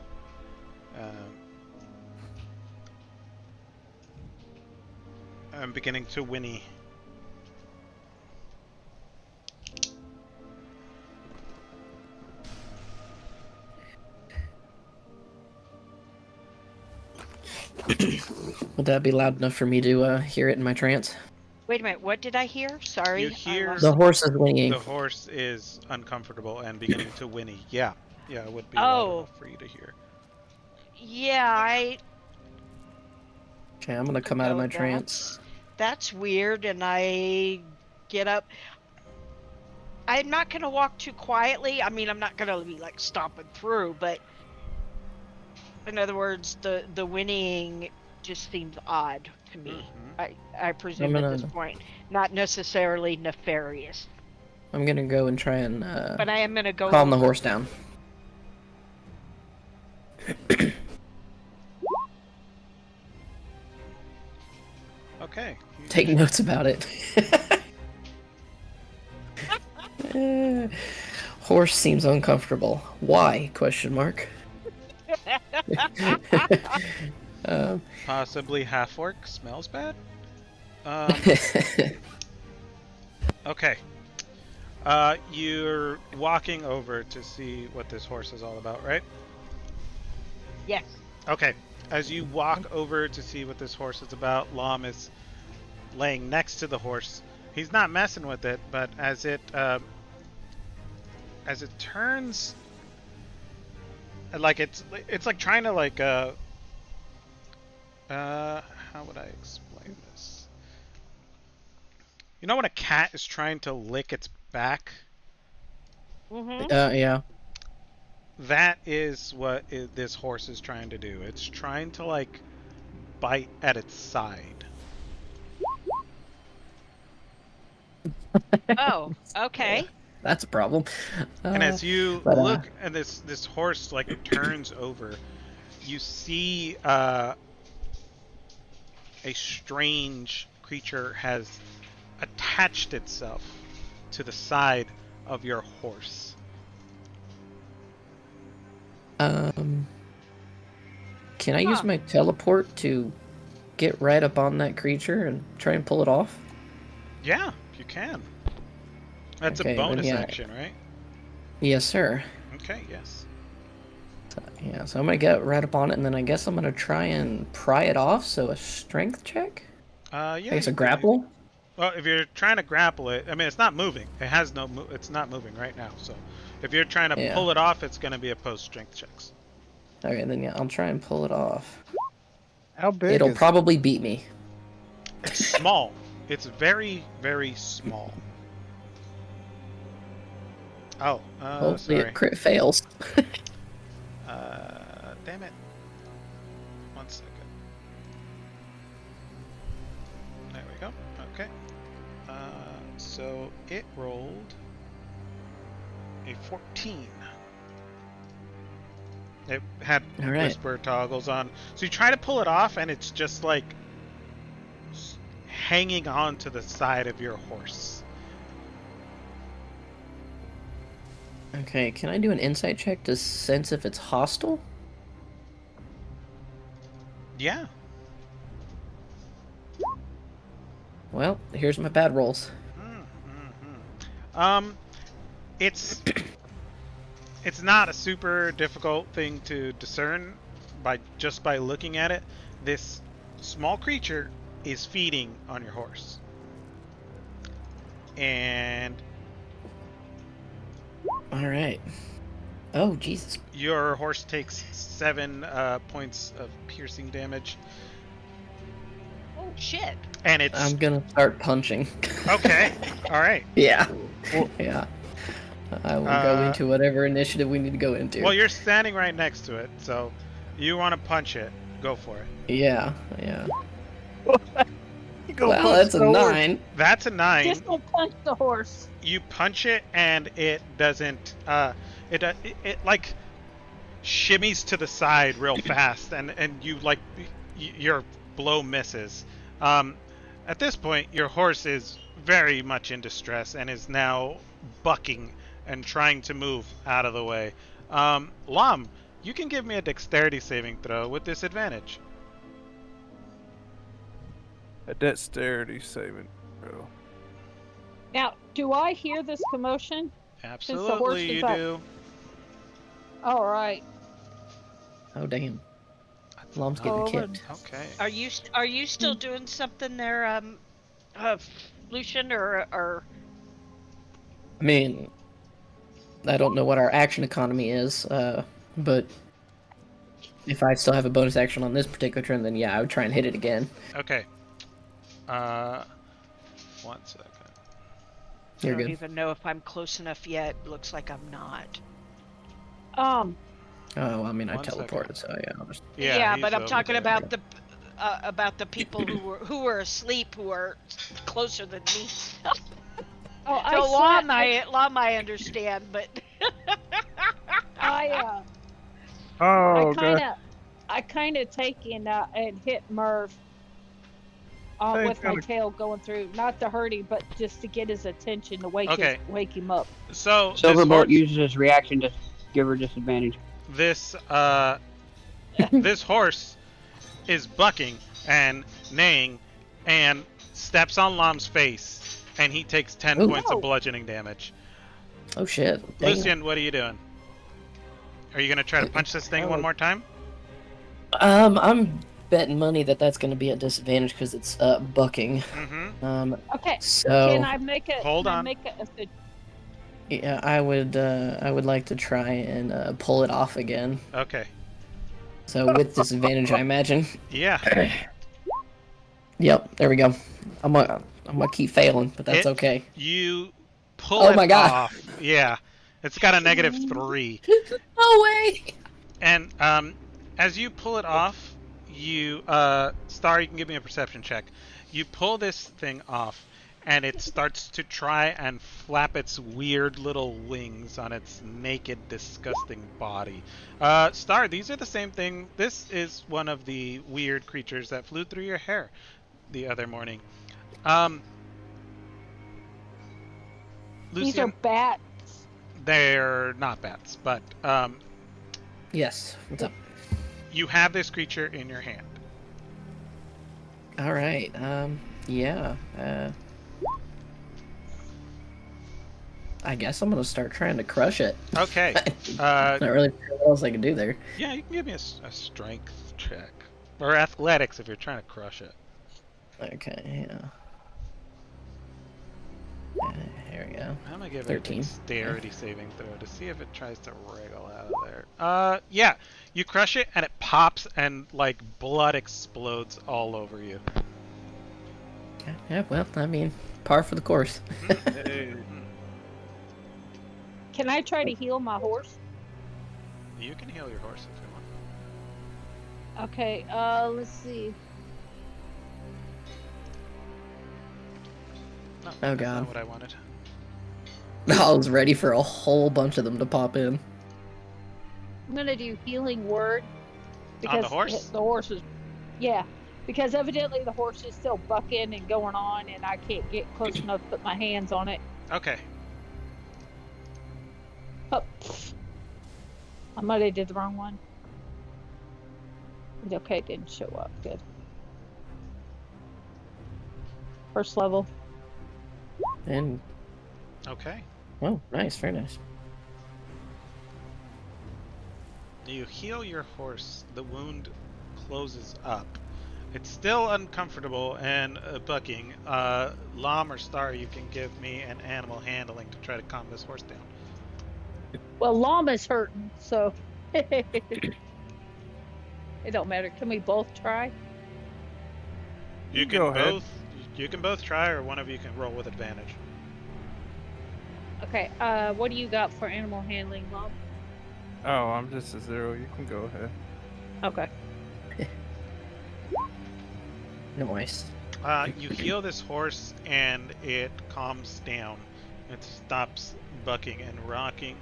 I'm beginning to whinny. Would that be loud enough for me to hear it in my trance? Wait a minute. What did I hear? Sorry. You hear The horse is whinnying. the horse is uncomfortable and beginning to whinny. Yeah, it would be loud Oh. enough for you to hear. Yeah, Okay, I'm gonna come out of my No, trance. that's weird, and I get up. I'm not gonna walk too quietly. I mean, I'm not gonna be like stomping through, but in other words, the whinnying just seems odd to me. I presume at this point, not necessarily nefarious. I'm gonna go and try and But I am gonna go calm the over. horse down. Okay. Take notes about it. Horse seems uncomfortable. Why? Question mark. Possibly half orc smells bad. Okay. You're walking over to see what this horse is all about, right? Yes. Okay. As you walk over to see what this horse is about, Lom is laying next to the horse. He's not messing with it, but as it turns, like it's like trying to like how would I explain this? You know when a cat is trying to lick its back? Mm-hmm. Yeah. That is what this horse is trying to do. It's trying to like bite at its side. Oh, okay. That's a problem. And as you but, look and this horse like turns over, you see a strange creature has attached itself to the side of your horse. Can I use my teleport to get right up on that creature and try and pull it off? Yeah, you can. That's Okay, a then bonus yeah. action, right? Yes, sir. Okay, yes. Yeah, so I'm gonna get right up on it, and then I guess I'm gonna try and pry it off. So a strength check. Yeah. I guess a you could- grapple. Well, if you're trying to grapple it, I mean, it's not moving. It has no. It's not moving right now. So, if you're trying to Yeah. pull it off, it's going to be opposed strength checks. Okay, then yeah, I'll try and pull it off. How big It'll is probably beat me. It's small. It's very, very small. Oh, Hopefully sorry. it crit fails. Damn it. 1 second. There we go. Okay. So it rolled a 14. It had All right. whisper toggles on. So you try to pull it off, and it's just like hanging on to the side of your horse. Okay, can I do an insight check to sense if it's hostile? Yeah. Well, here's my bad rolls. It's not a super difficult thing to discern by looking at it. This small creature is feeding on your horse, and All right. Oh, Jesus. your horse takes 7 points of piercing damage, Oh shit. and it's I'm gonna start punching. okay. All right. Yeah. Yeah. I will go Uh, into whatever initiative we need to go into. Well, you're standing right next to it, so you want to punch it. Go for it. Yeah, yeah. You go Well, punch that's a the horse. 9. That's a 9. Just go punch the horse. You punch it, and it doesn't. It like shimmies to the side real fast, and you like your blow misses. At this point, your horse is very much in distress and is now bucking and trying to move out of the way. Lom, you can give me a dexterity saving throw with disadvantage. A dexterity saving throw. Now, do I hear this commotion? Absolutely, is you up. do. All right. Oh, damn. Lom's getting Oh, kicked. Okay. Are you still doing something there, Lucian, or I mean, I don't know what our action economy is, but if I still have a bonus action on this particular turn, then yeah, I would try and hit it again. Okay. 1 second. You're I don't good. even know if I'm close enough yet. Looks like I'm not. Oh, I mean, I 1 second. teleported, so yeah, I'll just... Yeah, he's but I'm over talking there. about the people who were asleep, who are closer than me. Oh, So Lom I understand, but I Oh, God. kind of take and hit Merv Hey, with my gotta- tail going through, not to hurt him, but just to get his attention to Okay. wake him up. So Silverbolt uses his reaction to give her disadvantage. this this horse is bucking and neighing and steps on Lom's face, and he takes 10 Ooh. points No. of bludgeoning damage. Oh shit. Dang. Lucian, what are you doing? Are you gonna try to punch this thing one more time? I'm betting money that that's gonna be a disadvantage because it's bucking. Mm-hmm. Okay. So Can I make it? Hold can I on. make it yeah, I would like to try and pull it off again. Okay. So with disadvantage, I imagine. Yeah. Yep, there we go. I'm gonna keep failing, but that's It- okay. You pull Oh it my God. off. Yeah. It's got a -3. No way. And as you pull it off, you Star, you can give me a perception check. You pull this thing off, and it starts to try and flap its weird little wings on its naked, disgusting body. Star, these are the same thing. This is one of the weird creatures that flew through your hair the other morning. These are Lucian, bats. they're not bats, but Yes. What's up? you have this creature in your hand. All right. Yeah. I guess I'm gonna start trying to crush it. Okay. Not really sure what else I can do there. Yeah, you can give me a strength check. Or athletics if you're trying to crush it. Okay. Yeah. Here we go. I'm gonna give 13. it a dexterity saving throw to see if it tries to wriggle out of there. Yeah. You crush it and it pops and like blood explodes all over you. Okay. Yeah. Well, I mean, par for the course. Hey, Can I try to heal my horse? You can heal your horse if you want. Okay. Let's see. No, Oh, that's God. not what I wanted. I was ready for a whole bunch of them to pop in. I'm gonna do healing word. On the horse? The horse is, yeah. Because evidently the horse is still bucking and going on, and I can't get close enough to put my hands on it. Okay. Oh, I might have did the wrong one. Okay, it didn't show up. Good. First level. And Okay. oh, nice, very nice. You heal your horse. The wound closes up. It's still uncomfortable and bucking. Lom or Star, you can give me an animal handling to try to calm this horse down. Well, llama's hurting, so it don't matter. Can we both try? You Go can ahead. both. You can both try, or one of you can roll with advantage. Okay. What do you got for animal handling, Mom? Oh, I'm just a 0. You can go ahead. Okay. Nice. You heal this horse, and it calms down. It stops bucking and rocking.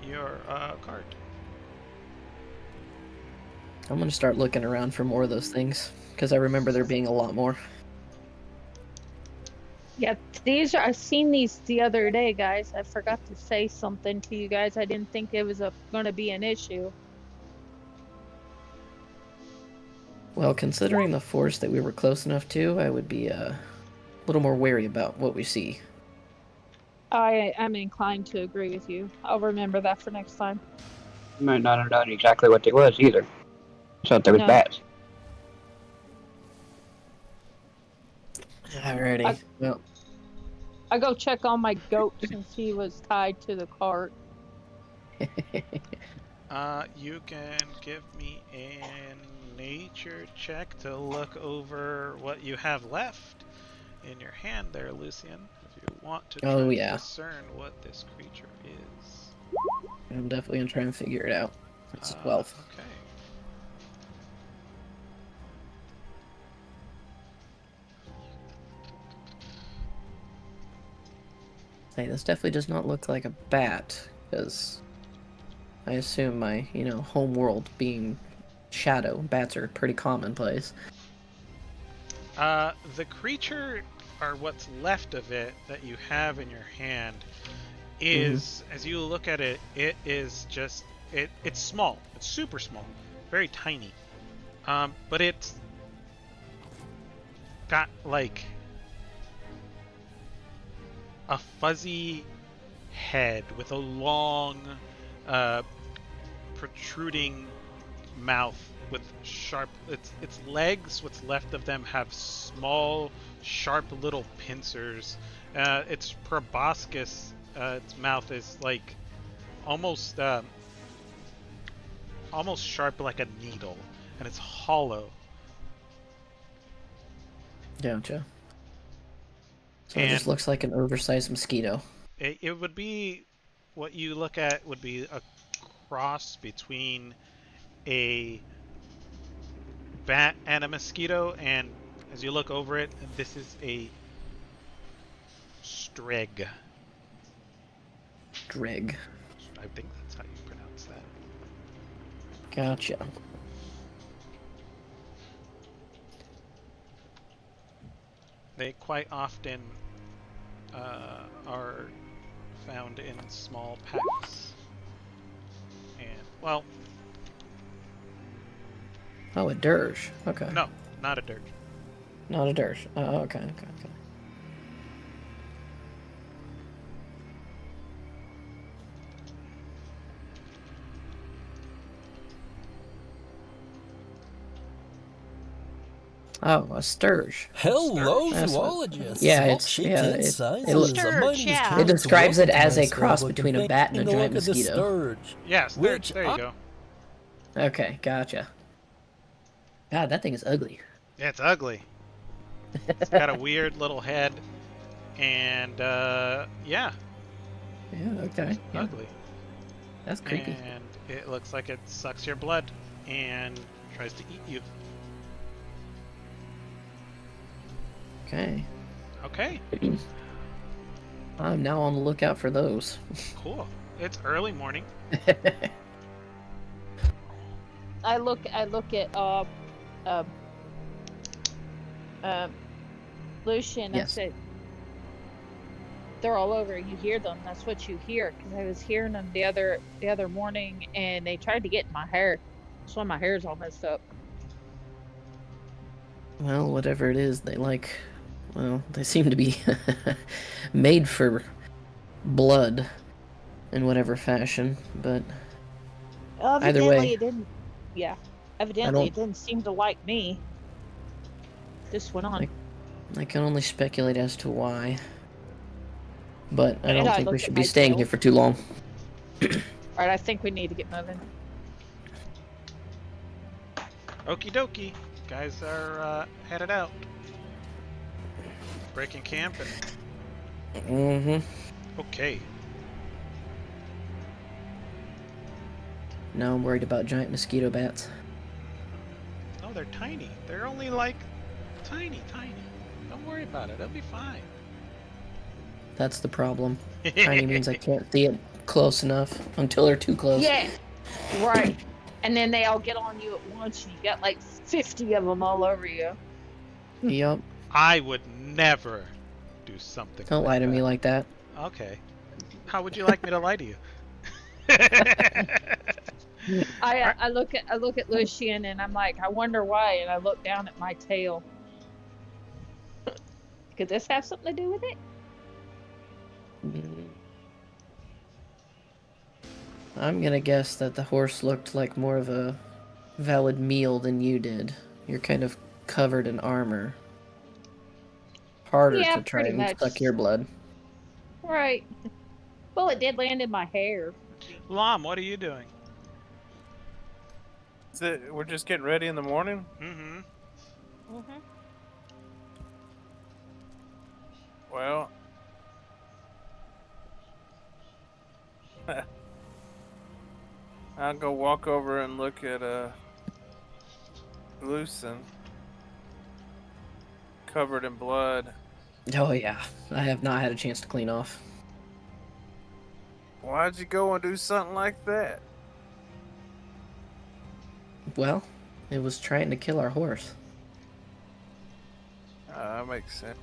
Your card. I'm gonna start looking around for more of those things because I remember there being a lot more. Yeah, these are. I've seen these the other day, guys. I forgot to say something to you guys. I didn't think it was going to be an issue. Well, considering the force that we were close enough to, I would be a little more wary about what we see. I am inclined to agree with you. I'll remember that for next time. You might not have known exactly what it was either. Thought there was No. bats. Alrighty. Well, I go check on my goat since he was tied to the cart. You can give me a nature check to look over what you have left in your hand there, Lucian. If you want to try Oh, to yeah. discern what this creature is. I'm definitely gonna try and figure it out. It's 12. Okay. Hey, this definitely does not look like a bat, because I assume my, home world being shadow, bats are pretty commonplace. The creature, or what's left of it that you have in your hand, is, as you look at it, it is just it's small. It's super small, very tiny. But it's got like a fuzzy head with a long, protruding mouth with sharp. Its legs, what's left of them, have small, sharp little pincers. Its proboscis, its mouth is like almost almost sharp like a needle, and it's hollow. Gotcha. So it And just looks like an oversized mosquito. it would be, what you look at would be a cross between a bat and a mosquito, and as you look over it, this is a streg. Dreg. I think that's how you pronounce that. Gotcha. They quite often are found in small packs. And, well, Oh, a dirge. Okay. no, not a dirge. Not a dirge. Oh, okay. Oh, a sturge. Hello, Sturge? zoologists. Yeah, All it's shapes yeah. and It sizes. Sturge, The mightiest yeah. cats it describes it welcome as a my cross swab between a and bat and a taking giant look at the mosquito. sturge. Yeah, sturge. Which There you I- go. Okay, gotcha. God, that thing is ugly. Yeah, it's ugly. It's got a weird little head, and yeah, Yeah, okay. Yeah, ugly. that's creepy. And it looks like it sucks your blood and tries to eat you. Okay. Okay, I'm now on the lookout for those. cool. It's early morning. I look at Lucian. Yes. I said, they're all over. You hear them. That's what you hear. Because I was hearing them the other morning, and they tried to get in my hair. That's why my hair's all messed up. Well, whatever it is, they seem to be made for blood in whatever fashion, but either Evidently, way, it didn't. Yeah. Evidently, it didn't seem to like me. This went on. I can only speculate as to why. But I And don't I think we looked should at be my staying tail. here for too long. Alright, I think we need to get moving. Okie dokie. Guys are headed out. Breaking camp and Mm-hmm. okay. Now I'm worried about giant mosquito bats. No, they're tiny. They're only like tiny. Don't worry about it. It'll be fine. That's the problem. Tiny means I can't see it close enough until they're too close. Yeah, right. And then they all get on you at once, and you got like 50 of them all over you. Yup. I would never do something. Don't lie to me that. like that. Okay. How would you like me to lie to you? I look at Lucian, and I'm like, I wonder why. And I look down at my tail. Could this have something to do with it? I'm gonna guess that the horse looked like more of a valid meal than you did. You're kind of covered in armor. Harder Yeah, to try pretty and much. suck your blood. Right. Well, it did land in my hair. Lom, what are you doing? We're just getting ready in the morning? Mm-hmm. Mm-hmm. Well, I'll go walk over and look at Lucen, covered in blood. Oh yeah, I have not had a chance to clean off. Why'd you go and do something like that? Well, it was trying to kill our horse. Makes sense.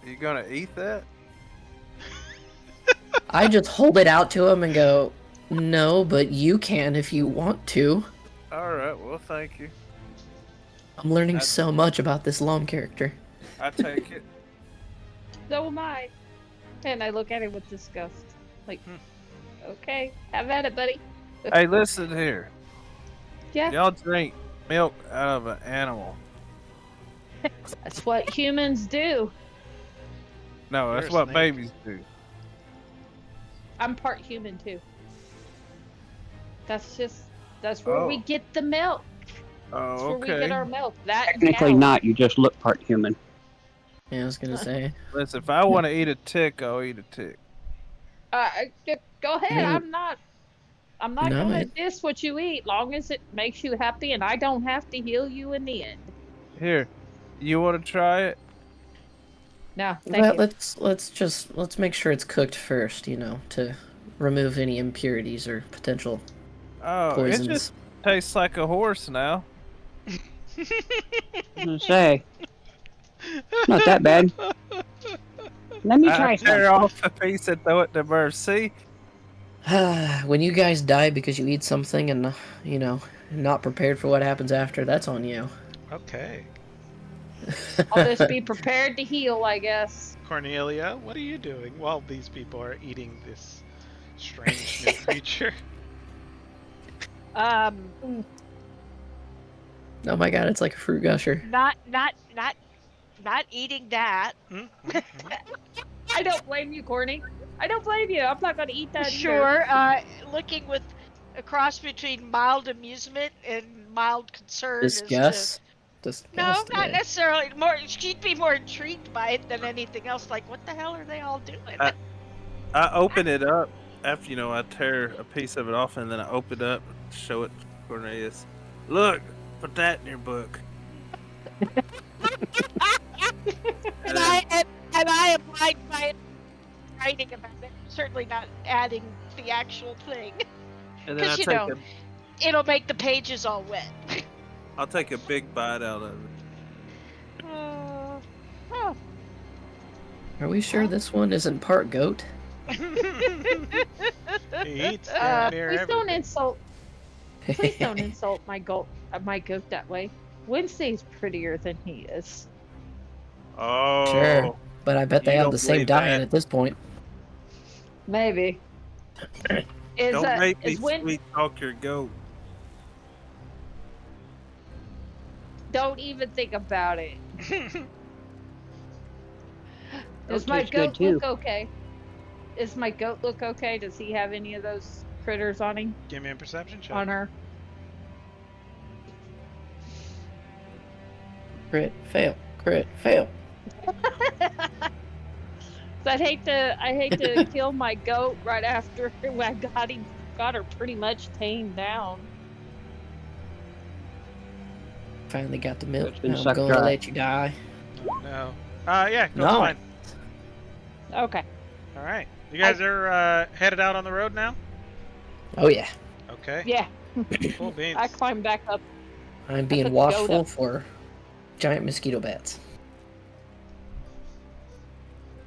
Are you gonna eat that? I just hold it out to him and go, no, but you can if you want to. Alright, well, thank you. I'm learning so much about this Lom character. I take it. So am I. And I look at him with disgust. Like, okay, have at it, buddy. Hey, listen here. Yeah, Y'all drink milk out of an animal. that's what humans do. No, You're that's a what snake. babies do. I'm part human too. That's where we Oh. get the milk. That's Oh, where we get our okay. milk. That and Technically cows. not. You just look part human. Yeah, I was gonna say. Listen, if I want to eat a tick, I'll eat a tick. Go ahead. Yeah. I'm not No, gonna it- diss what you eat, long as it makes you happy, and I don't have to heal you in the end. Here, you want to try it? No, thank Well, you. let's make sure it's cooked first, you know, to remove any impurities or potential Oh, poisons. it just tastes like a horse now. I was gonna say, not that bad. Let me try I some. tear off a piece and throw it to Murph. See? When you guys die because you eat something and, you know, not prepared for what happens after, that's on you. Okay. I'll just be prepared to heal, I guess. Cornelia, what are you doing while these people are eating this strange new creature? Um, Oh my god, it's like a fruit gusher. Not eating that. I don't blame you, Corny. I don't blame you. I'm not gonna eat that either. Sure. Looking with a cross between mild amusement and mild concern as to Disgust. no, Disgust. not Yeah. necessarily. More, she'd be more intrigued by it than anything else. Like, what the hell are they all doing? I open it up after I tear a piece of it off, and then I open it up and show it to Cornelius. Look, put that in your book. and I abide by writing about it. Certainly not adding the actual thing, And then I because take it'll make the pages all wet. I'll take a big bite out of it. Oh. Are we sure this one isn't part goat? He eats damn near Please don't everything. insult. Please don't insult my goat that way. Wednesday's prettier than he is. Oh, Sure. But I bet they You have don't the same believe diet that. at this point. Maybe. Don't make me is when sweet talk your goat. don't even think about it. Does Goat my tastes good, goat too. look okay? Does my goat look okay? Does he have any of those critters on him? Give me a perception check. On her? Crit, fail. Crit, fail. So I hate to kill my goat right after I got her pretty much tamed down. Finally got the milk. It's been Now I'm sucked gonna dry. let you die. No. Yeah, go No. fine. Okay. All right. You guys are headed out on the road now? Oh yeah. Okay. Yeah. Cool beans. I climbed back up. I'm put being the goat watchful up. for giant mosquito bats.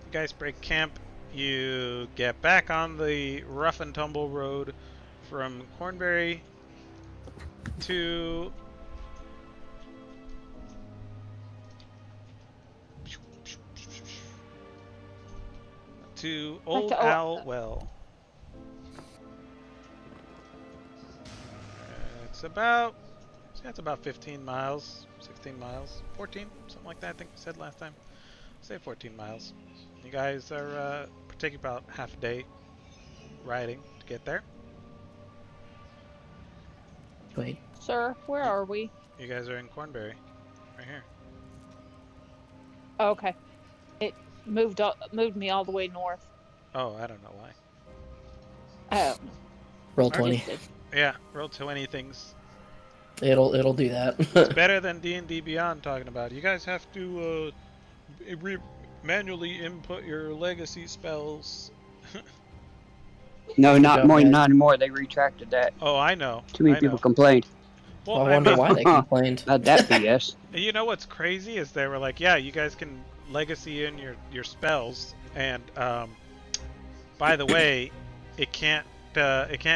You guys break camp. You get back on the rough and tumble road from Cornbury to Old to Owl Well. It's about 15 miles, 16 miles, 14, something like that. I think we said last time. Say 14 miles. You guys are taking about half a day riding to get there. Wait. Sir, where are we? You guys are in Cornbury, right here. Okay. It moved me all the way north. Oh, I don't know why. Oh. Roll Alright. 20. It did. Yeah, roll 20 things. It'll do that. It's better than D&D Beyond talking about. You guys have to manually input your legacy spells. No, Good not job, more. guys. Not anymore. They retracted that. Oh, I know. Too many I people know. complained. Well, I wonder why they complained. Not that BS. You know what's crazy is they were like, yeah, you guys can legacy in your spells, and by the way, it can't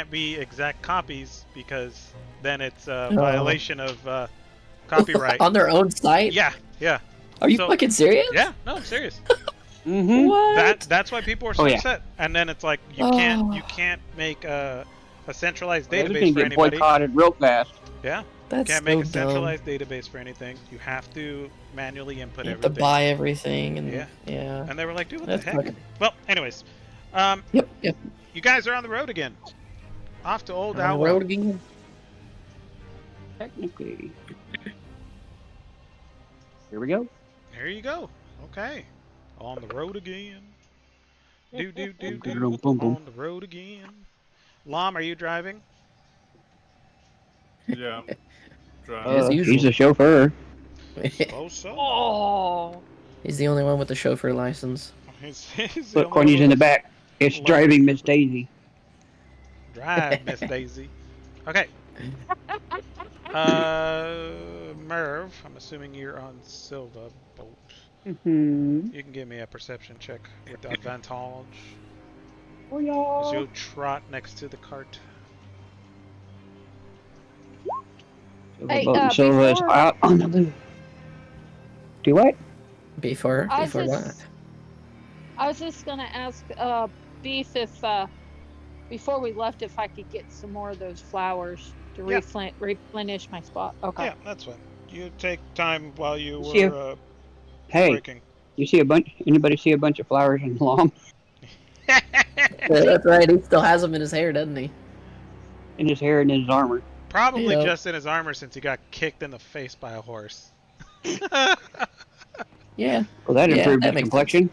be exact copies because then it's a Oh. violation of copyright. On their own site? Yeah, yeah. Are you So- fucking serious? Yeah, no, I'm serious. Mm-hmm. What? That's why people are so Oh, yeah. upset. And then it's like you can't make a centralized Well, database everything for get anybody. boycotted real fast. Yeah, That's can't so make a dumb. centralized database for anything. You have to manually input You have to everything. buy everything and Yeah. yeah. And they were like, dude, what That's the heck? fucking- Well, anyways, Yep. you guys are on the road again. Off to Old On the Owl. road again. Technically. Here we go. Here you go. Okay. On the road again. Do Boom, boom, boom. on the road again. Lom, are you driving? Yeah. As usual. He's the chauffeur. Suppose so. Oh. He's the only one with the chauffeur license. He's the Look, only Courtney's one in the with back. It's Love. driving Miss Daisy. Drive, Miss Daisy. Okay. Merv, I'm assuming you're on Silva Boat. Mm-hmm. You can give me a perception check with advantage. Oh, As yeah. you trot next to the cart. Hey, Silver is before- out on the loop. Do what? Before I was what? just- I was just gonna ask Beef if before we left if I could get some more of those flowers to Yeah. replenish my spot. Okay. Yeah, that's fine. You take time while you See were if- Hey, breaking. you see a bunch? Anybody see a bunch of flowers in the lawn? Yeah, that's right. He still has them in his hair, doesn't he? In his hair and in his armor. Probably Yep. just in his armor since he got kicked in the face by a horse. Yeah. Well, that Yeah, improved that his makes complexion.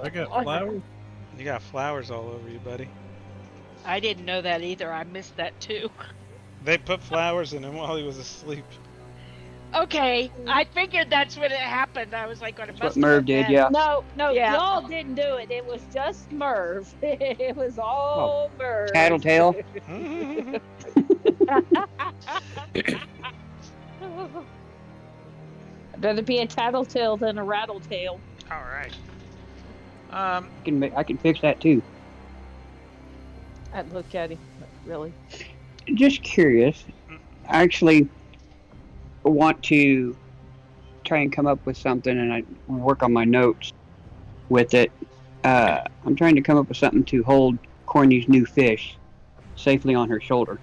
I got flowers. You got flowers all over you, buddy. I didn't know that either. I missed that too. They put flowers in him while he was asleep. Okay, I figured that's when it happened. I was like, "What That's what Merv did, yeah. No, Yeah. y'all didn't do it. It was just Merv. It was all Merv. Tattletale. I'd rather be a tattletale than a rattletail. All right. I can fix that too. I'd look at him, but really. Just curious. I actually want to try and come up with something, and I work on my notes with it. I'm trying to come up with something to hold Corny's new fish safely on her shoulder.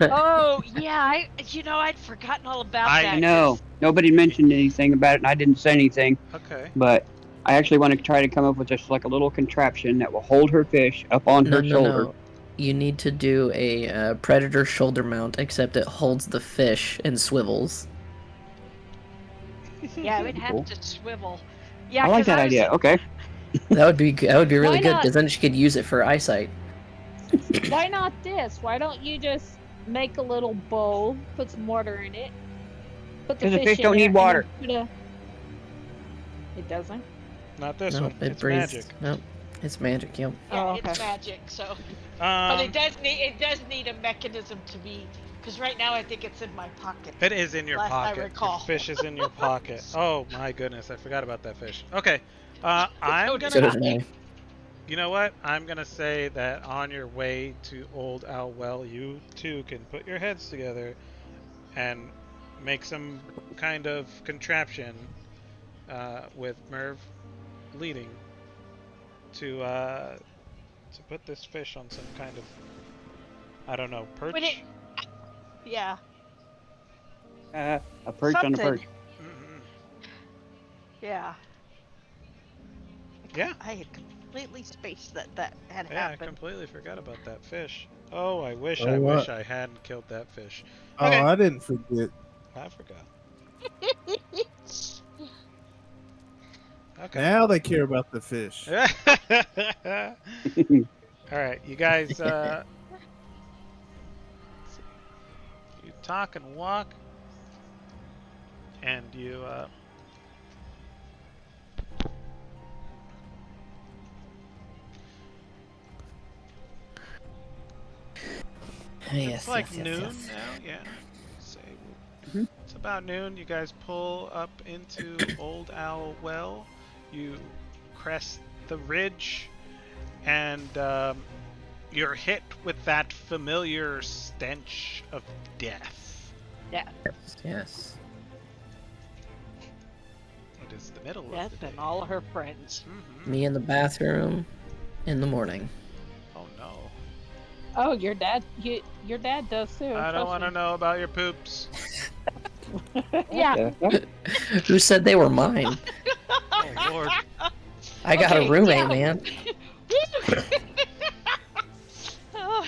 Oh yeah, I'd forgotten all about I that. I know nobody mentioned anything about it, and I didn't say anything. Okay. But I actually want to try to come up with just like a little contraption that will hold her fish up on her shoulder. No. You need to do a predator shoulder mount, except it holds the fish and swivels. Yeah, it would Cool. have to swivel. Yeah, I like 'cause that was- idea. Okay. That would be really Why good not? because then she could use it for eyesight. Why not this? Why don't you just make a little bowl, put some water in it, put the 'Cause the fish fish in don't there, need and water. then It doesn't? Not this No, one. it It's breathes. magic. No, it's magic. Yep. Yeah, Oh, it's okay. magic. So, but Um, it does need a mechanism to be. Because right now I think it's in my pocket. it is in your Last I pocket. recall. Your fish is in your pocket. Oh my goodness, I forgot about that fish. Okay. I'm So gonna. does I. You know what? I'm gonna say that on your way to Old Owl Well, you two can put your heads together and make some kind of contraption with Merv leading to put this fish on some kind of, I don't know, perch. Would it- Yeah. A perch on a Something. perch. Mhm. Yeah. Yeah. I had completely spaced that had Yeah, I happened. completely forgot about that fish. Oh, I wish Oh, I what? wish I hadn't killed that fish. Oh, Okay. I didn't forget. I forgot. Okay. Now they care about the fish. All right, you guys. Let's see. You talk and walk, and you. It's like noon now, yeah. Say Mhm. it's about noon. You guys pull up into Old Owl Well. You crest the ridge, and you're hit with that familiar stench of death. Yes. It is the middle of Death the day. and all her friends. Mm-hmm. Me in the bathroom in the morning. Oh no. Oh, your dad does too. I don't want to trust know about your poops. me. Yeah. Who said they were mine? Oh lord. I got a Okay, roommate, yeah. man. oh,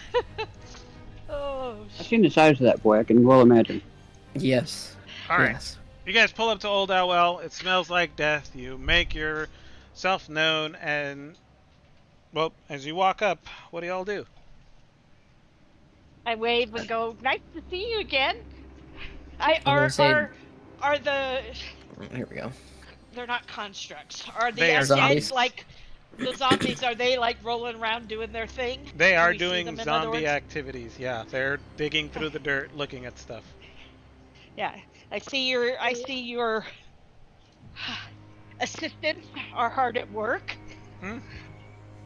oh, I've seen the size of that boy. I can well imagine. Yes. All right. Yes. You guys pull up to Old Owl Well. It smells like death. You make yourself known, and well, as you walk up, what do y'all do? I wave and go, nice to see you again. I'm gonna say- Are the Here we go. they're not constructs. Are the They are undead zombies. like the zombies? Are they like rolling around doing their thing? They Do are we see doing them, in other zombie words? activities. Yeah, they're digging through the dirt, looking at stuff. Yeah, I see your assistants are hard at work. Hmm?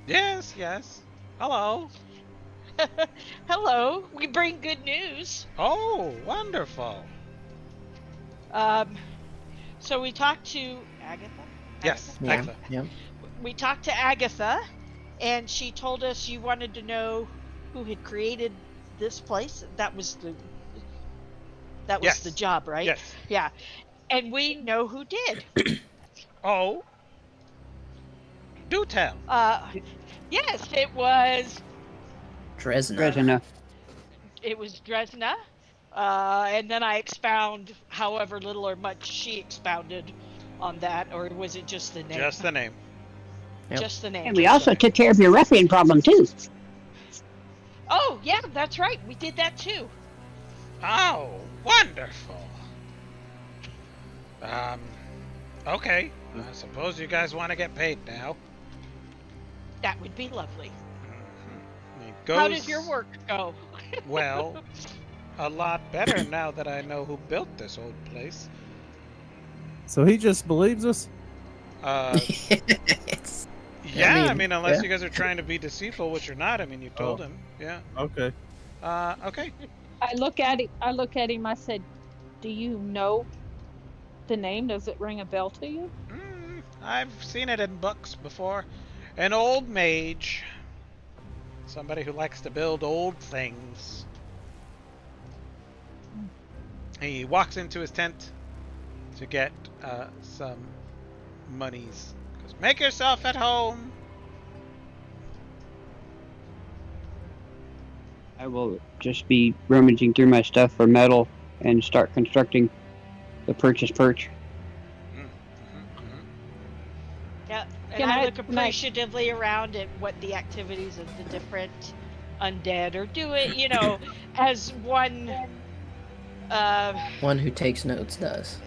Yes, yes. Hello. Hello, we bring good news. Oh, wonderful. So we talked to Agatha. Yes, Yeah. Agatha. Yeah. We talked to Agatha, and she told us you wanted to know who had created this place. That was the Yes. job, right? Yes. Yeah. And we know who did. Oh. Do tell. Yes, it was Dresden. Dresden. Dresna. And then I expound however little or much she expounded on that, or was it just the name? Just the name. Yep. Just the name. And we also took care of your ruffian problem too. Oh, yeah, that's right. We did that too. Oh, wonderful. Okay. I suppose you guys want to get paid now. That would be lovely. It How goes- does your work go? Well, a lot better now that I know who built this old place. So he just believes us? It's- Yeah, I mean, mean, unless yeah. you guys are trying to be deceitful, which you're not. I mean, you told him. Yeah. Okay. Okay. I look at him. I said, "Do you know the name? Does it ring a bell to you?" I've seen it in books before. An old mage. Somebody who likes to build old things. He walks into his tent to get some monies. Goes, make yourself at home. I will just be rummaging through my stuff for metal and start constructing the purchase perch. Yeah, and Can I I- look can I- appreciatively around at what the activities of the different undead are doing. You know, as one, One who takes notes does.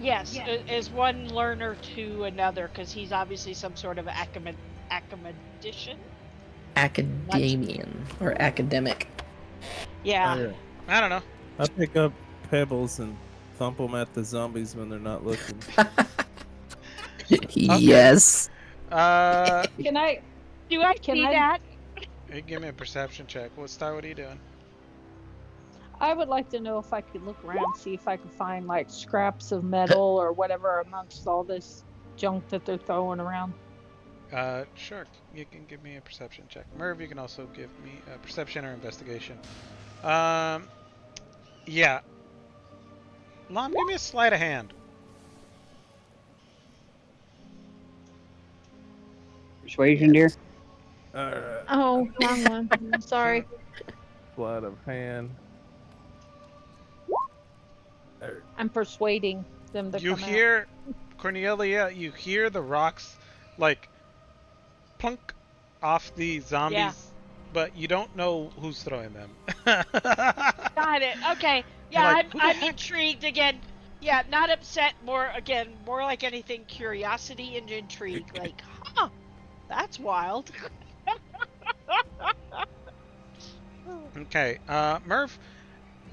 yes, as one learner to another, because he's obviously some sort of academician. Academian or academic. Yeah. Oh, yeah. I don't know. I pick up pebbles and thump them at the zombies when they're not looking. Yes. Can I? Do I Can see I- that? Hey, give me a perception check. What are you doing? I would like to know if I could look around, see if I could find like scraps of metal or whatever amongst all this junk that they're throwing around. Sure. You can give me a perception check. Merv, you can also give me a perception or investigation. Yeah. Lom, give me a sleight of hand. Persuasion, dear. Alright. Oh, wrong one. I'm sorry. Sleight of hand. I'm persuading them to You come hear, Cornelia, you hear the rocks, like, plunk off the zombies, Yeah. but you don't know who's throwing them. Got it. Okay. Yeah, Like, who the I'm heck? intrigued again. Yeah, not upset. More like anything, curiosity and intrigue. Like, huh? That's wild. Okay, Murph,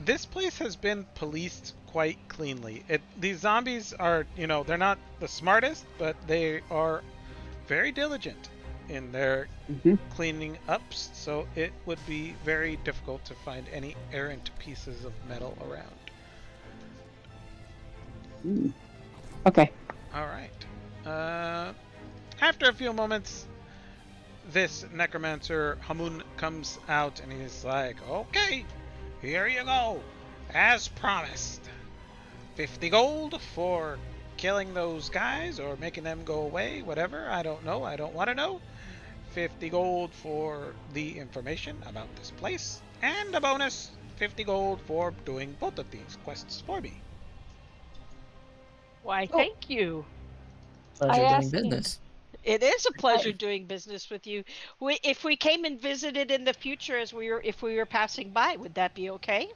this place has been policed quite cleanly. These zombies are, they're not the smartest, but they are very diligent in their Hmm. cleaning ups, so it would be very difficult to find any errant pieces of metal around. Okay. All right. After a few moments, this necromancer Hamun comes out and he's like, "Okay, here you go, as promised. 50 gold for killing those guys or making them go away, whatever. I don't know. I don't want to know. 50 gold for the information about this place, and a bonus 50 gold for doing both of these quests for me." Why, Oh, thank you. Pleasure I doing asked him. business. It is a pleasure doing business with you. If we came and visited in the future if we were passing by, would that be okay?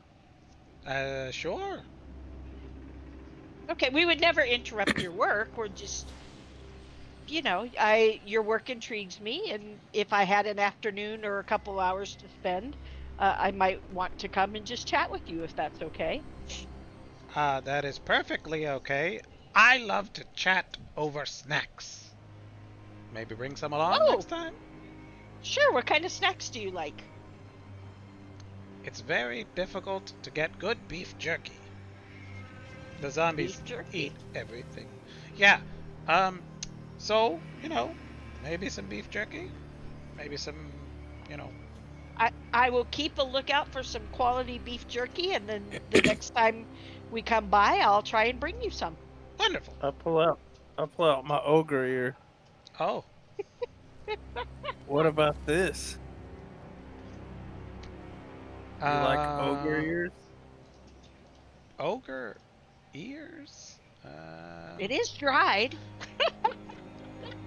Sure. Okay, we would never interrupt your work. We're just, your work intrigues me, and if I had an afternoon or a couple hours to spend, I might want to come and just chat with you if that's okay. That is perfectly okay. I love to chat over snacks. Maybe bring some along Oh, next time? sure. What kind of snacks do you like? It's very difficult to get good beef jerky. The zombies Beef jerky. eat everything. Yeah. Um, so, maybe some beef jerky? Maybe some, you know. I will keep a lookout for some quality beef jerky, and then the next time we come by, I'll try and bring you some. Wonderful. I'll pull out my ogre ear. Oh. What about this? You like ogre Uh, ears? ogre ears? It is dried.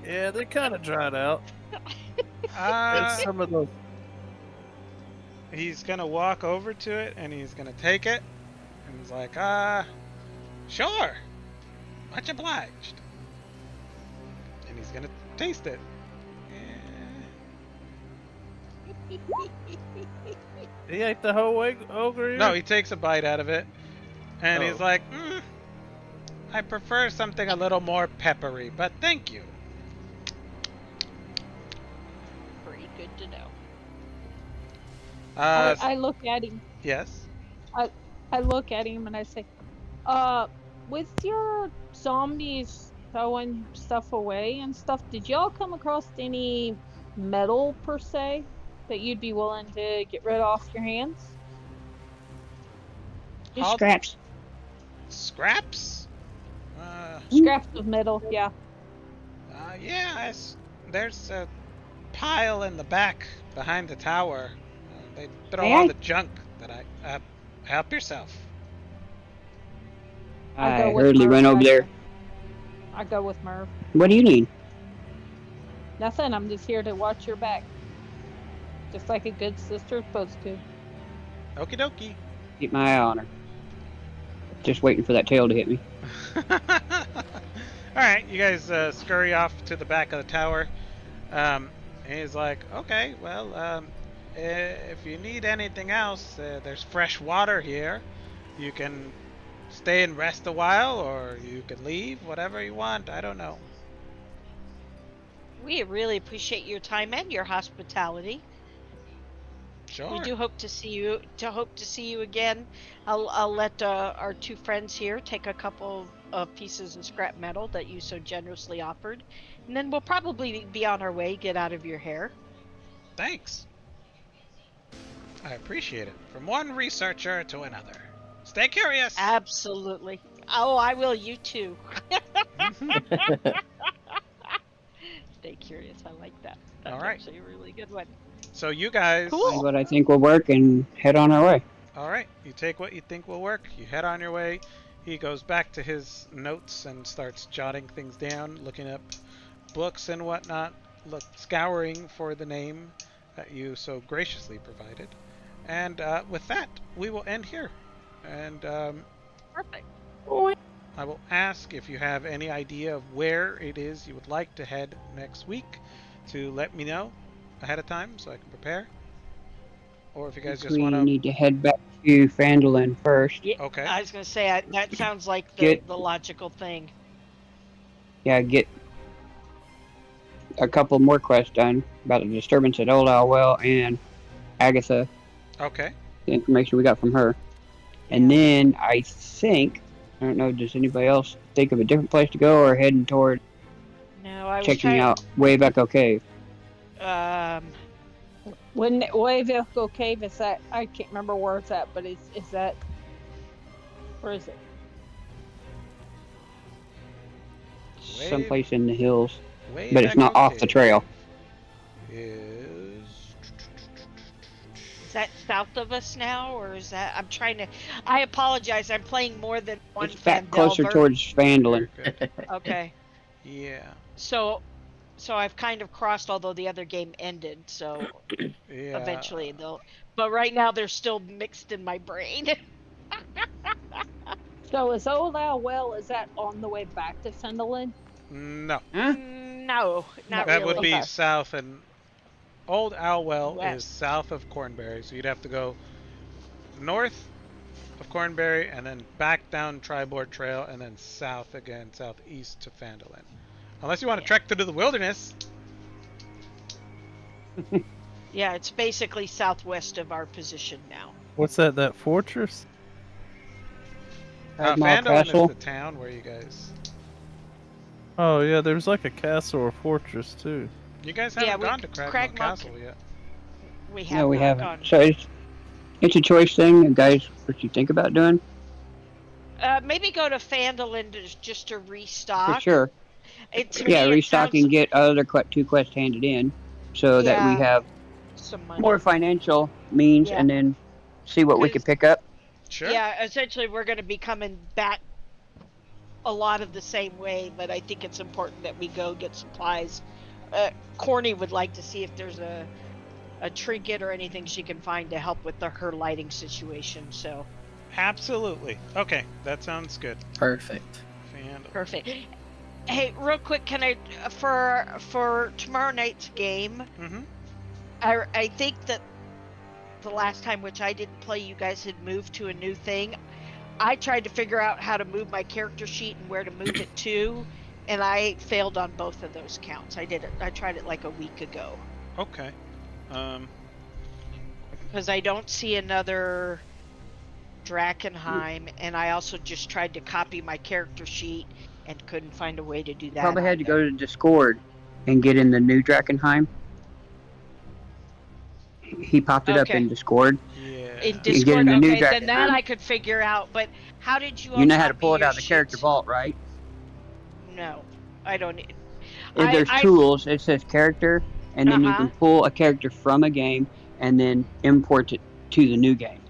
Yeah, they're kind of dried out. uh, It's some of those. he's gonna walk over to it and he's gonna take it. And he's like, sure. Much obliged. And he's gonna taste it. He ate the whole ogre ear. No, he takes a bite out of it. And he's Oh. like, I prefer something a little more peppery, but thank you. Pretty good to know. I look at him. Yes. I look at him and I say, with your zombies throwing stuff away and stuff, did y'all come across any metal per se that you'd be willing to get rid off your hands? Just How- scraps. Scraps? Scraps of metal, yeah. Yeah, there's a pile in the back behind the tower. They throw May all I? the junk that help yourself. I go I with hurriedly Merv, run over actually. there. I go with Merv. What do you need? Nothing, I'm just here to watch your back. Just like a good sister's supposed to. Okie dokie. Keep my eye on her. Just waiting for that tail to hit me. Alright, you guys scurry off to the back of the tower. And he's like, okay, well, if you need anything else, there's fresh water here. You can stay and rest a while, or you can leave, whatever you want. I don't know. We really appreciate your time and your hospitality. Sure. We do hope to see you again. I'll let our two friends here take a couple of pieces of scrap metal that you so generously offered, and then we'll probably be on our way. Get out of your hair. Thanks. I appreciate it. From one researcher to another. Stay curious. Absolutely. Oh, I will. You too. Stay curious. I like that. That's All right. actually a really good one. So you guys. Cool. See what I think will work and head on our way. All right. You take what you think will work. You head on your way. He goes back to his notes and starts jotting things down, looking up books and whatnot, scouring for the name that you so graciously provided. And with that, we will end here. And Perfect. I will ask if you have any idea of where it is you would like to head next week to let me know ahead of time so I can prepare. Or if you guys just we want to... need to head back to Fandolin first. Yeah, Okay. I was gonna say that sounds like Get- the logical thing. Yeah, get a couple more quests done about the disturbance at Old Owl Well and Agatha, Okay. the information we got from her. And Yeah. then I don't know, does anybody else think of a different place to go or heading toward No, I was checking trying. out Wayback Cave? When Wayville Cave is that? I can't remember where it's at, but is that where is it? Someplace in the hills, Way but it's back not off the trail. Is... Is that south of us now, or is that? I'm trying to. I apologize. I'm playing more than one It's back closer Fandelver. towards Fandolin. Very good. Okay. Yeah. So I've kind of crossed, although the other game ended. So Yeah. eventually they'll. But right now they're still mixed in my brain. So is Old Owl Well, is that on the way back to Sunderland? No. Huh? No, not That really. would be Okay. south, and Old Owlwell is West. south of Cornbury, so you'd have to go north of Cornbury and then back down Triboard Trail and then south again, southeast to Fandolin. Unless you want to trek through the wilderness. Yeah, it's basically southwest of our position now. What's that? That fortress? Cragmaw Fandolin Castle. is the town where you guys... Oh yeah, there's like a castle or fortress too. You guys Yeah, haven't we- gone to Cragmaw Cragmaw Castle yet. We have No, we not haven't. gone. So it's a choice thing, and guys, what you think about doing? Maybe go to Fandolin just to restock. For sure. To Yeah, me, it restock sounds and get other two quests handed in, so that we Yeah. have some money. more financial means, Yeah. and then see what we Because- can pick up. Sure. Yeah, essentially we're going to be coming back a lot of the same way, but I think it's important that we go get supplies. Corny would like to see if there's a trinket or anything she can find to help with her lighting situation. So Absolutely. Okay, that sounds good. Perfect. Fandolin. perfect. Hey, real quick, can I for tomorrow night's game? Mm-hmm. I think that the last time, which I didn't play, you guys had moved to a new thing. I tried to figure out how to move my character sheet and where to move it to, and I failed on both of those counts. I tried it like a week ago. Okay. Because I don't see another Drakenheim, and I also just tried to copy my character sheet and couldn't find a way to do that. Probably had to either. go to Discord and get in the new Drakenheim. He popped it up Okay. in Discord. Yeah. In get Discord, in the new okay, then that Drakenheim. I could figure out. But how did you all You know how to copy pull it your out of the character sheets? vault, right? No, I don't. If there's tools, it says character, and then you Uh-huh. can pull a character from a game and then import it to the new game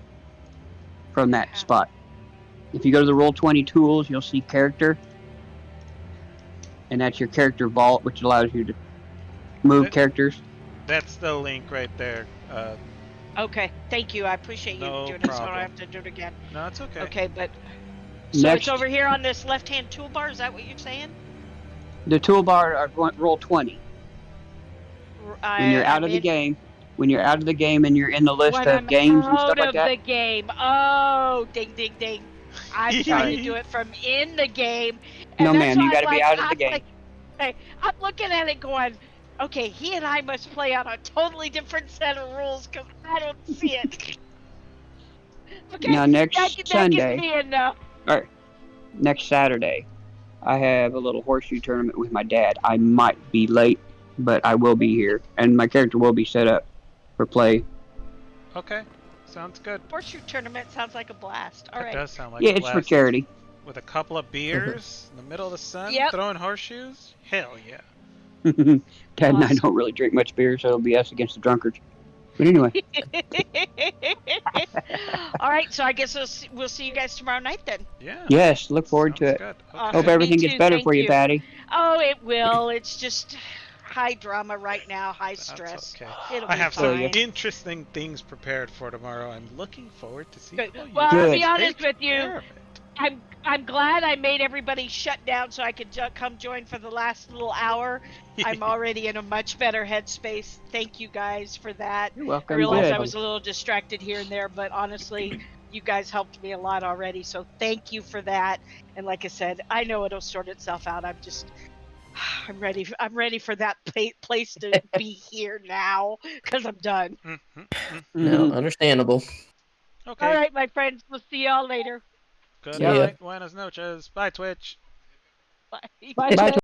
from that Okay. spot. If you go to the Roll20 tools, you'll see character, and that's your character vault, which allows you to move That- characters. That's the link right there. Okay, thank you. I appreciate you No doing it, so I don't problem. have to do it again. No, it's okay. Okay, but so Next, it's over here on this left-hand toolbar. Is that what you're saying? the toolbar are Roll20. When you're out of the game, and you're in the list when of I'm games and out stuff like of that, the game. Oh, ding, ding, ding! I'm trying to do it from in the game. And No, that's ma'am, you why gotta I'm be like, out of the I'm game. like, hey, I'm looking at it going, okay, he and I must play on a totally different set of rules because I don't see it. Okay, now next that Sunday, gives me enough. next Saturday, I have a little horseshoe tournament with my dad. I might be late, but I will be here, and my character will be set up for play. Okay. Sounds good. Horseshoe tournament sounds like a blast. All That right. does sound like Yeah, a it's for blast. charity. With a couple of beers in the middle of the sun, Yep. throwing horseshoes? Hell yeah. Dad and I Awesome. don't really drink much beer, so it'll be us against the drunkards. But anyway, All right, so I guess we'll see you guys tomorrow night then. Yeah. yes, look forward to Sounds it. good. Awesome. Hope Me everything too, gets better thank for you, you. Patty. Oh, it will. It's just high drama right now, high That's stress. okay. It'll I be have fine. some interesting things prepared for tomorrow. I'm looking forward to seeing Good. how you Well, Good. I'll be honest take with you. care of it. I'm glad I made everybody shut down so I could come join for the last little hour. I'm already in a much better headspace. Thank you guys for that. You're I welcome. realize Good. I was a little distracted here and there, but honestly, you guys helped me a lot already. So thank you for that. And like I said, I know it'll sort itself out. I'm ready. I'm ready for that place to be here now because I'm done. Mm-hmm. No, Mhm. understandable. Okay. All right, my friends. We'll see y'all later. Good See ya. night. Buenas noches. Bye, Twitch. Bye. Bye,